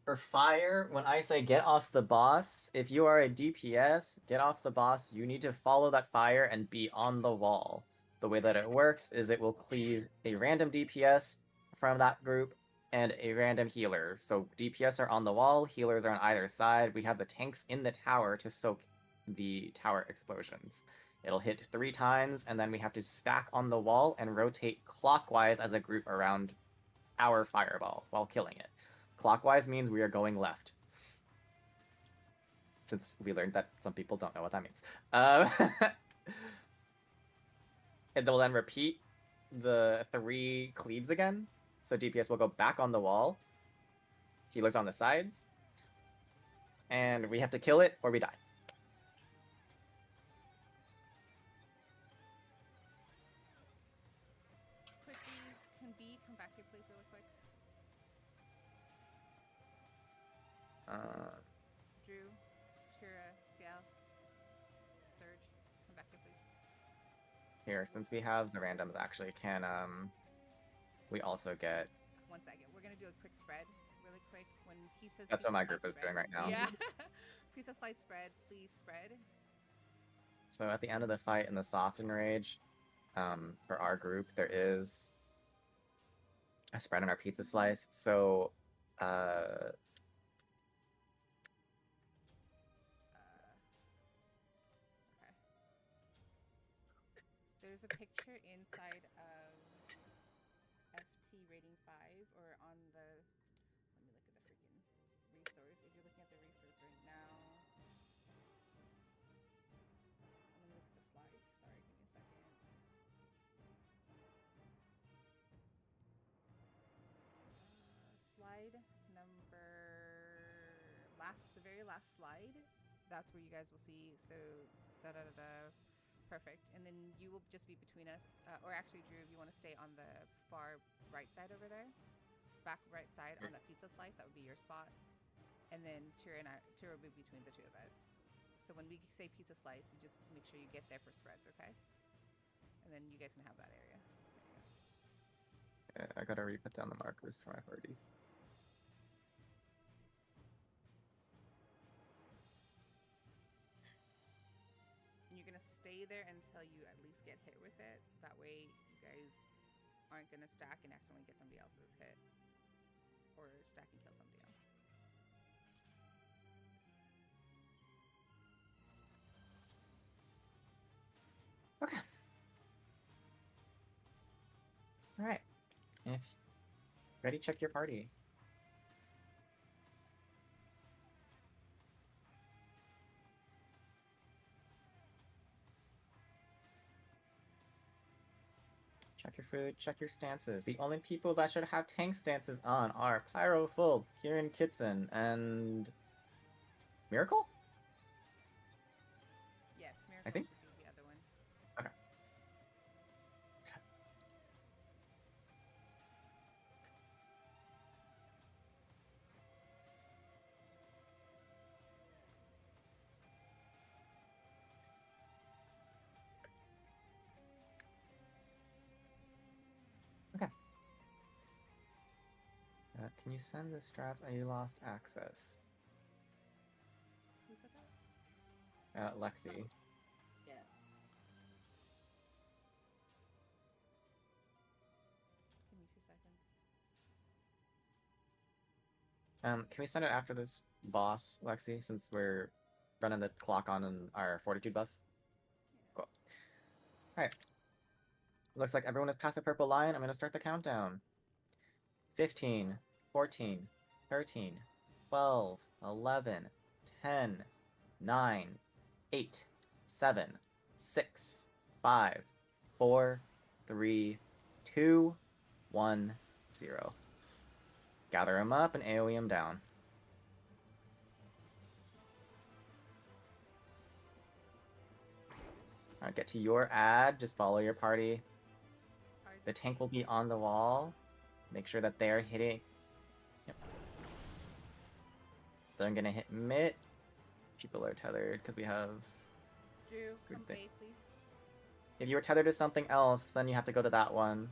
For fire, when I say get off the boss, if you are a DPS, get off the boss, you need to follow that fire and be on the wall. The way that it works is it will cleave a random DPS from that group and a random healer. So DPS are on the wall, healers are on either side. We have the tanks in the tower to soak the tower explosions. It'll hit 3 times, and then we have to stack on the wall and rotate clockwise as a group around our fireball while killing it. Clockwise means we are going left. Since we learned that some people don't know what that means. And they'll then repeat the 3 cleaves again. So DPS will go back on the wall. Healers on the sides. And we have to kill it or we die. Quickly, can B come back here, please, really quick? Drew, Tira, Ciel, Surge, come back here, please. Here, since we have the randoms, actually, can we also get? 1 second, we're gonna do a quick spread, really quick. When he says, That's please what my slide group is spread. doing right now. Yeah. Please slide spread. Please spread. So at the end of the fight in the Soften Rage, for our group, there is a spread on our pizza slice. So, There's a picture inside of FT rating 5 or on the. Let me look at the freaking resource. If you're looking at the resource right now. Let me look at the slide. Sorry, give me a second. Slide number the very last slide. That's where you guys will see. So perfect. And then you will just be between us, or actually, Drew, if you want to stay on the far right side over there, back right side on that pizza slice, that would be your spot. And then Tira will be between the 2 of us. So when we say pizza slice, you just make sure you get there for spreads, okay? And then you guys can have that area. There you go. I gotta re-put down the markers for my party. Stay there until you at least get hit with it, so that way you guys aren't gonna stack and accidentally get somebody else's hit, or stack and kill somebody else. Okay. All right. If ready, check your party. Check your food, check your stances. The only people that should have tank stances on are Pyro Fold, Kieran Kitson, and Miracle? Yes, Miracle I think. should be the other one. Okay. Can you send the strats? I lost access. Who said that? Lexi. Yeah. Give me 2 seconds. Can we send it after this boss, Lexi, since we're running the clock on our fortitude buff? Cool. Alright. Looks like everyone is past the purple line. I'm going to start the countdown. 15, 14, 13, 12, 11, 10, 9, 8, 7, 6, 5, 4, 3, 2, 1, 0. Gather them up and AoE them down. Alright, get to your ad, just follow your party. The tank will be on the wall. Make sure that they're hitting. Yep. Then I'm gonna hit mid. People are tethered because we have. Drew, Good come thing. A, please. If you were tethered to something else, then you have to go to that one.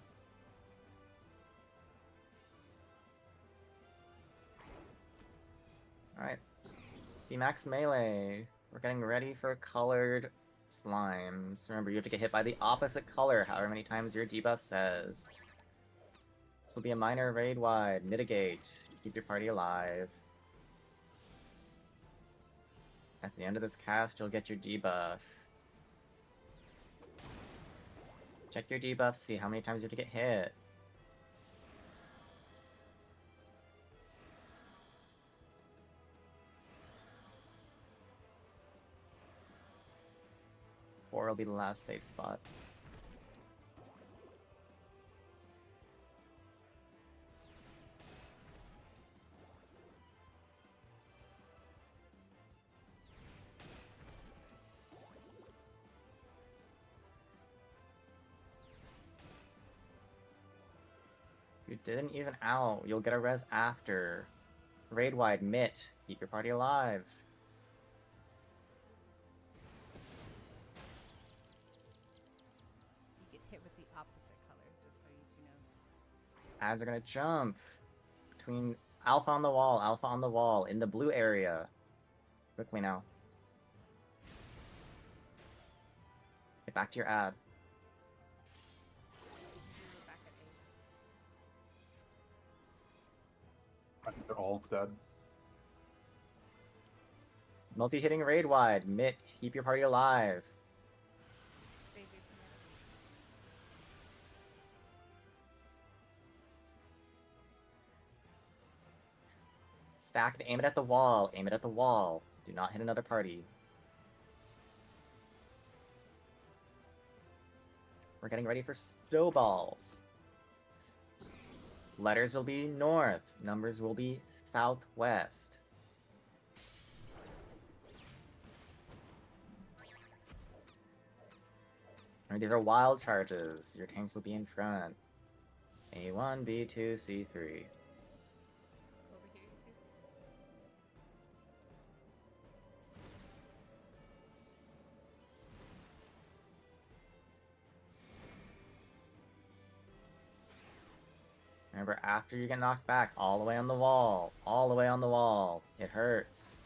Alright. VMAX melee. We're getting ready for colored slimes. Remember, you have to get hit by the opposite color however many times your debuff says. This will be a minor raid wide. Mitigate. Keep your party alive. At the end of this cast, you'll get your debuff. Check your debuff, see how many times you have to get hit. Four will be the last safe spot. If you didn't even out, you'll get a res after. Raid wide, mitt. Keep your party alive. You get hit with the opposite color, just so you two know. Ads are gonna jump between alpha on the wall, in the blue area. Quickly now. Get back to your ad. We're back at A. I think they're all dead. Multi-hitting raid wide, mitt. Keep your party alive. Save your 2 minutes. Stacked, aim it at the wall. Aim it at the wall. Do not hit another party. We're getting ready for snowballs. Letters will be north. Numbers will be southwest. Alright, these are wild charges. Your tanks will be in front. A1, B2, C3. Over here, you two. Remember, after you get knocked back, all the way on the wall. All the way on the wall. It hurts.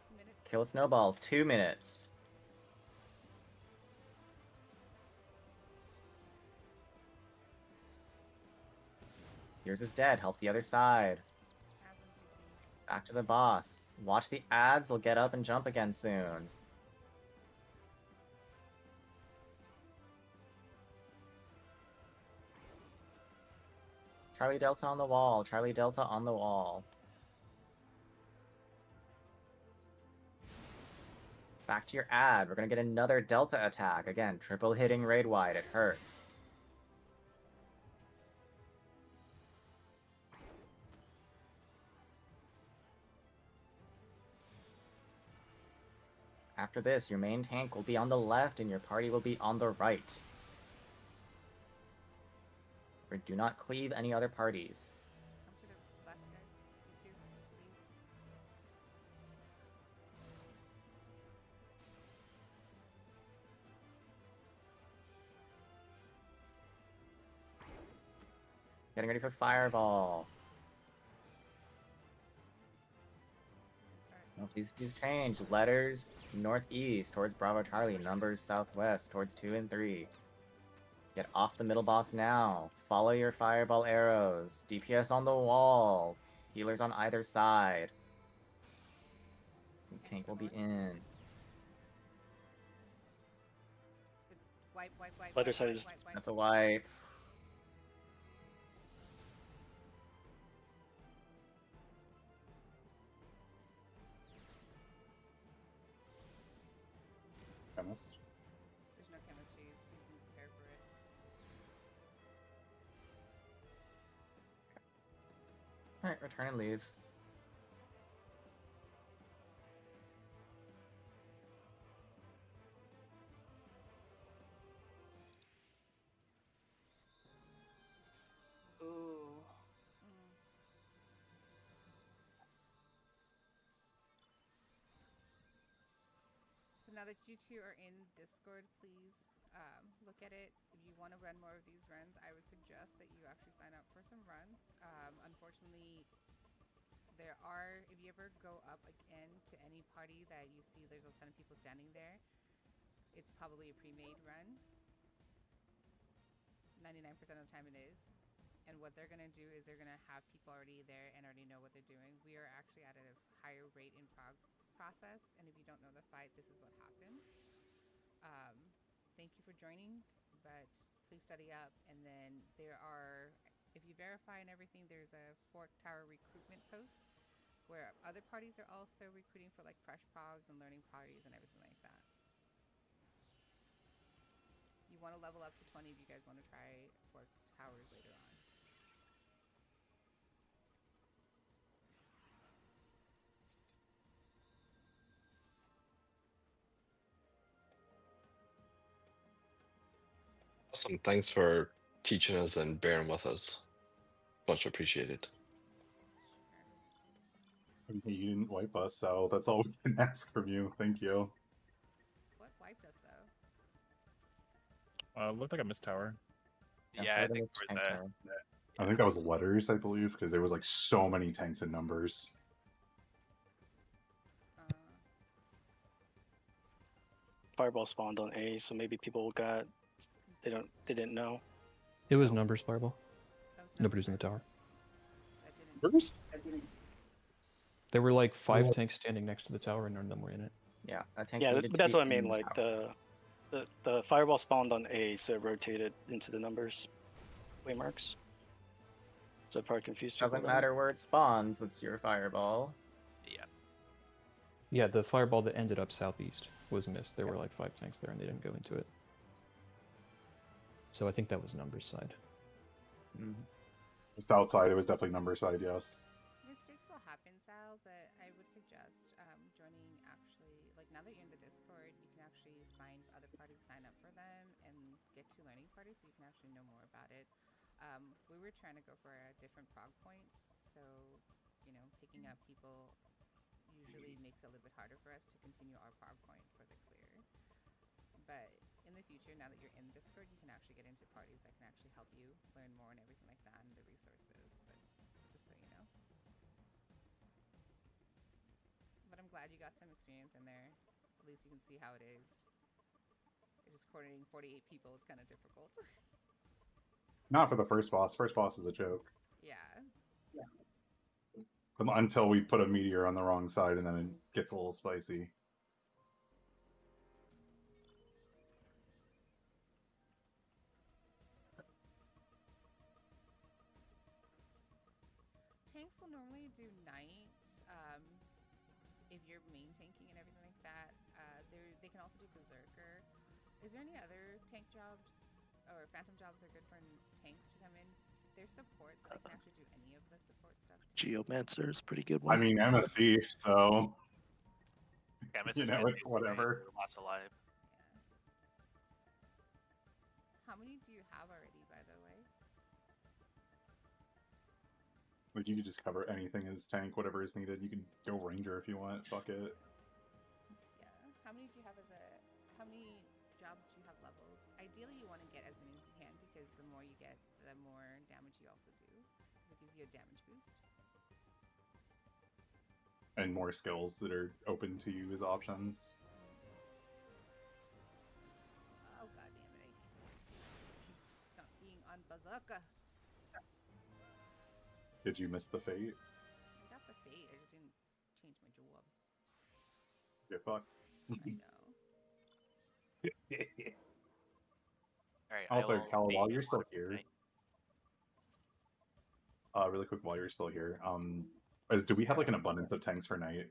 2 minutes. Kill snowballs. 2 minutes. Yours is dead. Help the other side. Ads one's CC. Back to the boss. Watch the ads. They'll get up and jump again soon. Charlie Delta on the wall. Charlie Delta on the wall. Back to your ad. We're gonna get another Delta attack. Again, triple hitting raid wide. It hurts. After this, your main tank will be on the left and your party will be on the right. Or do not cleave any other parties. Come to the left, guys. You two, please. Getting ready for Fireball. Start. These change. Letters northeast towards Bravo Charlie. Numbers southwest towards 2 and 3. Get off the middle boss now. Follow your Fireball arrows. DPS on the wall. Healers on either side. The tank will be in. Wipe, wipe, wipe. Letter wipe, side wipe, is- wipe, wipe. That's a wipe. chase. We can prepare for it. All right, return and leave. Ooh. So now that you two are in Discord, please look at it. If you want to run more of these runs, I would suggest that you actually sign up for some runs. Unfortunately, there are, if you ever go up again to any party that you see there's a ton of people standing there, it's probably a pre-made run. 99% of the time it is. And what they're going to do is they're going to have people already there and already know what they're doing. We are actually at a higher rate in process, and if you don't know the fight, this is what happens. Thank you for joining, but please study up. And then there are, if you verify and everything, there's a Fork Tower recruitment post where other parties are also recruiting for like fresh progs and learning parties and everything like that. You want to level up to 20 if you guys want to try Fork Towers later on. Awesome. Thanks for teaching us and bearing with us. Much appreciated. You didn't wipe us, so that's all we can ask from you. Thank you. What wiped us though? Looked like a mist tower. Yeah, I think we're there. I think that was letters, I believe, because there was like so many tanks and numbers. Fireball spawned on A, so maybe people got they didn't know. It was numbers fireball. Nobody was in the tower. Numbers? There were like 5 tanks standing next to the tower, and none of them were in it. Yeah, a tank. Yeah, needed but to that's be what I in mean. the Like tower. the fireball spawned on A, so it rotated into the numbers waymarks. So it probably confused people. Doesn't matter where it spawns. It's your fireball. Yeah. Yeah, the fireball that ended up southeast was missed. There were like 5 tanks there, and they didn't go into it. So I think that was numbers side. Just outside, it was definitely number side, yes. Mistakes will happen, Sal, but I would suggest joining actually, like now that you're in the Discord, you can actually find other parties, sign up for them, and get to learning parties so you can actually know more about it. We were trying to go for a different prog point, so, you know, picking up people usually makes it a little bit harder for us to continue our prog point for the clear. But in the future, now that you're in Discord, you can actually get into parties that can actually help you learn more and everything like that and the resources, but just so you know. But I'm glad you got some experience in there. At least you can see how it is. It's just coordinating 48 people is kind of difficult. Not for the first boss. First boss is a joke. Yeah. Until we put a meteor on the wrong side, and then it gets a little spicy. Tanks will normally do night if you're main tanking and everything like that. They can also do berserker. Is there any other tank jobs or phantom jobs that are good for tanks to come in? There's support, so they can actually do any of the support stuff too. Geomancer is a pretty good one. I mean, I'm a thief, so Chemist you is know, gonna it's be whatever. lots alive. How many do you have already, by the way? Like, you could just cover anything as tank, whatever is needed. You can go ranger if you want. Fuck it. Yeah. How many do you have how many jobs do you have leveled? Ideally, you want to get as many as you can because the more you get, the more damage you also do. Because it gives you a damage boost. And more skills that are open to you as options. Oh god damn it! Not being on Bazooka. Did you miss the fate? I got the fate. I just didn't change my job. You're fucked. I know. Alright, Also, Cal, while you're still here, really quick, while you're still here, do we have like an abundance of tanks for night?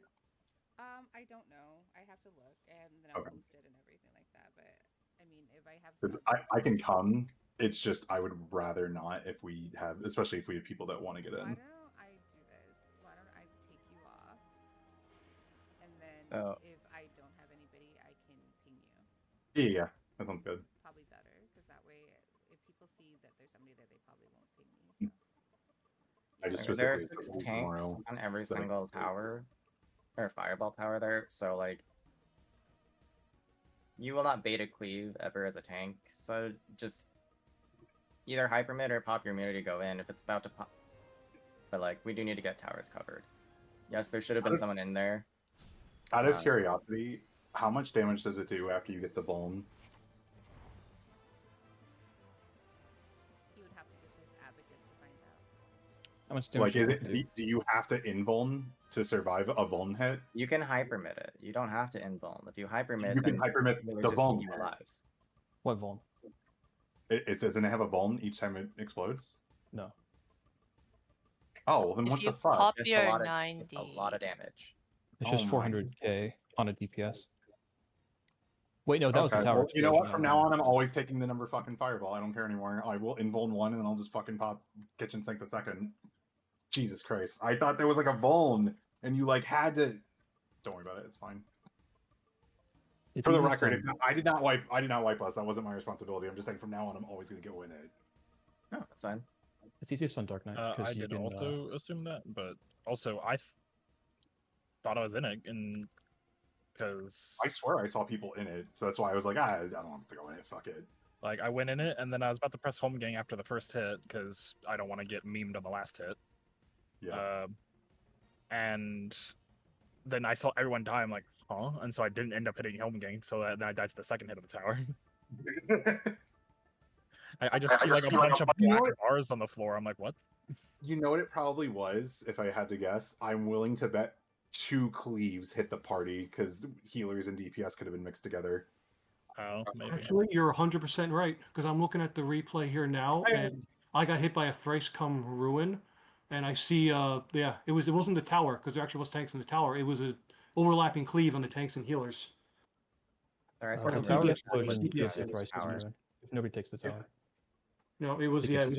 I don't know. I have to look and then I'll Okay. post it and everything like that. But I mean, if I have Because subs, I can come. It's just I would rather not if we have, especially if we have people that want to get why in. don't I do this? Why don't I take you off, and then Oh. if I don't have anybody, I can ping you. Yeah, that sounds good. Probably better, because that way, if people see that there's somebody there, they probably won't ping me. So. I just There are specifically 6 tanks tomorrow on every that I single can do. tower, or fireball tower there, so like you will not beta cleave ever as a tank, so just either hyper mid or pop your immunity to go in if it's about to pop. But like we do need to get towers covered. Yes, there should have been someone in there. Out of curiosity, how much damage does it do after you get the vuln? He would have to go to his abacus to find out. How much damage Like, is does it? Do you have to invuln to survive a vuln hit? You can hyper mid it. You don't have to invuln. If you hyper mid, You can then hyper mid healers the just keep vuln you hit. alive. What vuln? Doesn't it have a vuln each time it explodes? No. Oh, then If what you the fuck? pop Just your a lot 90, of damage. It's Oh just my. 400k on a DPS. Wait, no, that was the Okay, tower. well, you know what? explosion, From never now mind. on, I'm always taking the number fucking fireball. I don't care anymore. I will invuln one, and then I'll just fucking pop kitchen sink the second. Jesus Christ! I thought there was like a vuln, and you like had to. Don't worry about it. It's fine. It's For the easiest record, on- I did not wipe us. That wasn't my responsibility. I'm just saying from now on, I'm always gonna go in it. No, that's fine. It's easiest on Dark Knight because I you did can. also assume that, but also I thought I was in it, and because I swear I saw people in it, so that's why I was like, I don't have to go in it. Fuck it. like I went in it, and then I was about to press home gang after the first hit because I don't want to get memed on the last hit. Yeah. And then I saw everyone die. I'm like, huh? And so I didn't end up hitting home gang. So then I died to the second hit of the tower. I just see like a bunch of You know black what? bars on the floor. I'm like, what? You know what it probably was, if I had to guess? I'm willing to bet 2 cleaves hit the party because healers and DPS could have been mixed together. Oh, maybe. Actually, you're 100% right because I'm looking at the replay here now, and I got hit by a thrice come ruin, and I see yeah, it wasn't the tower because there actually was tanks in the tower. It was a overlapping cleave on the tanks and healers. Alright, Or The the tower DPS explosion DPS gives a damage. thrice tower. if nobody takes the tower. No, it was Because yeah. It was